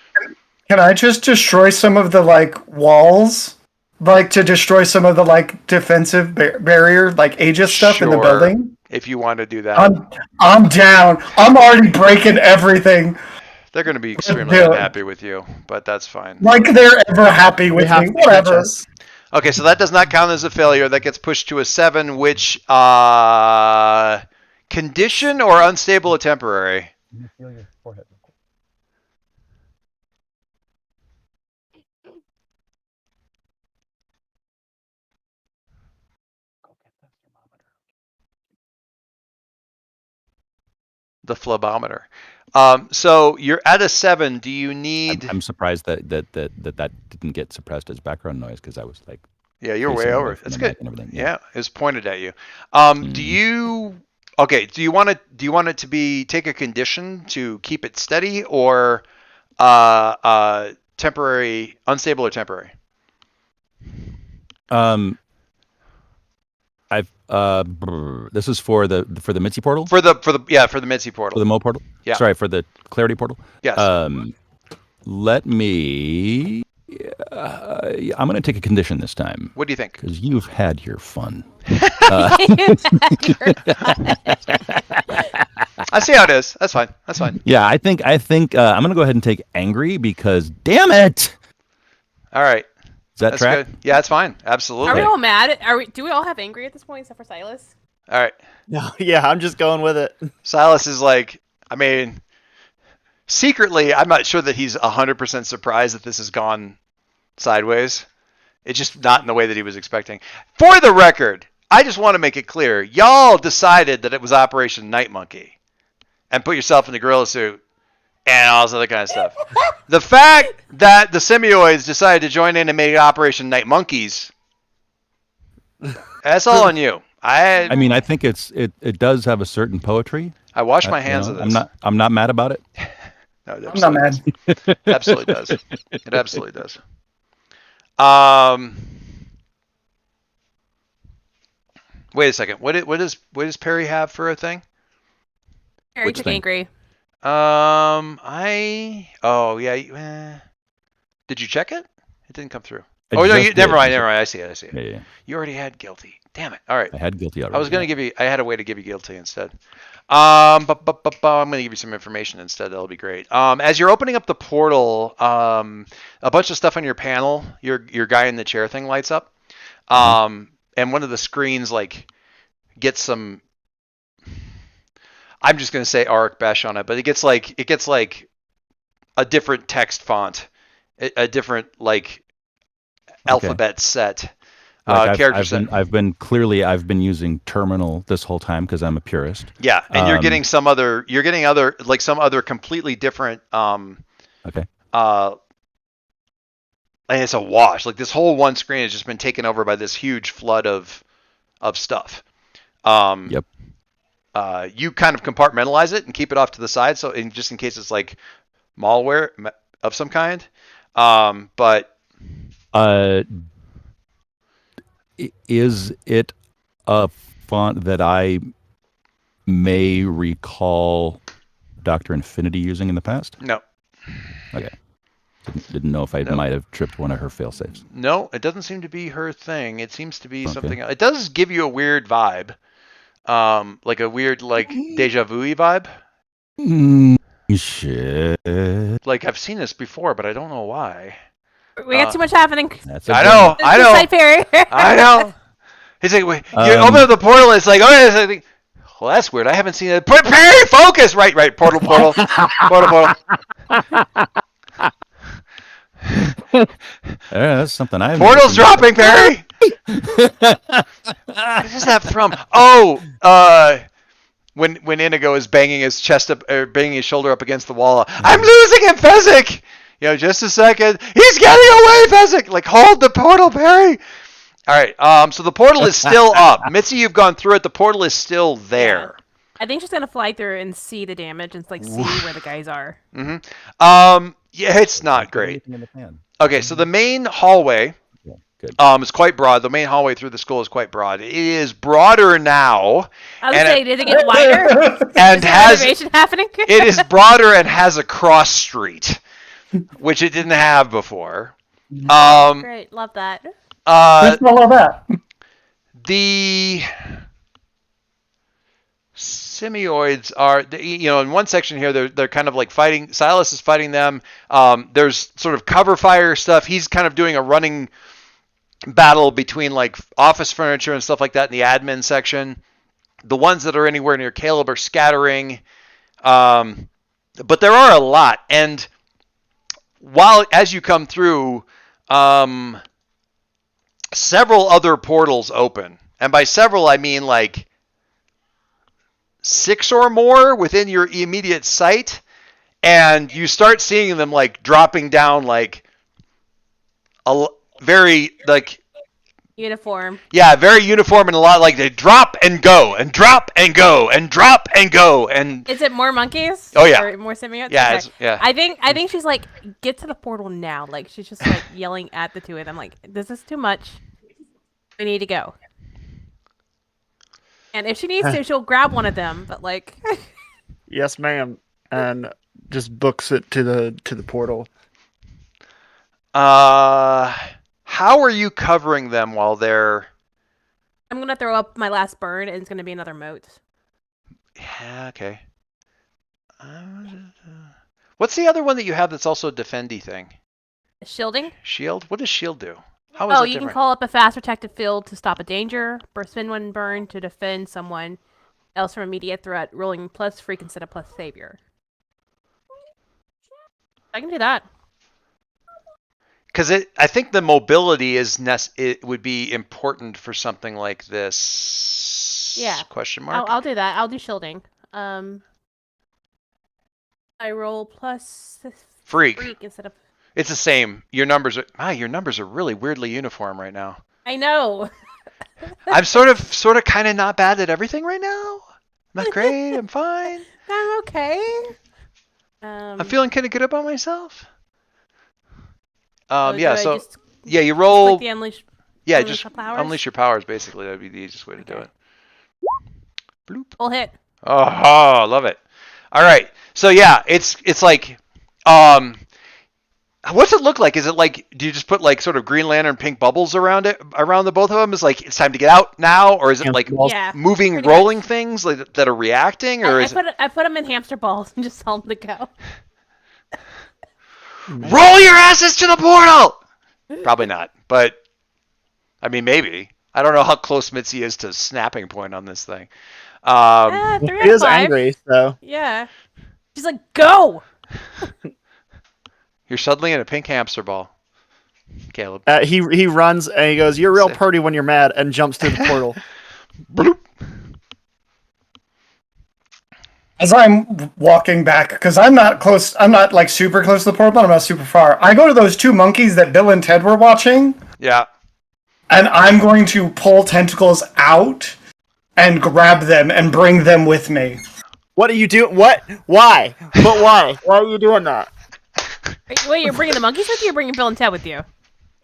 Can I just destroy some of the like walls? Like to destroy some of the like defensive barrier, like Aegis stuff in the building? If you want to do that. I'm down. I'm already breaking everything. They're going to be extremely unhappy with you, but that's fine. Like they're ever happy with me. Whatever. Okay, so that does not count as a failure. That gets pushed to a 7, which condition or unstable or temporary? Feel your forehead. The phlobometer. So you're at a 7. Do you need? I'm surprised that didn't get suppressed as background noise because I was like. Yeah, you're way over. That's good. Yeah, it's pointed at you. Do you? Okay. Do you want it to be take a condition to keep it steady or temporary, unstable or temporary? This is for the Mitzi portal. For the Mitzi portal. For the Mo portal. Yeah. Sorry, for the Clarity portal. Yes. Let me. I'm going to take a condition this time. What do you think? Because you've had your fun. I see how it is. That's fine. That's fine. Yeah, I think I'm going to go ahead and take angry because damn it. All right. Is that track? Good. Yeah, it's fine. Absolutely. Are we all mad? Do we all have angry at this point except for Silas? All right. No, yeah, I'm just going with it. Silas is like, I mean, secretly, I'm not sure that he's 100% surprised that this has gone sideways. It's just not in the way that he was expecting. For the record, I just want to make it clear, y'all decided that it was Operation Night Monkey and put yourself in the gorilla suit and all this other kind of stuff. The fact that the Semioids decided to join in and make Operation Night Monkeys, that's all on you. I mean, I think it does have a certain poetry. I wash my hands of this. I'm not mad about it. No, I'm not mad. It absolutely does. It absolutely does. Wait a second. What does Perry have for a thing? Perry took angry. Did you check it? It didn't come through. Never mind. I see it. Yeah. You already had guilty. Damn it. All right. I had guilty already. I was going to give you. I had a way to give you guilty instead. I'm going to give you some information instead. That'll be great. As you're opening up the portal, a bunch of stuff on your panel, your guy in the chair thing lights up, and one of the screens like gets some. I'm just going to say Auric Besh on it, but it gets like a different text font, a different like alphabet set. I've been using terminal this whole time because I'm a purist. Yeah, and you're getting some other completely different. Okay. And it's a wash. Like this whole one screen has just been taken over by this huge flood of stuff. Yep. You kind of compartmentalize it and keep it off to the side, so just in case it's like malware of some kind. But is it a font that I may recall Dr. Infinity using in the past? No. Okay. Didn't know if I might have tripped one of her failsafes. No, it doesn't seem to be her thing. It seems to be something else. It does give you a weird vibe. Like a weird, like, deja vu-y vibe. Shit. Like, I've seen this before, but I don't know why. We got too much happening. I know. I know. He's like, wait, you open up the portal, it's like, oh, well, that's weird. I haven't seen it. Perry, focus! Right. Portal. That's something I. Portal's dropping, Perry. What does that from? Oh, when Inigo is banging his chest up or banging his shoulder up against the wall. I'm losing him, Fezzik. Just a second. He's getting away, Fezzik. Like, hold the portal, Perry. All right. So the portal is still up. Mitzi, you've gone through it. The portal is still there. I think she's gonna fly through and see the damage and like see where the guys are. Yeah, it's not great. Okay, so the main hallway is quite broad. The main hallway through the school is quite broad. It is broader now. I was saying, did it get wider? And has renovation happening? It is broader and has a cross street, which it didn't have before. Great, love that. That's all of that. The semioids are, in one section here, they're kind of like fighting. Silas is fighting them. There's sort of cover fire stuff. He's kind of doing a running battle between like office furniture and stuff like that in the admin section. The ones that are anywhere near Caleb are scattering. But there are a lot. And as you come through, several other portals open. And by several, I mean like 6 or more within your immediate sight. And you start seeing them like dropping down like very like uniform. Yeah, very uniform and a lot like they drop and go and drop and go and drop and go. And is it more monkeys? Oh yeah, or more symbiotes. Yeah, okay. yeah. I think she's like, get to the portal now. Like she's just like yelling at the two of them. Like, this is too much. We need to go. And if she needs to, she'll grab one of them. But like, yes, ma'am, and just books it to the portal. How are you covering them while they're... I'm going to throw up my last burn, and it's going to be another moat. Yeah, okay. What's the other one that you have that's also a defendy thing? Shielding? Shield? What does shield do? How is it you different? can call up a fast protected field to stop a danger, spend one burn to defend someone else from immediate threat, rolling plus freak instead of plus savior. I can do that. Because I think the mobility it would be important for something like this. Yeah. Question mark. I'll do that. I'll do shielding. I roll plus freak instead of. It's the same. Your numbers are really weirdly uniform right now. I know. I'm sort of kind of not bad at everything right now. I'm not great. I'm fine. I'm okay. I'm feeling kind of good about myself. You roll. Click the unleash unleash your powers. Basically, that'd be the easiest way to do it. Bloop. Full hit. Oh, love it. All right. So yeah, it's like, what's it look like? Is it like, do you just put like sort of Green Lantern pink bubbles around the both of them? Is like it's time to get out now, or is it like moving, rolling much. Things like that are reacting, or I put them in hamster balls and just tell them to go. Roll your asses to the portal! Probably not, but I mean, maybe. I don't know how close Mitzi is to snapping point on this thing. 3 out of She is 5. angry, so. Yeah. She's like, go! You're suddenly in a pink hamster ball, Caleb. He runs and he goes, "You're real pretty when you're mad," and jumps through the portal. Bloop. As I'm walking back, because I'm not like super close to the portal, but I'm not super far. I go to those 2 monkeys that Bill and Ted were watching. Yeah. And I'm going to pull tentacles out and grab them and bring them with me. What are you doing? What? Why? But why? Why are you doing that? Wait, you're bringing the monkeys with you, or you're bringing Bill and Ted with you?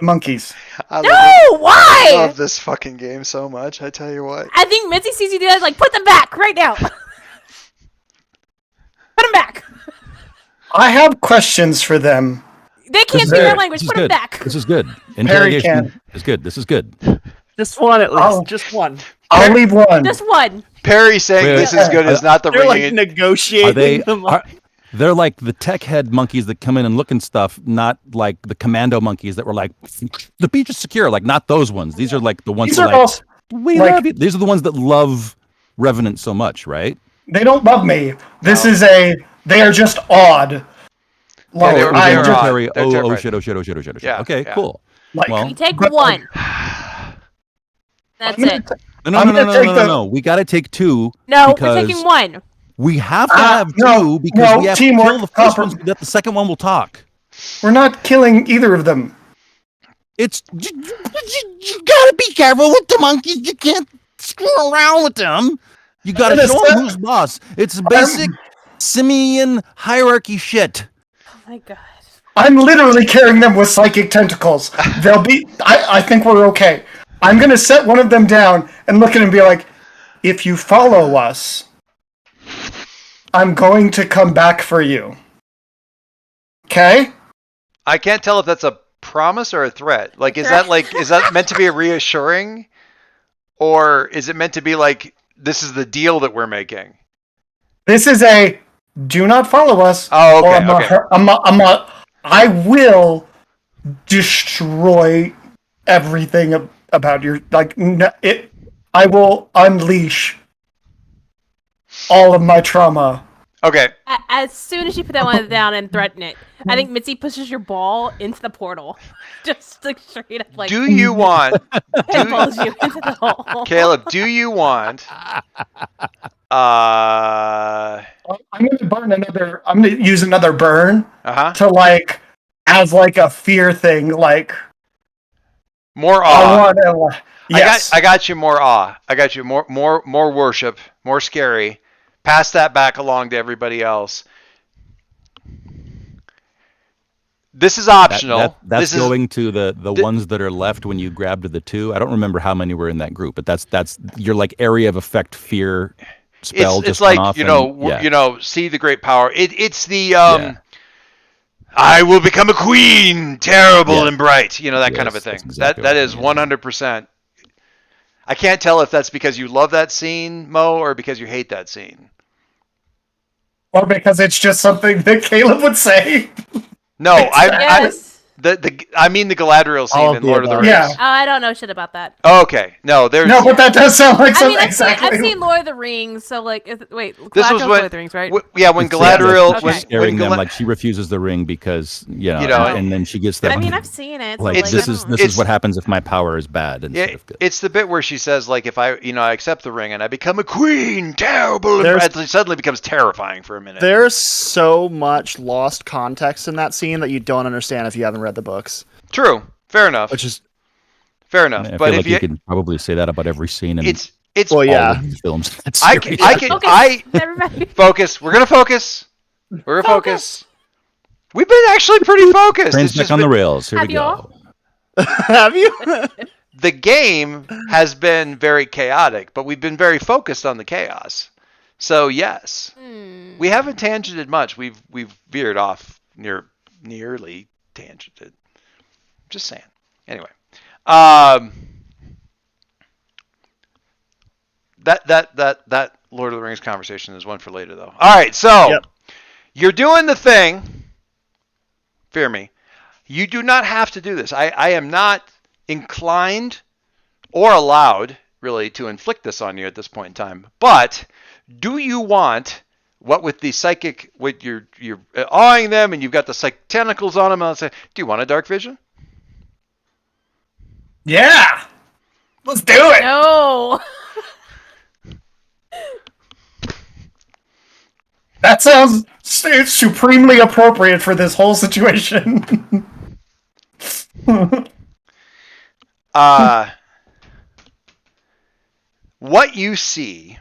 Monkeys. Why? I love this fucking game so much, I tell you what. I think Mitzi sees you do that, like, put them back right now. Put them back. I have questions for them. They can't speak our language. Put them back. This is good. Perry Interrogation is good. This is good. Just one at least. Just one. I'll leave one. Just one. Perry saying this is good is not the They're ringing. like negotiating. They're like the tech head monkeys that come in and look and stuff, not like the commando monkeys that were like, the beach is secure. Like, not those ones. These are like the ones These that are like, also, we love you. These are the ones that love Revenant so much, right? They don't love me. They are just odd. Yeah, they're Terry, odd. oh shit. Yeah, Okay, yeah. cool. Like, Well, You take one. That's it. No, I'm no, no, gonna no, take no, no, no. We got to take 2. No, because we're taking 1. we have to have 2 no, because no, we have teamwork, to kill the first one Copper. so that the second one will talk. We're not killing either of them. It's you gotta be careful with the monkeys. You can't screw around with them. You gotta show them who's boss. It's basic simian hierarchy shit. Oh my god. I'm literally carrying them with psychic tentacles. They'll be. I think we're okay. I'm gonna set one of them down and look at him and be like, if you follow us, I'm going to come back for you. Okay? I can't tell if that's a promise or a threat. Like, is that meant to be a reassuring, or is it meant to be like this is the deal that we're making? This is a do not follow us. Oh, okay, or I will destroy everything about your I will unleash all of my trauma. Okay. As soon as you put that one down and threaten it, I think Mitzi pushes your ball into the portal. Just like straight up like Do you want pulls you into the hole. Caleb, do you want I'm gonna use another burn uh-huh. to like as like a fear thing, like More I awe. want to yes. I got you more awe. I got you more worship, more scary. Pass that back along to everybody else. This is optional. That's going to the ones that are left when you grabbed the 2. I don't remember how many were in that group, but that's your like area of effect fear spell. It's just like off see the great power. It's the I will become a queen, terrible and bright. You know, that kind of a thing. Exactly that is 100%. I can't tell if that's because you love that scene, Mo, or because you hate that scene. Or because it's just something that Caleb would say. No, I mean the Galadriel All scene of in the Lord of the above. Rings. Yeah. Oh, I don't know shit about that. Okay, no, there's No, but that does sound like I something mean, I've exactly. seen Lord of the Rings, so like, wait, This was Galadriel's when Lord of the Rings, right? when It's Galadriel Okay. she's scaring them like she refuses the ring because and then she gets that. I mean, I've seen it. So like like, this I is don't know. this is what happens if my power is bad instead of good. It's the bit where she says like if I accept the ring and I become a queen, terrible, and it suddenly becomes terrifying for a minute. There's so much lost context in that scene that you don't understand if you haven't read the books. True, fair enough. Which is fair enough. I but feel if like you could probably say that about every scene in it's well, all yeah. of these films. I Everybody. focus. We're gonna focus. We're gonna focus. We've been actually pretty focused. Train's It's back just on the been- rails. Here Have we you go. all? Have you? the game has been very chaotic, but we've been very focused on the chaos. So yes, we haven't tangented much. We've veered off nearly tangented. Just saying. Anyway, that Lord of the Rings conversation is one for later, though. All right, so you're doing the thing. Fear me. You do not have to do this. I am not inclined or allowed, really, to inflict this on you at this point in time. But do you want what with the psychic, with you're awing them and you've got the psychic tentacles on them? And say, do you want a dark vision? Yeah. Let's do it. No. That sounds supremely appropriate for this whole situation. What you see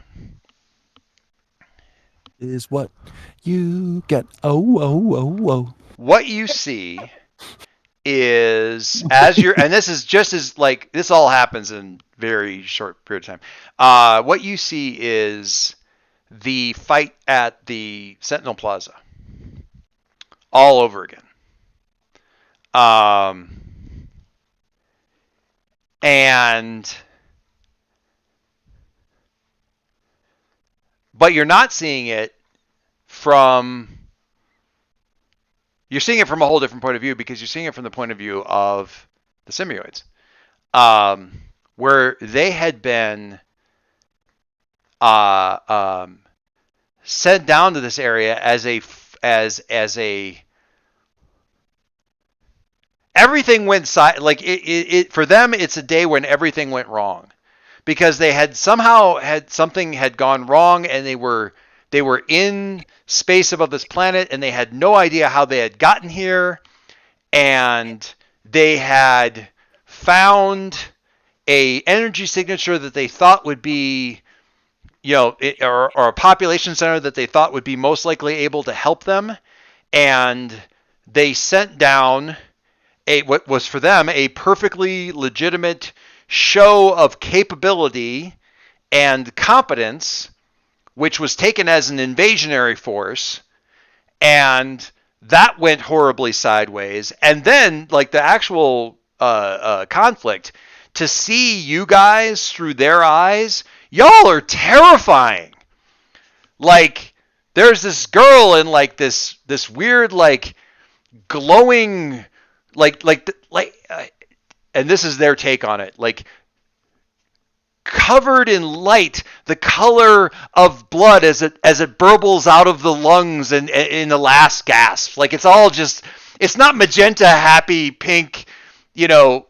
Is what you get. Oh. What you see is as you're, and this is just as like this all happens in very short period of time. What you see is the fight at the Sentinel Plaza all over again. But you're not seeing it you're seeing it from a whole different point of view because you're seeing it from the point of view of the Semioids, where they had been sent down to this area as a everything went like it for them. It's a day when everything went wrong because they had somehow had something had gone wrong, and they were in space above this planet, and they had no idea how they had gotten here, and they had found a energy signature that they thought would be, or a population center that they thought would be most likely able to help them, and they sent down what was for them a perfectly legitimate show of capability and competence, which was taken as an invasionary force, and that went horribly sideways. And then, like, the actual conflict, to see you guys through their eyes, y'all are terrifying. Like, there's this girl in like this weird like glowing and this is their take on it, like covered in light, the color of blood as it burbles out of the lungs and in the last gasp. Like, it's all just, it's not magenta, happy, pink,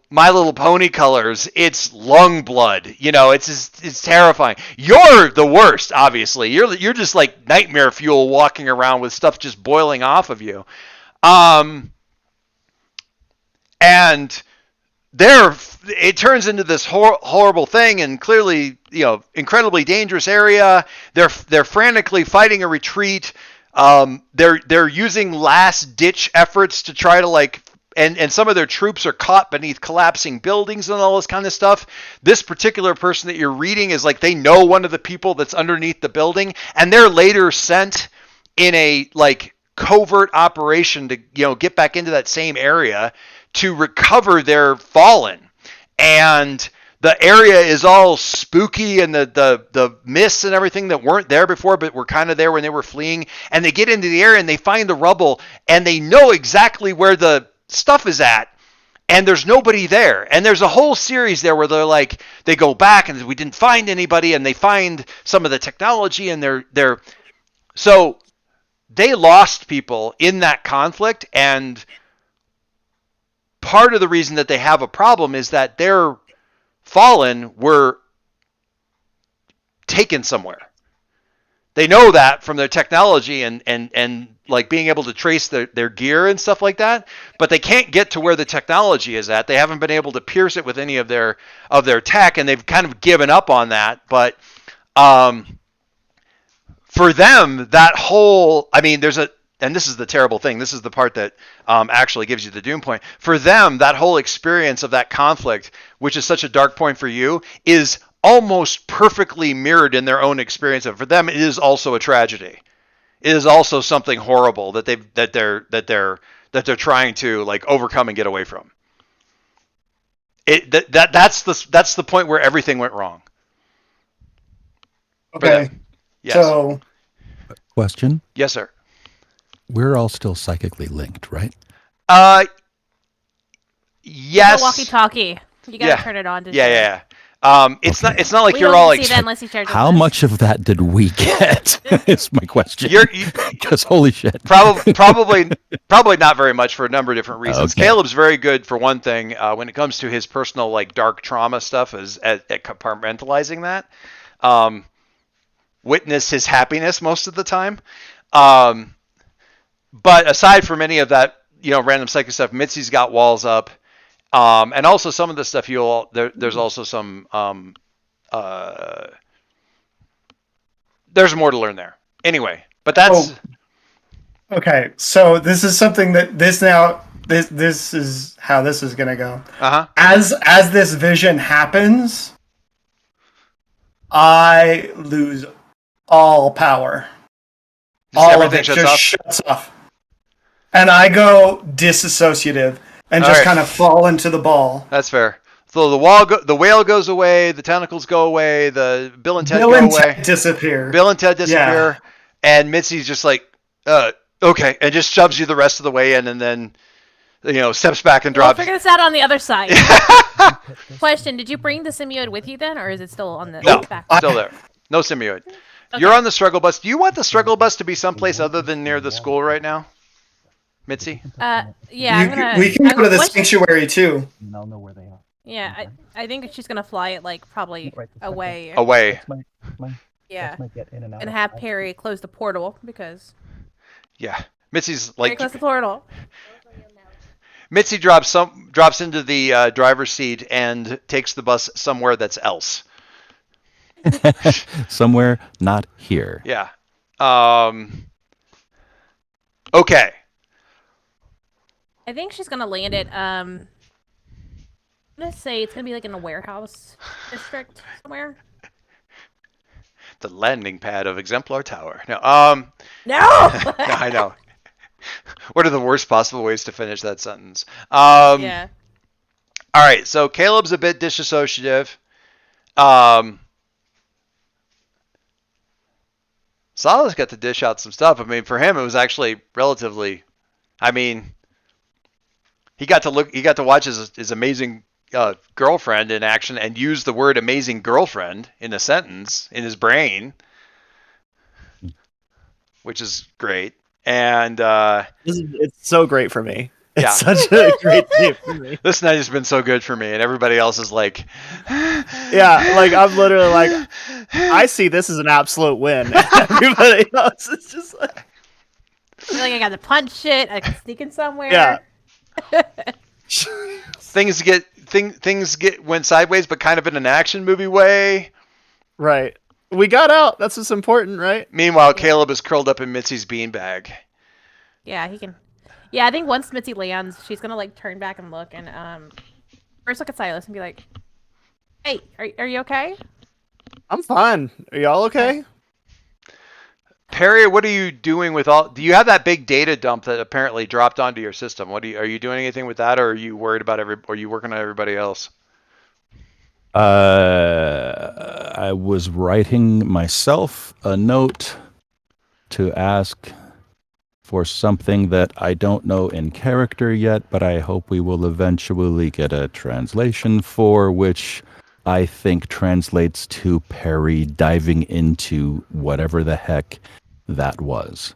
My Little Pony colors. It's lung blood. It's terrifying. You're the worst, obviously. You're just like nightmare fuel, walking around with stuff just boiling off of you. And it turns into this horrible thing, and clearly, incredibly dangerous area. They're frantically fighting a retreat. They're using last ditch efforts to try to and some of their troops are caught beneath collapsing buildings and all this kind of stuff. This particular person that you're reading is like, they know one of the people that's underneath the building, and they're later sent in a covert operation to get back into that same area to recover their fallen. And the area is all spooky, and the mists and everything that weren't there before but were kind of there when they were fleeing. And they get into the area and they find the rubble, and they know exactly where the stuff is at, and there's nobody there. And there's a whole series there where they go back and we didn't find anybody, and they find some of the technology, and they're so they lost people in that conflict. And part of the reason that they have a problem is that their fallen were taken somewhere. They know that from their technology and like being able to trace their gear and stuff like that, but they can't get to where the technology is at. They haven't been able to pierce it with any of their tech, and they've kind of given up on that. But for them, that whole, and this is the terrible thing, this is the part that actually gives you the doom point. For them, that whole experience of that conflict, which is such a dark point for you, is almost perfectly mirrored in their own experience. And for them, it is also a tragedy. It is also something horrible that they're trying to overcome and get away from. That's the point where everything went wrong. Okay. Yes. So, Question? Yes, sir. We're all still psychically linked, right? Yes. The walkie-talkie. You gotta turn it on. Yeah. It's Okay. not like We you're don't all see that unless you charge How us. much of that did we get? Is my question. Because holy shit. probably not very much for a number of different reasons. Okay. Caleb's very good for one thing when it comes to his personal dark trauma stuff, is at compartmentalizing that. Witness his happiness most of the time. But aside from any of that, random psychic stuff, Mitzi's got walls up. And also some of the stuff there's also some there's more to learn there. Anyway, but that's okay. So this is something that this is how this is gonna go. uh-huh. As this vision happens, I lose all power. Just All of everything it shuts just off? shuts off. And I go disassociative and All just right. kind of fall into the ball. That's fair. So the whale goes away, the tentacles go away, the Bill and Ted Bill go and away. Ted disappear. Bill and Ted disappear, and Mitzi's just like, okay, and just shoves you the rest of the way in, and then steps back and We'll drops. figure this out on the other side. Question: did you bring the symbiote with you then, or is it still on the No, back? still there. No symbiote. You're on the struggle bus. Do you want the struggle bus to be someplace other than near the school right now, Mitzi? Yeah, I'm gonna. We can go to the what- sanctuary too. Yeah, Okay. I think she's gonna fly it like probably Right, that's away. Away. That's my Yeah, that's my get in and out. and of have all. Perry close the portal because Yeah. Mitzi's Perry like close the portal. Mitzi drops into the driver's seat and takes the bus somewhere that's else. Somewhere not here. Yeah. Okay. I think she's gonna land it. I'm gonna say it's gonna be like in a warehouse district somewhere. The landing pad of Exemplar Tower. No. No. No, I know. What are the worst possible ways to finish that sentence? Yeah. All right. So Caleb's a bit disassociative. Salah's got to dish out some stuff. I mean, for him, it was actually relatively. I mean, he got to watch his amazing girlfriend in action and use the word "amazing girlfriend" in a sentence in his brain, which is great. And It's so great for me. It's Yeah. such a great thing for me. this night has been so good for me, and everybody else is like, Yeah, like I'm literally like, I see this as an absolute win. Everybody else is just like, I feel like I got to punch shit. I can sneak in somewhere. yeah. things went sideways, but kind of in an action movie way. Right. We got out. That's what's important, right? Meanwhile, Caleb is curled up in Mitzi's beanbag. Yeah, he can. Yeah, I think once Mitzi lands, she's gonna like turn back and look and first look at Silas and be like, "Hey, are you okay?" I'm fine. Are y'all okay? Perry, what are you doing with all? Do you have that big data dump that apparently dropped onto your system? Are you doing anything with that, or are you worried about or are you working on everybody else? I was writing myself a note to ask for something that I don't know in character yet, but I hope we will eventually get a translation for, which I think translates to Perry diving into whatever the heck that was.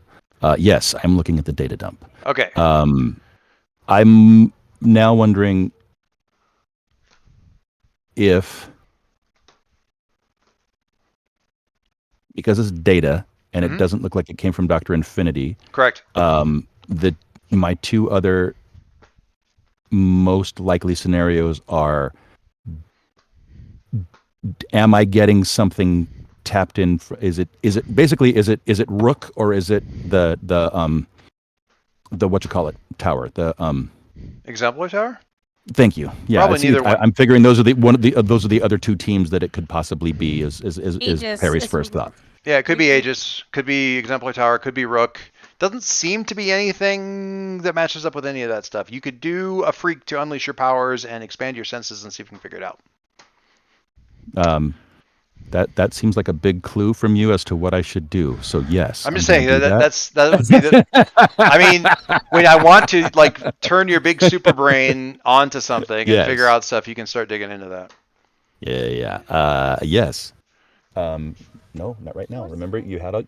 Yes, I'm looking at the data dump. Okay. I'm now wondering if, because it's data and it doesn't look like it came from Dr. Infinity. Correct. My two other most likely scenarios are: am I getting something tapped in? Is it Rook, or is it the what you call it tower? The Exemplar Tower? Thank you. Yeah, Probably neither one. I'm figuring those are those are the other two teams that it could possibly be. Is Aegis Perry's is- first thought? Yeah, it could be Aegis, could be Exemplar Tower, could be Rook. Doesn't seem to be anything that matches up with any of that stuff. You could do a freak to unleash your powers and expand your senses and see if you can figure it out. That seems like a big clue from you as to what I should do. So yes, I'm just gonna saying do that would be the. I mean, when I want to like turn your big super brain onto something and Yes. figure out stuff, you can start digging into that. Yeah. Yes. No, not right now. Remember, you had all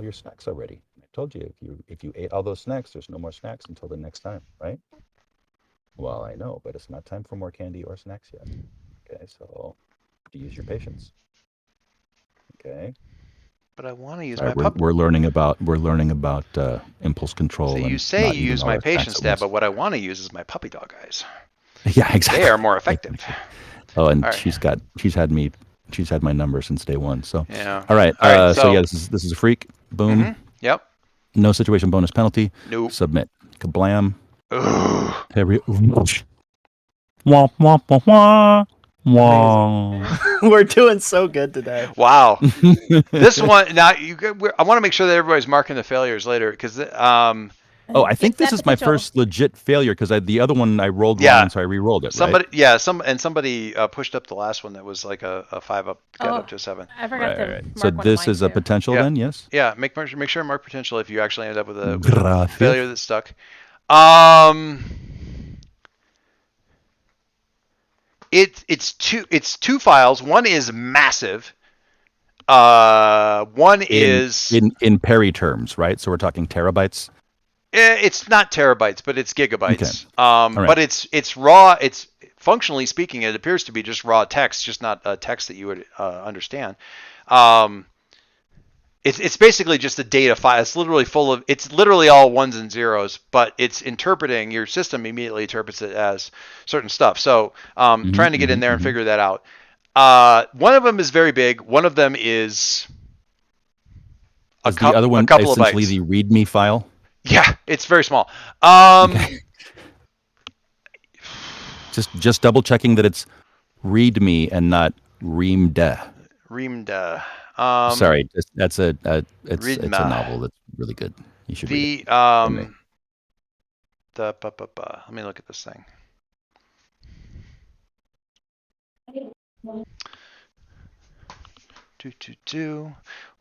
your snacks already. I told you if you ate all those snacks, there's no more snacks until the next time, right? Well, I know, but it's not time for more candy or snacks yet. Okay, so use your patience. Okay. But I want to use Sorry, my puppy. we're learning about impulse control. So you and say not you eating use all my our snacks patience at tab, once. but what I want to use is my puppy dog eyes. Yeah, exactly. They are more effective. Oh, and All right. she's had my number since day one. So Yeah. all right. All right, So yeah, this is a freak. Boom. Mhm. Yep. No situation bonus penalty. Nope. Submit. Kablam. Ugh. Every. Wah, wah, wah, wah. Wah. We're doing so good today. Wow. This one now I want to make sure that everybody's marking the failures later because Oh, I think It's that this is my potential. first legit failure because the other one I rolled Yeah. wrong, so I re-rolled it. somebody Right? somebody pushed up the last one that was like a 5 up got Oh. up to a 7. I forgot to. Right. Mark So one of this mine, is a too. potential Yeah. then, yes. Yeah, make sure mark potential if you actually end up with a Gracias. failure that's stuck. It's two files. One is massive. One is in Perry terms, right? So we're talking terabytes. it's not terabytes, but it's gigabytes. Okay. All right. But it's raw. It's functionally speaking, it appears to be just raw text, just not a text that you would understand. It's basically just a data file. It's literally all ones and zeros, but it's interpreting, your system immediately interprets it as certain stuff. So trying to get in there and figure that out. One of them is very big. One of them is the other one a couple of essentially bytes. the README file? Yeah, it's very small. Okay. Just double checking that it's README and not REAMD. Reamed. Sorry, it's a Readma. novel that's really good. You should read it. Let me look at this thing.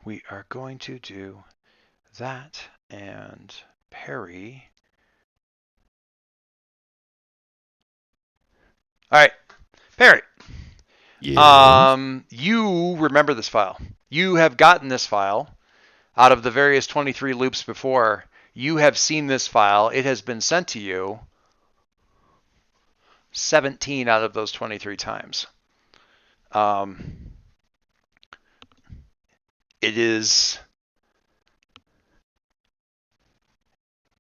We are going to do that and Perry. All right, Perry. Yes. You remember this file. You have gotten this file out of the various 23 loops before. You have seen this file. It has been sent to you 17 out of those 23 times. It is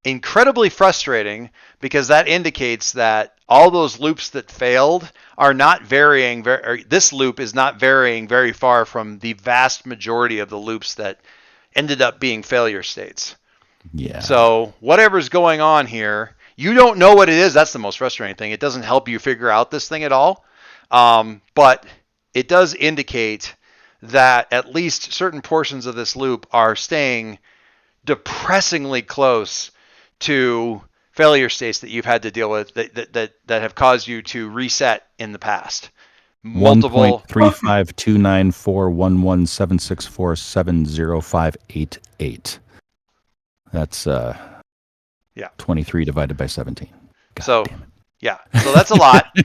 incredibly frustrating because that indicates that all those loops that failed are not varying. This loop is not varying very far from the vast majority of the loops that ended up being failure states. Yeah. So whatever's going on here, you don't know what it is. That's the most frustrating thing. It doesn't help you figure out this thing at all. But it does indicate that at least certain portions of this loop are staying depressingly close to failure states that you've had to deal with that have caused you to reset in the past. Multiple 1.352941176470588. That's 23 divided by 17. God so damn it. yeah, so that's a lot.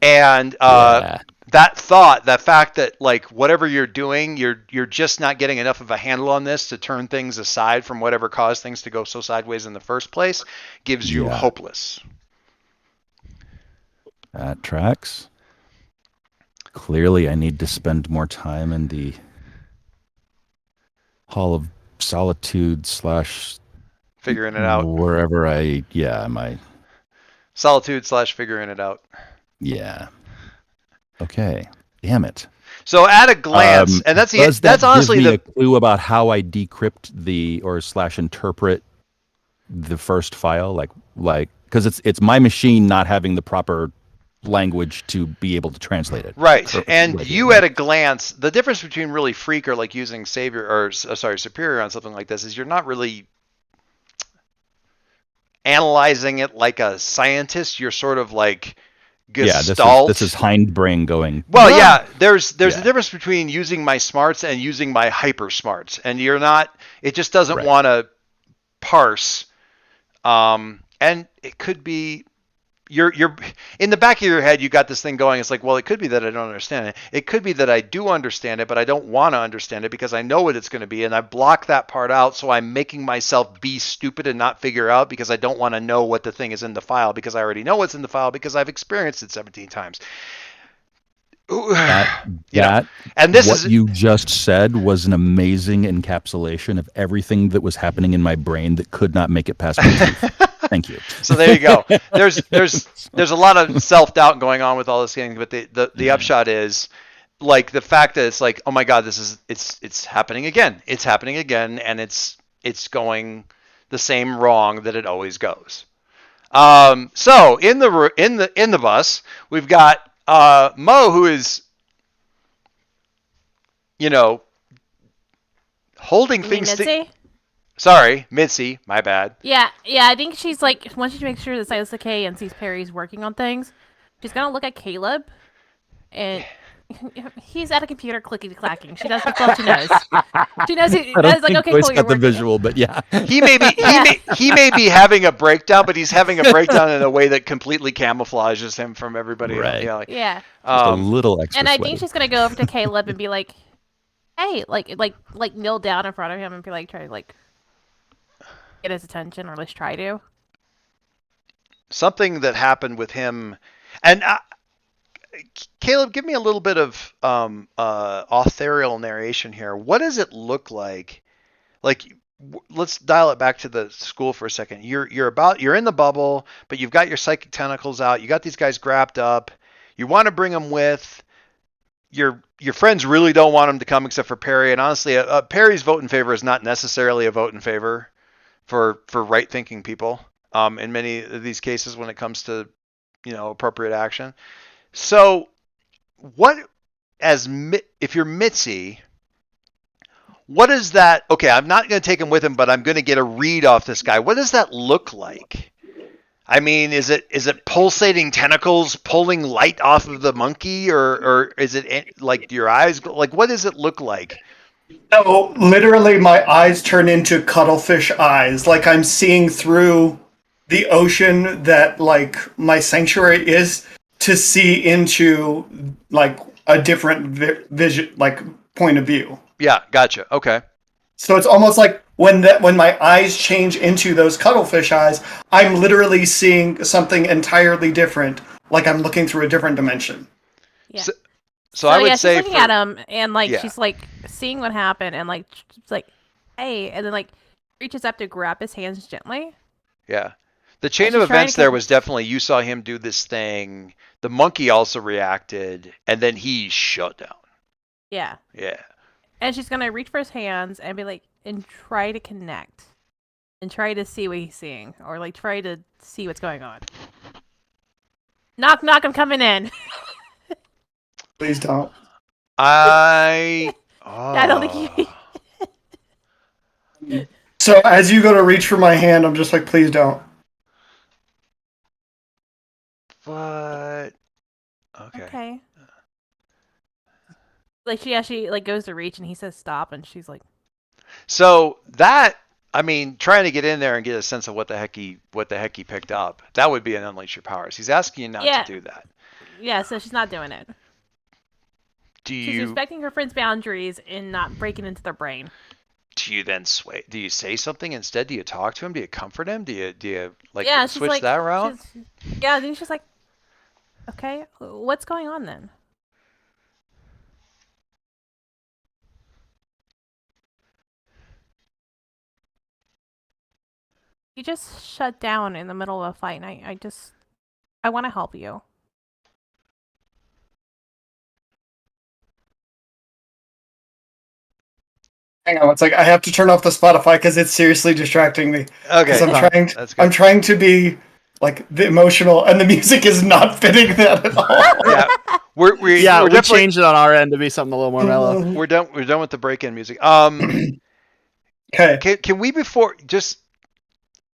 And that fact that like whatever you're doing, you're just not getting enough of a handle on this to turn things aside from whatever caused things to go so sideways in the first place gives you hopeless. That tracks. Clearly, I need to spend more time in the Hall of Solitude / figuring it out. Wherever Solitude / figuring it out. Yeah. Okay. Damn it. So at a glance, and that's honestly give me a clue about how I decrypt / interpret the first file, like because it's my machine not having the proper language to be able to translate it. Right. And you at a glance, the difference between really freak or like using superior on something like this is you're not really analyzing it like a scientist. You're sort of like gestalt. This is hindbrain going. Well, yeah, there's a difference between using my smarts and using my hyper smarts, and it just doesn't want to parse. And it could be you're in the back of your head, you got this thing going. It's like, well, it could be that I don't understand it. It could be that I do understand it, but I don't want to understand it because I know what it's going to be, and I block that part out. So I'm making myself be stupid and not figure out because I don't want to know what the thing is in the file because I already know what's in the file because I've experienced it 17 times. And you just said was an amazing encapsulation of everything that was happening in my brain that could not make it past my teeth. Thank you. So there you go. There's a lot of self-doubt going on with all this thing, but the upshot is like the fact that it's like, oh my God, it's happening again. It's happening again, and it's going the same wrong that it always goes. So in the bus, we've got Mo, who is holding things. Sorry, Mitzi, my bad. Yeah, I think she's like, once she makes sure that Silas K and sees Perry's working on things, she's gonna look at Caleb, and he's at a computer clickety-clacking. She does what she knows. She knows it's like, okay, cool, you're the visual, but yeah. He may be having a breakdown, but he's having a breakdown in a way that completely camouflages him from everybody. Right. Yeah. Just a little extra And I sweaty. think she's gonna go over to Caleb and be like, hey, like kneel down in front of him and be like, try to like get his attention, or at least try to. Something that happened with him, and Caleb, give me a little bit of authorial narration here. What does it look like? Like, let's dial it back to the school for a second. You're in the bubble, but you've got your psychic tentacles out. You got these guys grabbed up. You want to bring them with. Your friends really don't want him to come except for Perry. And honestly, Perry's vote in favor is not necessarily a vote in favor for right thinking people. In many of these cases, when it comes to appropriate action. So, what if you're Mitzi? What is that? Okay, I'm not going to take him with him, but I'm going to get a read off this guy. What does that look like? I mean, is it pulsating tentacles pulling light off of the monkey, or is it like your eyes? Like, what does it look like? No, literally, my eyes turn into cuttlefish eyes. Like I'm seeing through the ocean that like my sanctuary is to see into like a different vision, like point of view. Yeah, gotcha. Okay. So it's almost like when my eyes change into those cuttlefish eyes, I'm literally seeing something entirely different, like I'm looking through a different dimension. Yeah. So I would say she's looking at him and like she's like seeing what happened and like she's like, hey, and then like reaches up to grab his hands gently. Yeah. The chain of events there was definitely you saw him do this thing. The monkey also reacted, and then he shut down. Yeah. Yeah. And she's gonna reach for his hands and be like, and try to connect, and try to see what he's seeing, or like try to see what's going on. Knock, knock! I'm coming in. Please don't. I don't think you. So as you go to reach for my hand, I'm just like, please don't. But Okay. Like she like goes to reach and he says stop and she's like. So that trying to get in there and get a sense of what the heck he picked up, that would be an unleash your powers. He's asking you not to do that. Yeah, so she's not doing it. She's respecting her friend's boundaries and not breaking into their brain. Do you then sway? Do you say something instead? Do you talk to him? Do you comfort him? Do you switch like, that route? Yeah, then she's like, okay, what's going on then? You just shut down in the middle of a fight, and I want to help you. Hang on, it's like I have to turn off the Spotify because it's seriously distracting me. Okay, I'm trying to be like the emotional, and the music is not fitting that at all. Yeah, we changed it on our end to be something a little more mellow. We're done with the break-in music. Okay. Can we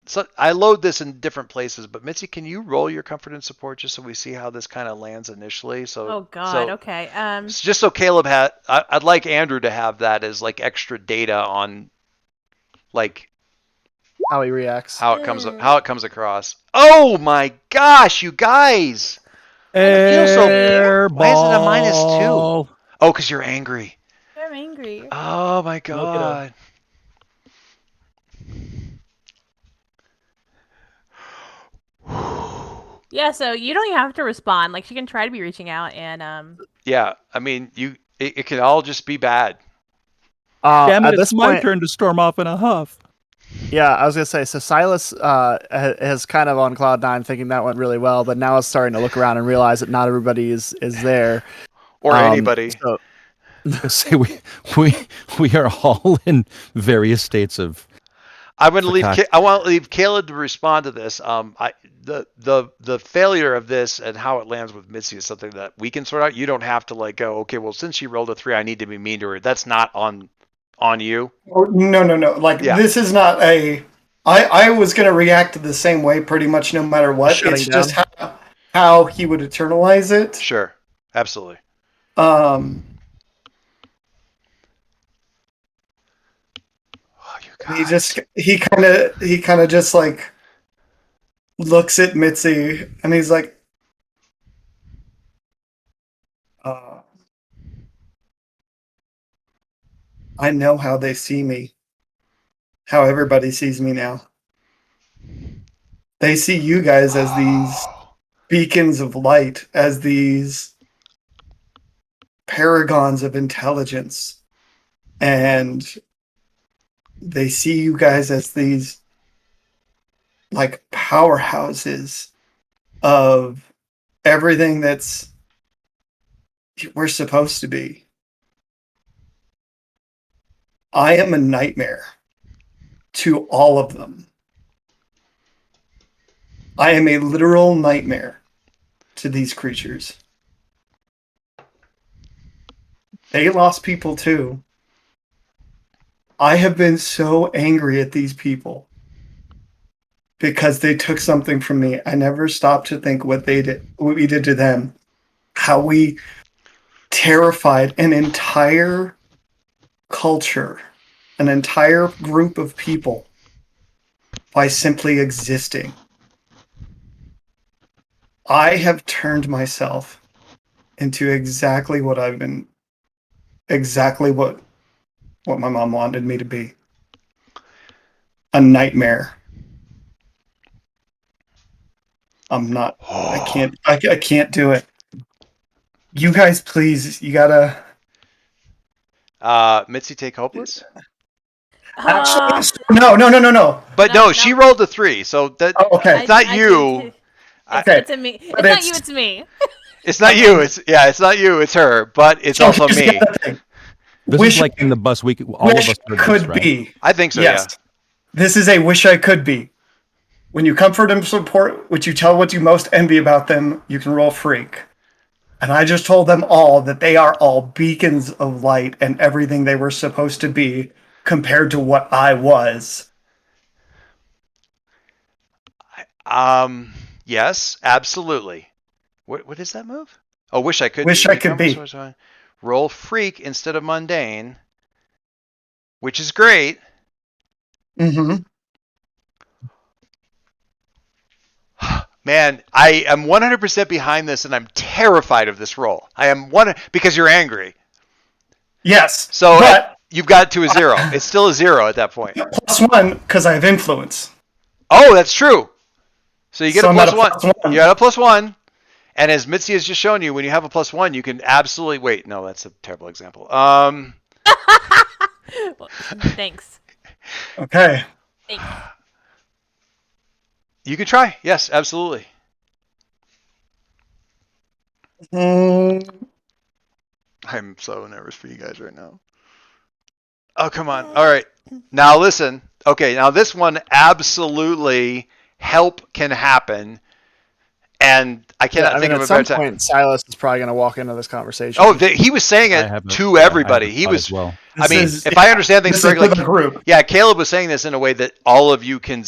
So I load this in different places, but Mitzi, can you roll your comfort and support just so we see how this kind of lands initially? Oh God, okay. Just so Caleb I'd like Andrew to have that as like extra data on, like how he reacts, how it comes across. Oh my gosh, you guys! Why is it a -2? Oh, because you're angry. I'm angry. Oh my God. Yeah, so you don't even have to respond. Like she can try to be reaching out and Yeah, it can all just be bad. Damn it, it's my turn to storm off in a huff. Yeah, I was gonna say. So Silas has kind of on cloud nine, thinking that went really well, but now is starting to look around and realize that not everybody is there, or anybody. So. Say we are all in various states of. I want to leave Caleb to respond to this. The failure of this and how it lands with Mitzi is something that we can sort out. You don't have to like go, okay, well, since she rolled a 3, I need to be mean to her. That's not on you. Oh, no. Like This is not a. I was gonna react the same way pretty much no matter what. It's just how he would eternalize it. Sure, absolutely. He kind of just like looks at Mitzi and he's like, I know how they see me, how everybody sees me now. They see you guys as these beacons of light, as these paragons of intelligence, and they see you guys as these like powerhouses of everything that's we're supposed to be. I am a nightmare to all of them. I am a literal nightmare to these creatures. They lost people too. I have been so angry at these people because they took something from me. I never stopped to think what they did, what we did to them, how we terrified an entire culture, an entire group of people by simply existing. I have turned myself into exactly what my mom wanted me to be. A nightmare. I'm not, I can't do it. You guys, please, you gotta. Mitzi, take hopeless. Actually, no. But no, she rolled a 3, so that Okay. it's not you. Okay. It's me. It's But not you. It's me. It's not you. It's not you. It's her. But it's also here's the me. other thing. This Wish- is like in the bus. All of Wish us I heard this, could right? be. I think so. Yes. This is a wish I could be. When you comfort and support, which you tell what you most envy about them, you can roll freak. And I just told them all that they are all beacons of light and everything they were supposed to be compared to what I was. Yeah. Yes, absolutely. What is that move? Oh, wish I could. Wish be. I could be. Roll freak instead of mundane, which is great. Mm-hmm. Man, I am 100% behind this, and I'm terrified of this roll. I am because you're angry. Yes. So but you've got to a 0. It's still a 0 at that point. +1 because I have influence. Oh, that's true. So you get So a I'm at a +1. +1. You got a +1. And as Mitzi has just shown you, when you have a +1, you can absolutely wait. No, that's a terrible example. Well, thanks. Okay. Thanks. You can try. Yes, absolutely. I'm so nervous for you guys right now. Oh, come on. All right. Now listen. Okay, now this one, absolutely help can happen. And I cannot think of a better at some time. point, Silas is probably going to walk into this conversation. Oh, he was saying it to everybody. He was. Well. I mean, if I understand things correctly, the group. yeah, Caleb was saying this in a way that all of you can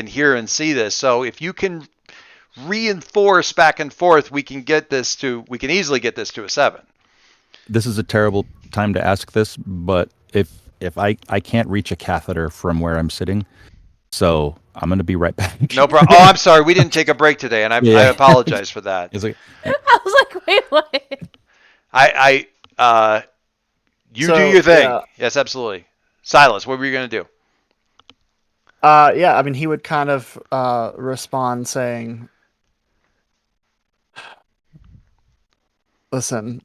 hear and see this. So if you can reinforce back and forth, we can easily get this to a 7. This is a terrible time to ask this, but if I can't reach a catheter from where I'm sitting, so I'm going to be right back. No problem. Oh, I'm sorry. We didn't take a break today, and I apologize for that. It's like, I was like, wait, what? You do your thing. Yeah. Yes, absolutely. Silas, what were you going to do? Yeah, I mean, he would kind of respond saying, "Listen,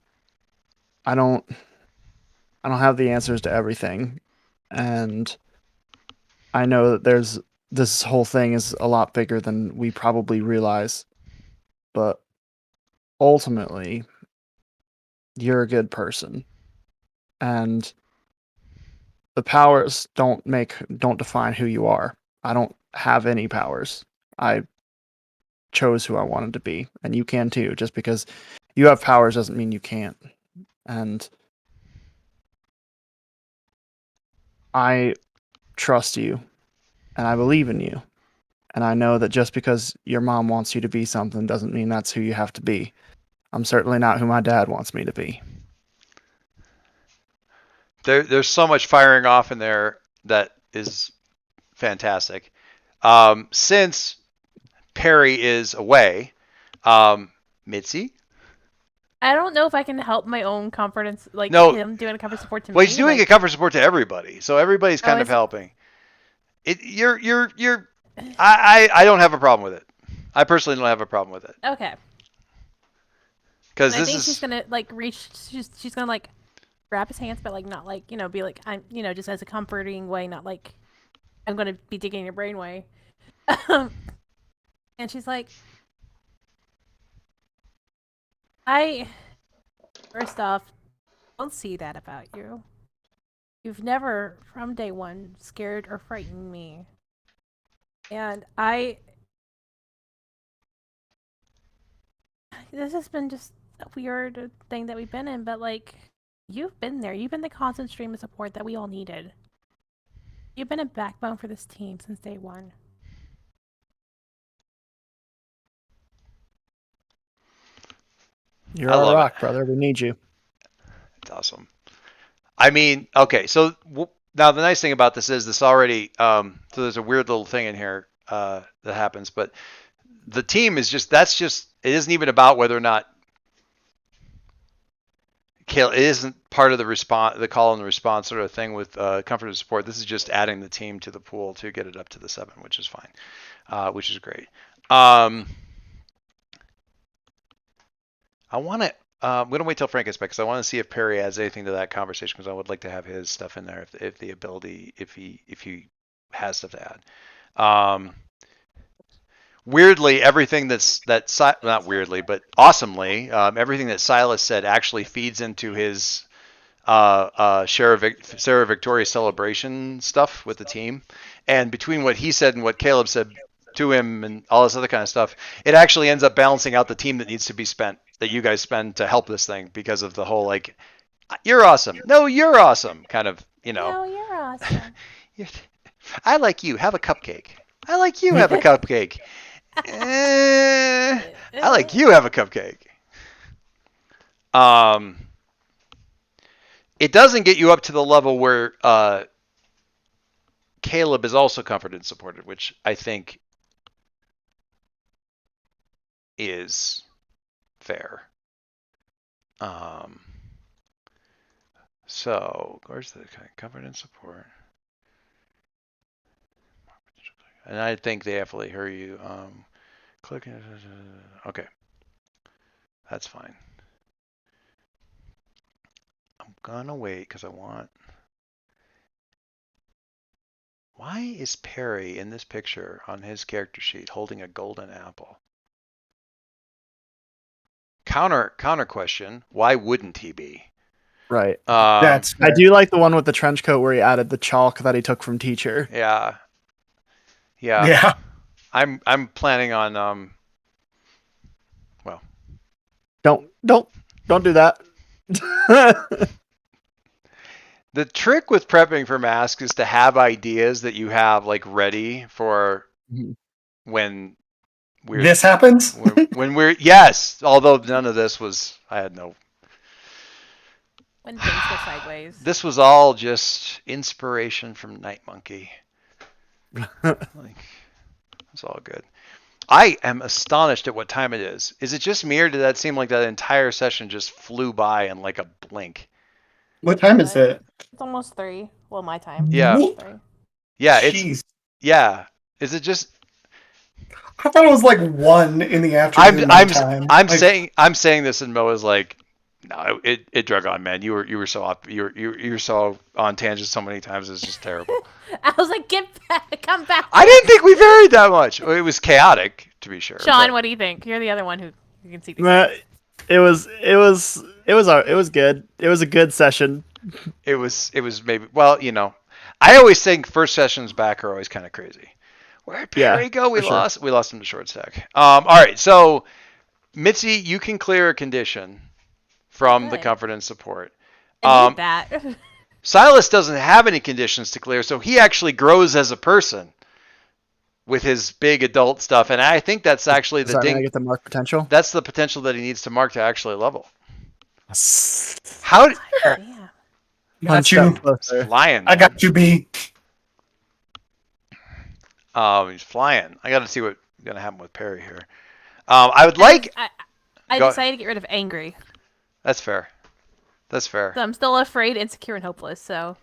I don't have the answers to everything, and I know that this whole thing is a lot bigger than we probably realize, but ultimately, you're a good person, and the powers don't define who you are. I don't have any powers. I chose who I wanted to be, and you can too. Just because you have powers doesn't mean you can't. And I trust you, and I believe in you. And I know that just because your mom wants you to be something doesn't mean that's who you have to be. I'm certainly not who my dad wants me to be." There's so much firing off in there that is fantastic. Since Perry is away, Mitzi? I don't know if I can help my own comfort and No. him doing a comfort support to me. Well, he's doing a comfort support to everybody, so everybody's kind of is he? helping. I don't have a problem with it. I personally don't have a problem with it. Okay. because I this think is she's gonna like reach. She's gonna like grab his hands, but like not like be like I'm just as a comforting way, not like I'm gonna be digging your brain way. And she's like, first off, don't see that about you. You've never, from day one, scared or frightened me. And this has been just a weird thing that we've been in, but like, you've been there. You've been the constant stream of support that we all needed. You've been a backbone for this team since day one. You're I our love rock, it. brother. We need you. It's awesome. I mean, okay, so now the nice thing about this is this already. So there's a weird little thing in here that happens, but the team is just it isn't even about whether or not Caleb. It isn't part of the call and the response sort of thing with comfort and support. This is just adding the team to the pool to get it up to the 7, which is fine, which is great. I'm going to wait till Frank gets back because I want to see if Perry adds anything to that conversation because I would like to have his stuff in there if he has stuff to add. Weirdly, everything not weirdly, but awesomely, everything that Silas said actually feeds into his Sarah Victoria celebration stuff with the team. And between what he said and what Caleb said to him and all this other kind of stuff, it actually ends up balancing out the team that needs to be spent, that you guys spend to help this thing because of the whole like, you're awesome. No, you're awesome. Kind of, No, you're awesome. I like you. Have a cupcake. I like you. Have a cupcake. I like you. Have a cupcake. It doesn't get you up to the level where Caleb is also comforted and supported, which I think is fair. So where's the comfort and support? And I think they definitely hear you. Click. Okay, that's fine. I'm gonna wait because I want. Why is Perry in this picture on his character sheet holding a golden apple? Counter question: why wouldn't he be? Right. That's I do like the one with the trench coat where he added the chalk that he took from teacher. Yeah. yeah. I'm planning on well. Don't do that. The trick with prepping for masks is to have ideas that you have like ready for when This happens. when we're yes. Although none of this was, I had no. When things go sideways. This was all just inspiration from Night Monkey. Like, it's all good. I am astonished at what time it is. Is it just me or did that seem like that entire session just flew by in like a blink? What time is it? It's almost 3. Well, my time. Yeah. It's 3. Yeah, Jeez. yeah. Is it just? I thought it was like 1 in the afternoon. I'm saying this, and Moa's like, no, it drug on, man. You were so up. You were so on tangent so many times. It's just terrible. I was like, get back, come back. I didn't think we varied that much. It was chaotic, to be sure. Sean, but what do you think? You're the other one who can see these. It was good. It was a good session. It was maybe, well, I always think first sessions back are always kind of crazy. Where'd Perry go? We lost him to short stack. All right, so Mitzi, you can clear a condition from the comfort and support. I need that. Silas doesn't have any conditions to clear, so he actually grows as a person with his big adult stuff, and I think that's actually the thing. Get the mark potential. That's the potential that he needs to mark to actually level. How? Yeah. Got you. Flying. I got you, B. He's flying. I got to see what's gonna happen with Perry here. I would like. I decided to get rid of angry. That's fair. That's fair. So I'm still afraid, insecure, and hopeless. So.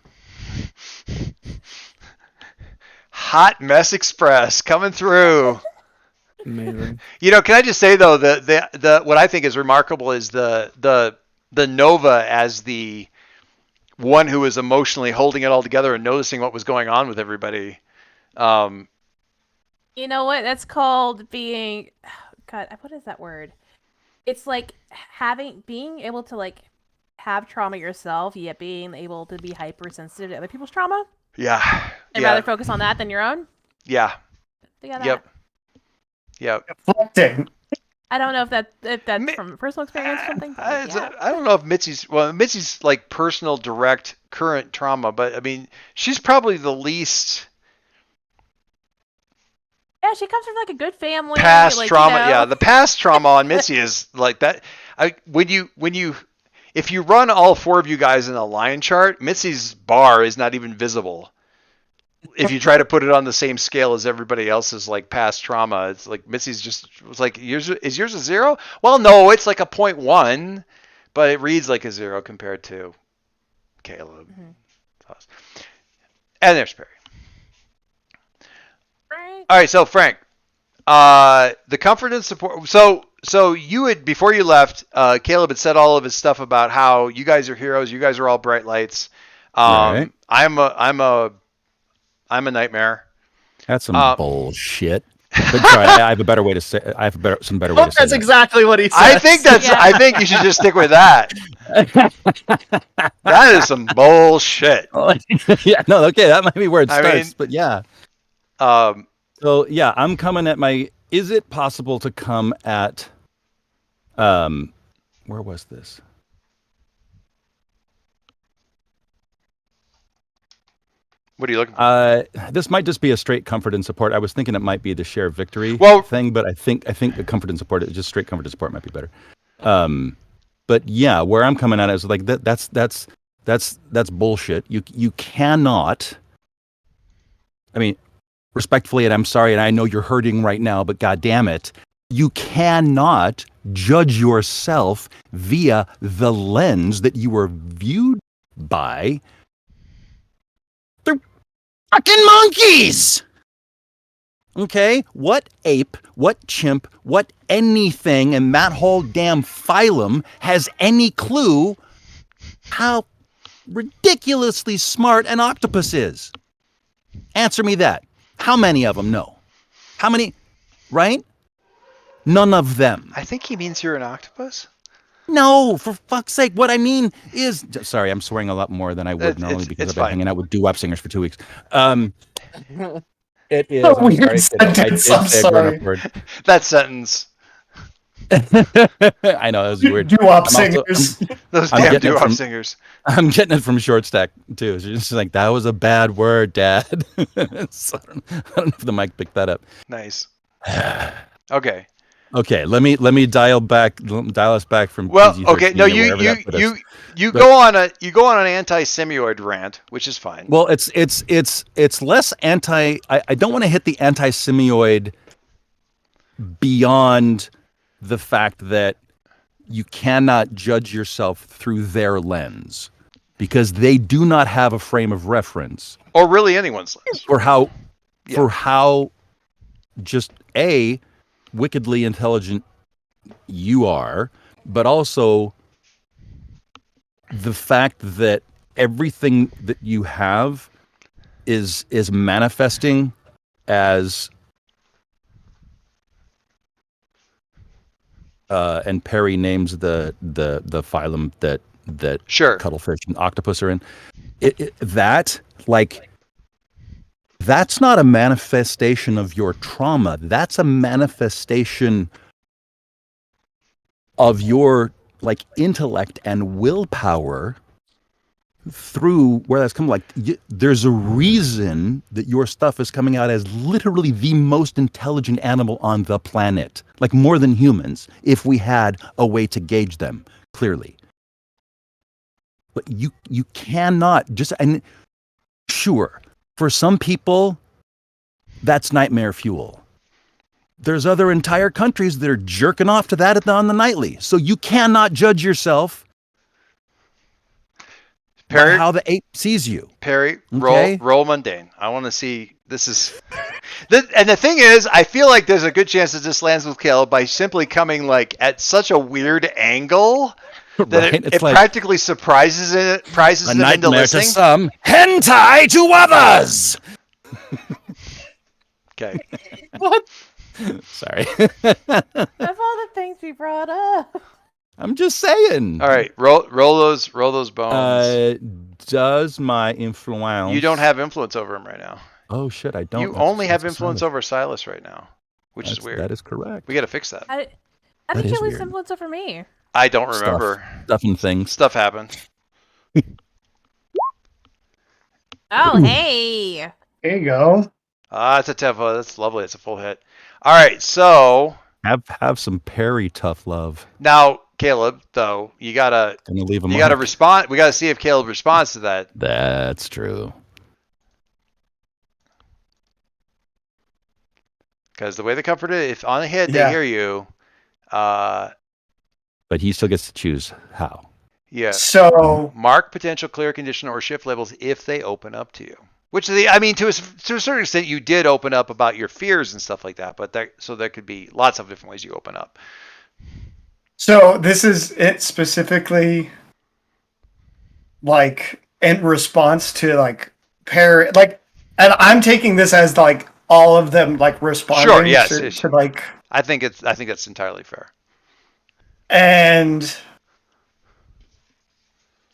Hot Mess Express coming through. Amazing. You know, can I just say though, the what I think is remarkable is the Nova as the one who was emotionally holding it all together and noticing what was going on with everybody. You know what? That's called being. God, what is that word? It's like being able to like have trauma yourself, yet being able to be hypersensitive to other people's trauma, Yeah. and yeah. rather focus on that than your own. Yeah. They got Yep. that. Yep. Deflecting. I don't know if that's from personal experience or something. But like, yeah. I don't know if Mitzi's like personal, direct, current trauma, but I mean, she's probably the least Yeah, she comes from like a good family. past like, trauma. You know. Yeah, the past trauma on Mitzi is like that. If you run all four of you guys in a line chart, Mitzi's bar is not even visible. If you try to put it on the same scale as everybody else's like past trauma, it's like Mitzi's it's like is yours a 0? Well, no, it's like a 0.1, but it reads like a 0 compared to Caleb. Mm-hmm. And there's Perry. Right. All right, so Frank, the comfort and support. So you had before you left, Caleb had said all of his stuff about how you guys are heroes, you guys are all bright lights. Right. I'm a nightmare. That's some bullshit. But sorry, I have a better way to say. I have some better way to say. That's that. exactly what he said. I think Yeah. I think you should just stick with that. That is some bullshit. Yeah, no, okay, that might be where it I starts, mean, but yeah. Um, So yeah, I'm coming at my. Is it possible to come at? Where was this? what are you looking for? This might just be a straight comfort and support. I was thinking it might be the share victory thing, but I think the comfort and support, just straight comfort and support might be better. But yeah, where I'm coming at is like that's bullshit. You cannot. I mean, respectfully, and I'm sorry, and I know you're hurting right now, but God damn it, you cannot judge yourself via the lens that you were viewed by. They're fucking monkeys! Okay? What ape, what chimp, what anything in that whole damn phylum has any clue how ridiculously smart an octopus is? Answer me that. How many of them know? How many? Right? None of them. I think he means you're an octopus. No, for fuck's sake. What I mean is, sorry, I'm swearing a lot more than I would normally because I've been hanging out with doo-wop singers for 2 weeks. It is. A weird sentence, I'm sorry. That sentence. I know, that was weird. Doo-wop singers. Those I'm damn getting it doo-wop from- singers. I'm getting it from Short Stack too. So it's just like, that was a bad word, Dad. So I don't know if the mic picked that up. Nice. Okay. Okay, let me dial us back from. Well, PG-13 okay. No, or wherever that put us. you go on an anti-semioid rant, which is fine. Well, it's less anti. I don't want to hit the anti-semioid beyond the fact that you cannot judge yourself through their lens because they do not have a frame of reference or really anyone's lens. for how just wickedly intelligent you are, but also the fact that everything that you have is manifesting as and Perry names the phylum that Sure. cuttlefish and octopus are in. That's not a manifestation of your trauma. That's a manifestation of your intellect and willpower through where that's coming. There's a reason that your stuff is coming out as literally the most intelligent animal on the planet, like more than humans, if we had a way to gauge them clearly. But you cannot just, and sure, for some people, that's nightmare fuel. There's other entire countries that are jerking off to that on the nightly. So you cannot judge yourself by how the ape sees you. Perry, Okay? roll mundane. I want to see. This is And the thing is, I feel like there's a good chance that this lands with Caleb by simply coming like at such a weird angle that Right? it practically surprises a them into nightmare listening. to some, hentai to others. Okay. What? Sorry. Of all the things we brought up. I'm just saying. All right, roll those bones. Does my influence? You don't have influence over him right now. Oh shit! I don't. You only have influence over Silas right now, which is weird. That is correct. We got to fix that. I That think is you lose weird. influence over me. I don't remember. Stuff and things. Stuff happened. Oh, hey. There you go. It's a tough. That's lovely. It's a full hit. All right, so Have some Perry tough love. now Caleb, though, you gotta Gonna leave him. respond. We gotta see if Caleb responds to that. That's true. Because the way the comfort is, if on a hit Yeah. they hear you, But he still gets to choose how. yeah, So mark potential clear condition or shift labels if they open up to you. Which I mean, to a certain extent, you did open up about your fears and stuff like that. But there could be lots of different ways you open up. So this is it specifically, like in response to like Perry, like, and I'm taking this as like all of them like responding. Sure, yes, to like, I think that's entirely fair. and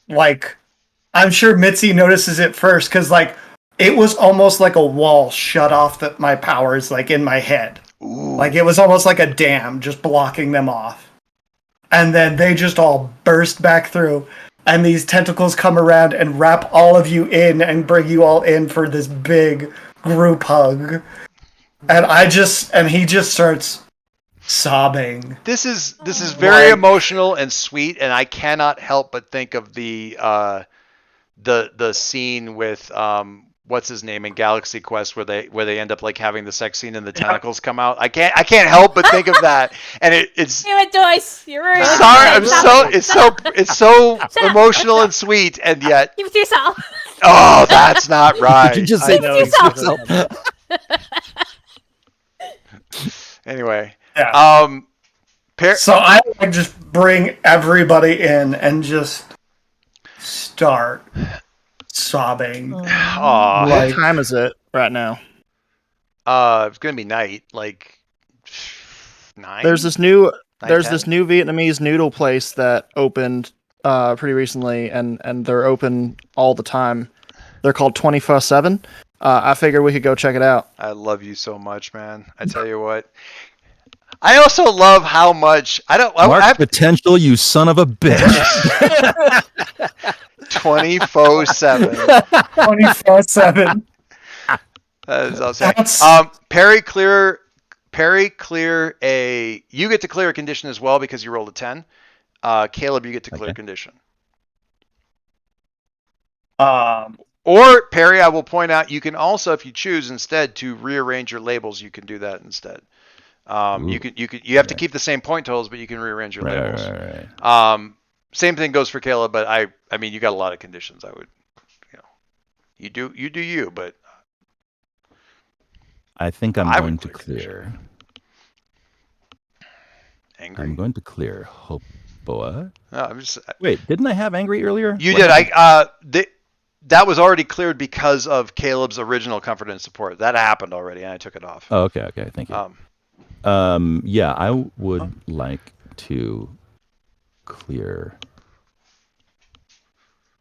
like, I'm sure Mitzi notices it first because like it was almost like a wall shut off my powers like in my head. Ooh. Like it was almost like a dam just blocking them off. And then they just all burst back through. And these tentacles come around and wrap all of you in and bring you all in for this big group hug. And he just starts sobbing. This is very emotional and sweet, and I cannot help but think of the scene with what's his name in Galaxy Quest where they end up like having the sex scene and the tentacles come out. I can't help but think of that, and it's. Damn it, Joyce. You're rude. Sorry, I'm Stop it. it's so Shut up. emotional and sweet, and yet Keep it to yourself. oh, that's not right. Did you just I say know yourself. Anyway, Yeah. Par- So I like just bring everybody in and just start sobbing. Aw. Like- What time is it right now? It's gonna be night, like 9. There's this new 9, there's 10? this new Vietnamese noodle place that opened pretty recently, and they're open all the time. They're called 24/7. I figured we could go check it out. I love you so much, man. I tell you what. I also love how much Mark potential, you son of a bitch. 24/7. 24/7. That is awesome. That's- Parry clear a. You get to clear a condition as well because you rolled a 10. Caleb, you get to clear Okay. condition. Or Perry, I will point out, you can also, if you choose instead to rearrange your labels, you can do that instead. You have to keep the same point totals, but you can rearrange your labels. Right. Same thing goes for Caleb, but I mean, you got a lot of conditions. I would, you do you, but I think I'm I going would to clear clear. angry. I'm going to clear Hopoa. No, I'm just. Wait, didn't I have angry earlier? You What did. happened? That was already cleared because of Caleb's original comfort and support. That happened already, and I took it off. Oh, okay. Thank you. Yeah, I would like to clear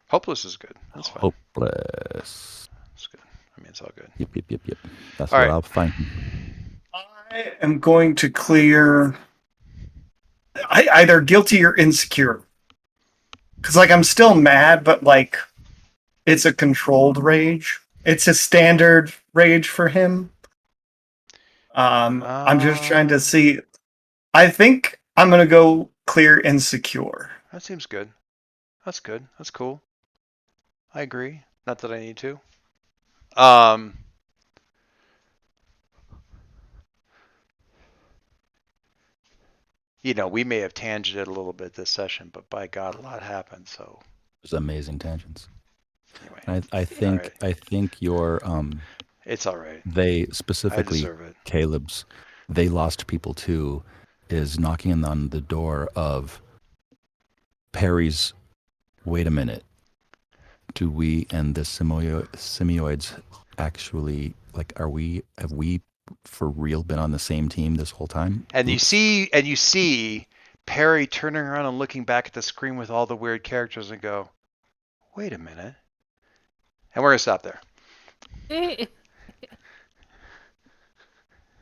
Hopeless is good. That's fine. hopeless. That's good. I mean, it's all good. Yep. That's All what right. I'll find. I am going to clear either guilty or insecure. Because, like, I'm still mad, but, like, it's a controlled rage. It's a standard rage for him. I'm just trying to see. I think I'm going to go clear insecure. That seems good. That's good. That's cool. I agree. Not that I need to. We may have tangented a little bit this session, but by God, a lot happened. So There's amazing tangents. anyway, I think right. I think your It's all right. They I specifically, deserve it. Caleb's, they lost people too, is knocking on the door of Perry's. Wait a minute. Do we and the semioids actually have we for real been on the same team this whole time? And Oops. you see Perry turning around and looking back at the screen with all the weird characters and go, wait a minute. And we're gonna stop there.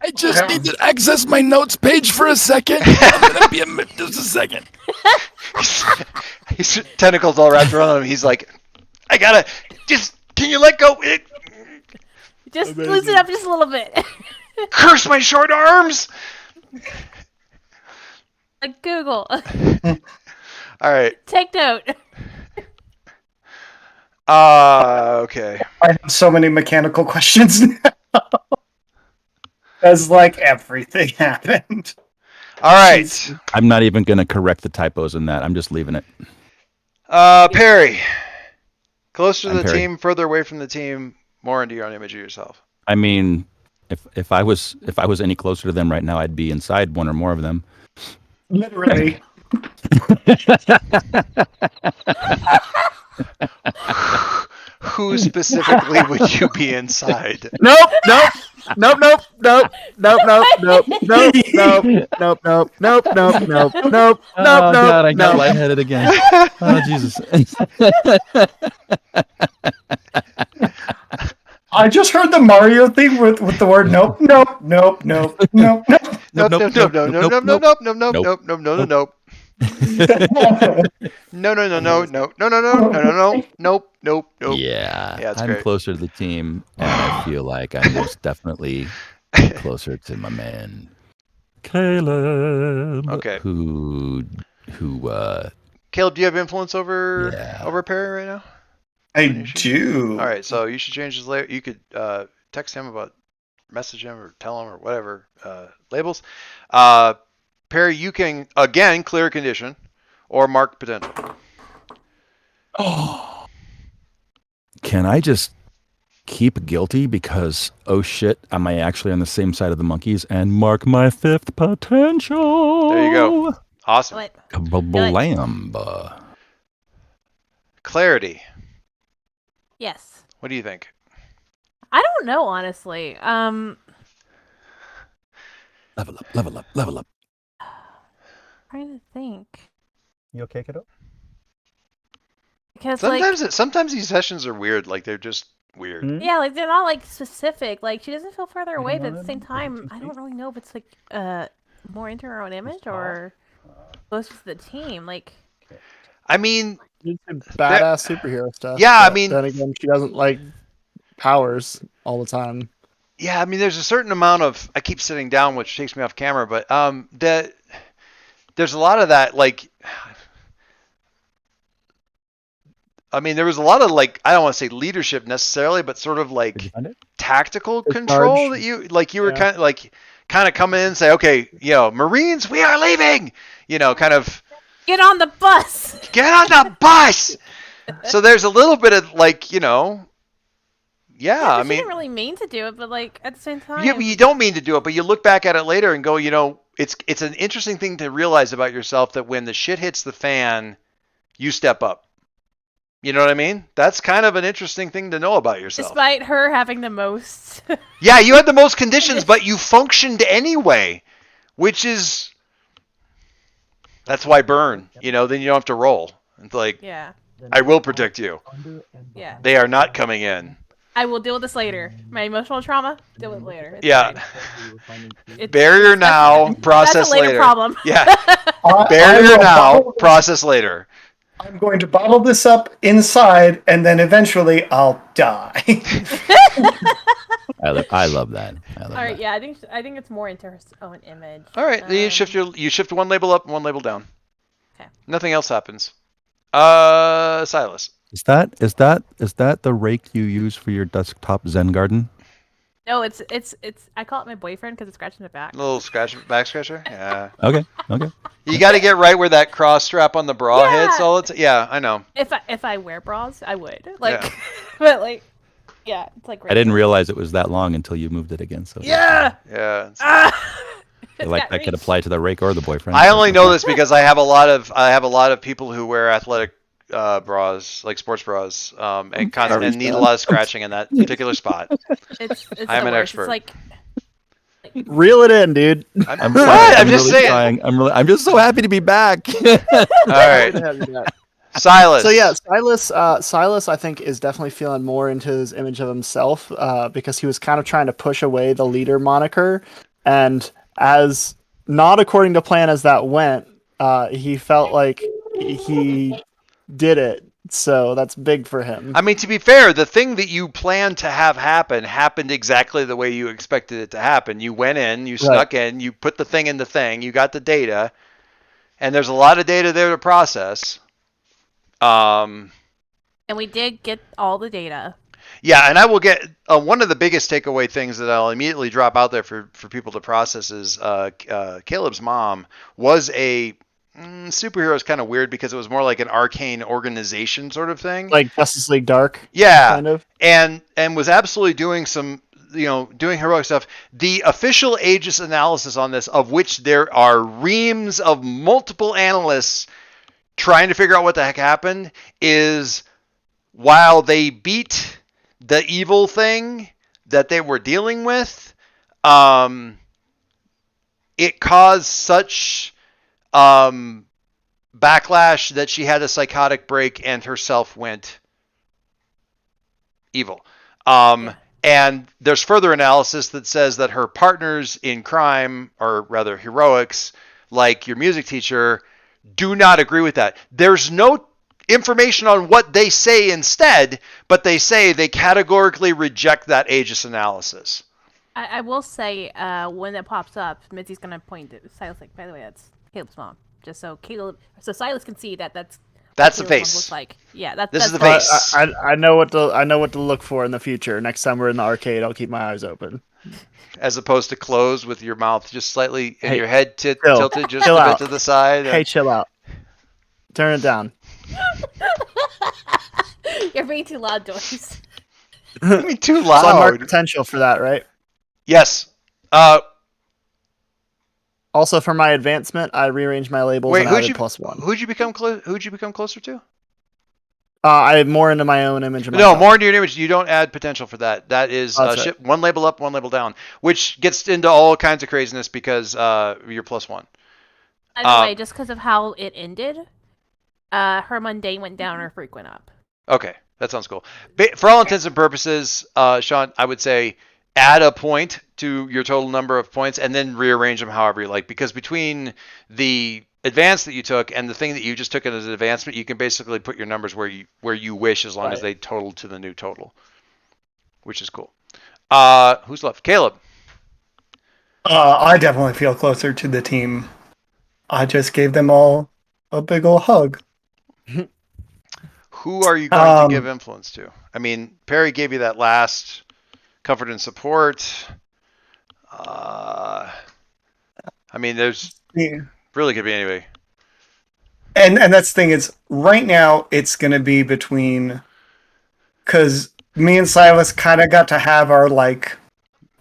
I just need to access my notes page for a second. I'm gonna be just a second. His tentacles all wrapped around him. He's like, I gotta can you let go? Just loosen up just a little bit. Curse my short arms. Like Google. All right. Take note. Okay. I have so many mechanical questions now. As like everything happened. All right. I'm not even gonna correct the typos in that. I'm just leaving it. Perry. Closer to I'm the Perry. team, further away from the team, more into your own image of yourself. I mean, if I was any closer to them right now, I'd be inside one or more of them. Literally. Who specifically would you be inside? Nope, nope, nope, nope, nope, nope, nope, nope, nope, nope, nope, nope, nope, nope, nope, nope, Oh nope, God, I got nope. lightheaded again. Oh Jesus. I just heard the Mario thing with the word nope, nope, nope, nope, nope, nope. Nope, nope, nope, nope, nope, nope, nope, nope, nope, nope, nope, nope, nope. No, no, no, no, no, no, no, no, no, no, no, nope, nope, nope. Yeah, Yeah, it's I'm great. closer to the team, and I feel like I'm most definitely closer to my man Caleb. Okay. Who Caleb, do you have influence over Yeah. Perry right now? I do. All right, so you should change his label. You could text him about, message him or tell him or whatever labels. Perry, you can again clear a condition or mark potential. can I just keep guilty because oh shit, am I actually on the same side of the monkeys and mark my 5th potential? There you go. Awesome. What? Kablam. Clarity. Yes. What do you think? I don't know, honestly. Level up, level up, level up. Trying to think. You okay, kiddo? Because like Sometimes these sessions are weird. Like they're just weird. yeah, like they're not like specific. Like she doesn't feel further away, but at the same time, I don't really know if it's like more into her own image or closer to the team. Like I mean, She's some badass superhero stuff. Yeah, I but mean- then again, she doesn't like powers all the time. yeah, I mean, there's a certain amount of. I keep sitting down, which takes me off camera, but that there's a lot of that. Like, I mean, there was a lot of like, I don't want to say leadership necessarily, but sort of Did you like find it? tactical It's control large. that you were Yeah. kind of come in and say, okay, Marines, we are leaving. Kind of get on the bus. get on the bus. So there's a little bit of like, yeah, I she mean, didn't really mean to do it, but like at the same time, you don't mean to do it, but you look back at it later and go, it's an interesting thing to realize about yourself that when the shit hits the fan, you step up. You know what I mean? That's kind of an interesting thing to know about yourself. despite her having the most. Yeah, you had the most conditions, but you functioned anyway, which is that's why burn. Then you don't have to roll. It's like Yeah, I will protect you. yeah. They are not coming in. I will deal with this later. My emotional trauma, deal with it later. It's Yeah. fine. It's- Barrier now, that's process a later later. problem. Yeah. I Barrier will now, bottle this- process later. I'm going to bottle this up inside, and then eventually I'll die. I love that. I love All right, that. yeah, I think it's more into her own image. All right, then you shift one label up, one label down. Okay. Nothing else happens. Silas. Is that the rake you use for your desktop Zen garden? No, it's I call it my boyfriend because it scratches my back. A little back scratcher. Yeah. Okay. You got to get right where that cross strap on the bra Yeah. hits all the time. Yeah, I know. If I wear bras, I would like, Yeah. but like Yeah, it's like. I didn't realize it was that long until you moved it again. So Yeah. Yeah. Ah! I like that could apply to the rake or the boyfriend. I only know this because I have a lot of people who wear athletic bras, like sports bras, and need a lot of scratching in that particular spot. It's I'm the an worst. expert. It's like Reel it in, dude. I'm What? sorry, I'm just really saying. trying. I'm just so happy to be back. All right, Silas. So yeah, Silas, I think, is definitely feeling more into his image of himself because he was kind of trying to push away the leader moniker, and as not according to plan as that went, he felt like he did it. So that's big for him. I mean, to be fair, the thing that you planned to have happen happened exactly the way you expected it to happen. You went in, you snuck in, you put the thing in the thing, you got the data, and there's a lot of data there to process. And we did get all the data. Yeah, and I will get one of the biggest takeaway things that I'll immediately drop out there for people to process is Caleb's mom was a superhero is kind of weird because it was more like an arcane organization sort of thing, like Justice League Dark. Yeah, kind of. and was absolutely doing some, doing heroic stuff. The official AEGIS analysis on this, of which there are reams of multiple analysts trying to figure out what the heck happened, is while they beat the evil thing that they were dealing with, it caused such backlash that she had a psychotic break and herself went evil. And there's further analysis that says that her partners in crime, or rather heroics, like your music teacher, do not agree with that. There's no information on what they say instead, but they say they categorically reject that AEGIS analysis. I will say, when it pops up, Mitzi's gonna point to Silas. Like, by the way, that's Caleb's mom. Just so Silas can see that's the face. Looks like. Yeah, that's the face. face. I know what to look for in the future. Next time we're in the arcade, I'll keep my eyes open. As opposed to closed with your mouth just slightly and your head tilted just chill a bit out. to the side. Hey, chill out. Turn it down. You're being too loud, Joyce. I mean, too loud. So I marked potential for that, right? Yes. Also, for my advancement, I rearranged my labels and added +1. Who'd you become closer to? I'm more into my own image. Of No, more into your image. You don't add potential for that. That is ship one label up, one label down, which gets into all kinds of craziness because you're +1. By the way, just because of how it ended, her mundane went down, her freak went up. Okay, that sounds cool. For all intents and purposes, Sean, I would say add a point to your total number of points and then rearrange them however you like, because between the advance that you took and the thing that you just took as an advancement, you can basically put your numbers where you wish, as long as they total to the new total, which is cool. Who's left? Caleb. I definitely feel closer to the team. I just gave them all a big ol' hug. Who are you going to give influence to? I mean, Perry gave you that last comfort and support. I mean, there's really could be anybody. And that's the thing is, right now it's going to be between, because me and Silas kind of got to have our, like,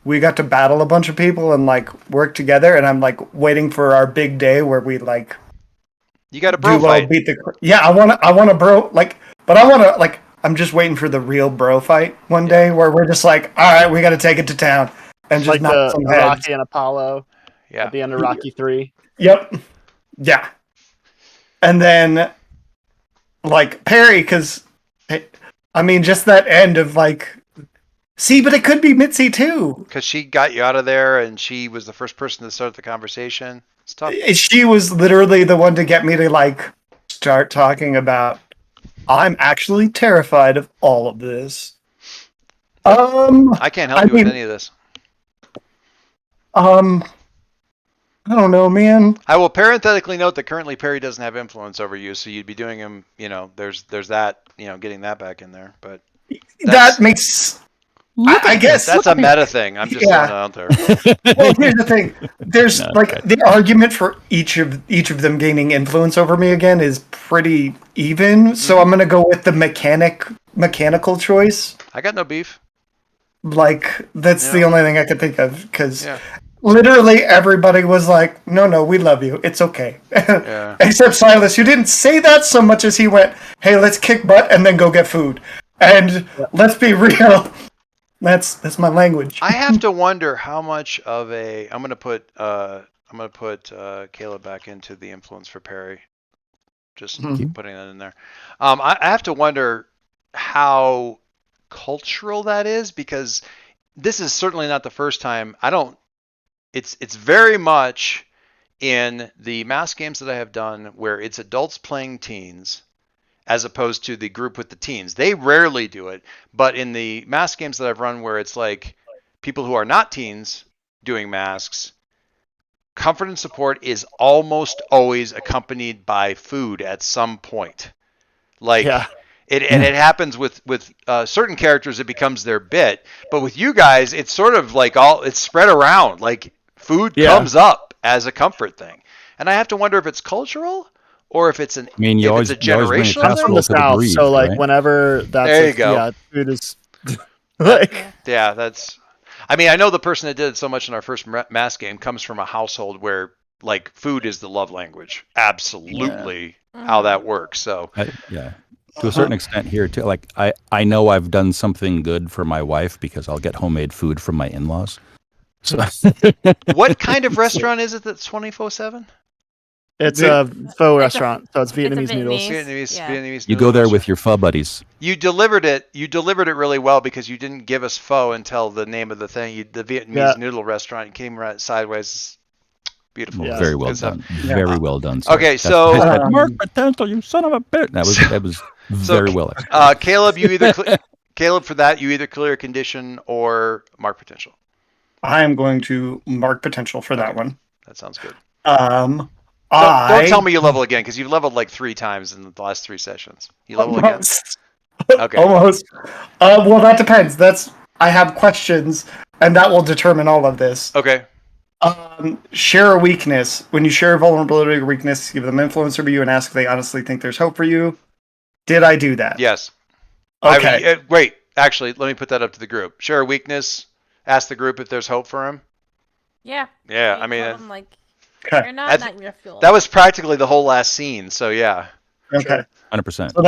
we got to battle a bunch of people and, like, work together, and I'm, like, waiting for our big day where we, like, you got a bro fight. Beat I want a bro, like, but I want to, like, I'm just waiting for the real bro fight one day where we're just like, all right, we got to take it to town and just like knock some heads. Rocky and Apollo. Yeah. At the end of Rocky 3. Yep. Yeah. And then, like, Perry, because, I mean, just that end of, like, see, but it could be Mitzi, too. Because she got you out of there, and she was the first person to start the conversation. It's tough. She was literally the one to get me to, like, start talking about, I'm actually terrified of all of this. I can't help you with any of this. I don't know, man. I will parenthetically note that currently Perry doesn't have influence over you, so you'd be doing him, there's that, getting that back in there. But that makes, I guess that's a meta thing. I'm just throwing it out there. Well, here's the thing. There's the argument for each of them gaining influence over me again is pretty even. So I'm gonna go with the mechanical choice. I got no beef. Like that's the Yeah. only thing I could think of because Yeah. literally everybody was like, "No, we love you. It's okay." Yeah. Except Silas, who didn't say that so much as he went, "Hey, let's kick butt and then go get food." And let's be real, that's my language. I have to wonder how much of a I'm gonna put Caleb back into the influence for Perry. Just keep putting that in there. I have to wonder how cultural that is because this is certainly not the first time. It's very much in the mass games that I have done where it's adults playing teens as opposed to the group with the teens. They rarely do it, but in the mask games that I've run where it's like people who are not teens doing masks, comfort and support is almost always accompanied by food at some point. Like it happens with certain characters, it becomes their bit, but with you guys, it's sort of like it's spread around. Like food comes up as a comfort thing, and I have to wonder if it's cultural or if it's a generational I'm from the South, so like whenever that's there you go. Yeah, food is like yeah, that's. I mean, I know the person that did it so much in our first mass game comes from a household where like food is the love language. Absolutely, how that works. So to a certain extent here too. Like I know I've done something good for my wife because I'll get homemade food from my in-laws. So what kind of restaurant is it that's 24/7? It's a faux restaurant, so it's Vietnamese noodles. Vietnamese you go there with your pho buddies. You delivered it really well because you didn't give us pho until the name of the thing. The Vietnamese noodle restaurant came right sideways. Beautiful. Yeah. Very well done. Very well done. Sir. Okay, so Mark Potential, you son of a bitch. That was very well. Caleb, Caleb, for that you either clear condition or mark potential. I am going to mark potential for that one. That sounds good. Don't tell me you level again because you've leveled like 3 times in the last 3 sessions. You level again? Okay. Almost. Well, that depends. I have questions, and that will determine all of this. Okay. Share a weakness. When you share a vulnerability or weakness, give them influence over you and ask if they honestly think there's hope for you. Did I do that? Yes. Okay. Wait, actually, let me put that up to the group. Share a weakness. Ask the group if there's hope for him. Yeah. Yeah, I mean, like, okay. you're not nightmare fuel. That was practically the whole last scene. So yeah. Okay. 100%. So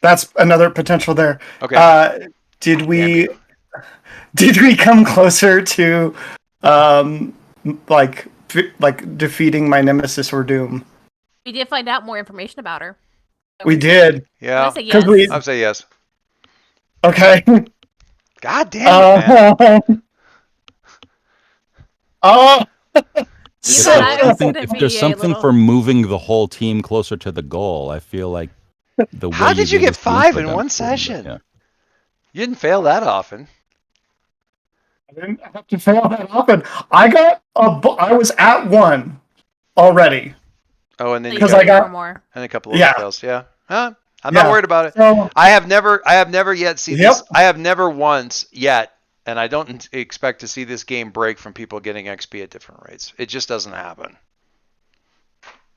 that's another potential there. Okay. Did we come closer to like defeating my nemesis or doom? We did find out more information about her. We did. Yeah. I say yes. I'd say yes. Okay. God damn it, man. If there's something for moving the whole team closer to the goal, I feel like the way How did you get 5 in one them, session? yeah. You didn't fail that often. I didn't have to fail that often. I was at 1 already. Oh, and then because I got more and a couple of fails. Yeah. Huh? I'm not worried about it. So, I have never yet seen this. I have never once yet, and I don't expect to see this game break from people getting XP at different rates. It just doesn't happen.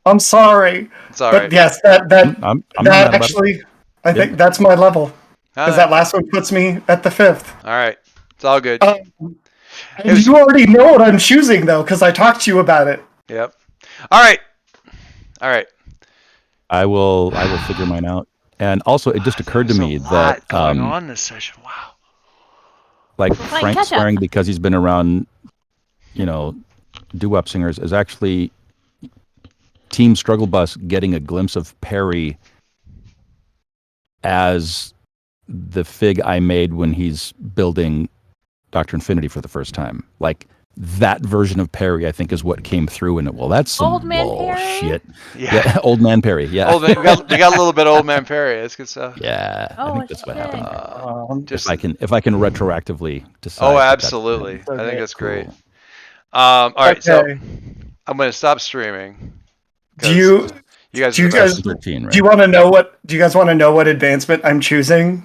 I'm sorry. It's all right. But yes, I'm that actually, I think that's my level. Because that last one puts me at the 5th. All right. It's all good. You already know what I'm choosing, though, because I talked to you about it. Yep. All right. I will figure mine out. And also, it just occurred to me that going on this session. Wow. Like Frank swearing because he's been around, doo-wop singers is actually Team Struggle Bus getting a glimpse of Perry as the fig I made when he's building Dr. Infinity for the first time. Like that version of Perry, I think, is what came through in it. Well, that's some Old Man bullshit. Perry? Yeah, Old Man Perry. Yeah, we got a little bit of Old Man Perry. That's good stuff. Yeah, I think that's what happened. Just if I can retroactively decide. Oh, absolutely. I think that's great. All right, so I'm going to stop streaming. Do you guys want to know what? Do you guys want to know what advancement I'm choosing?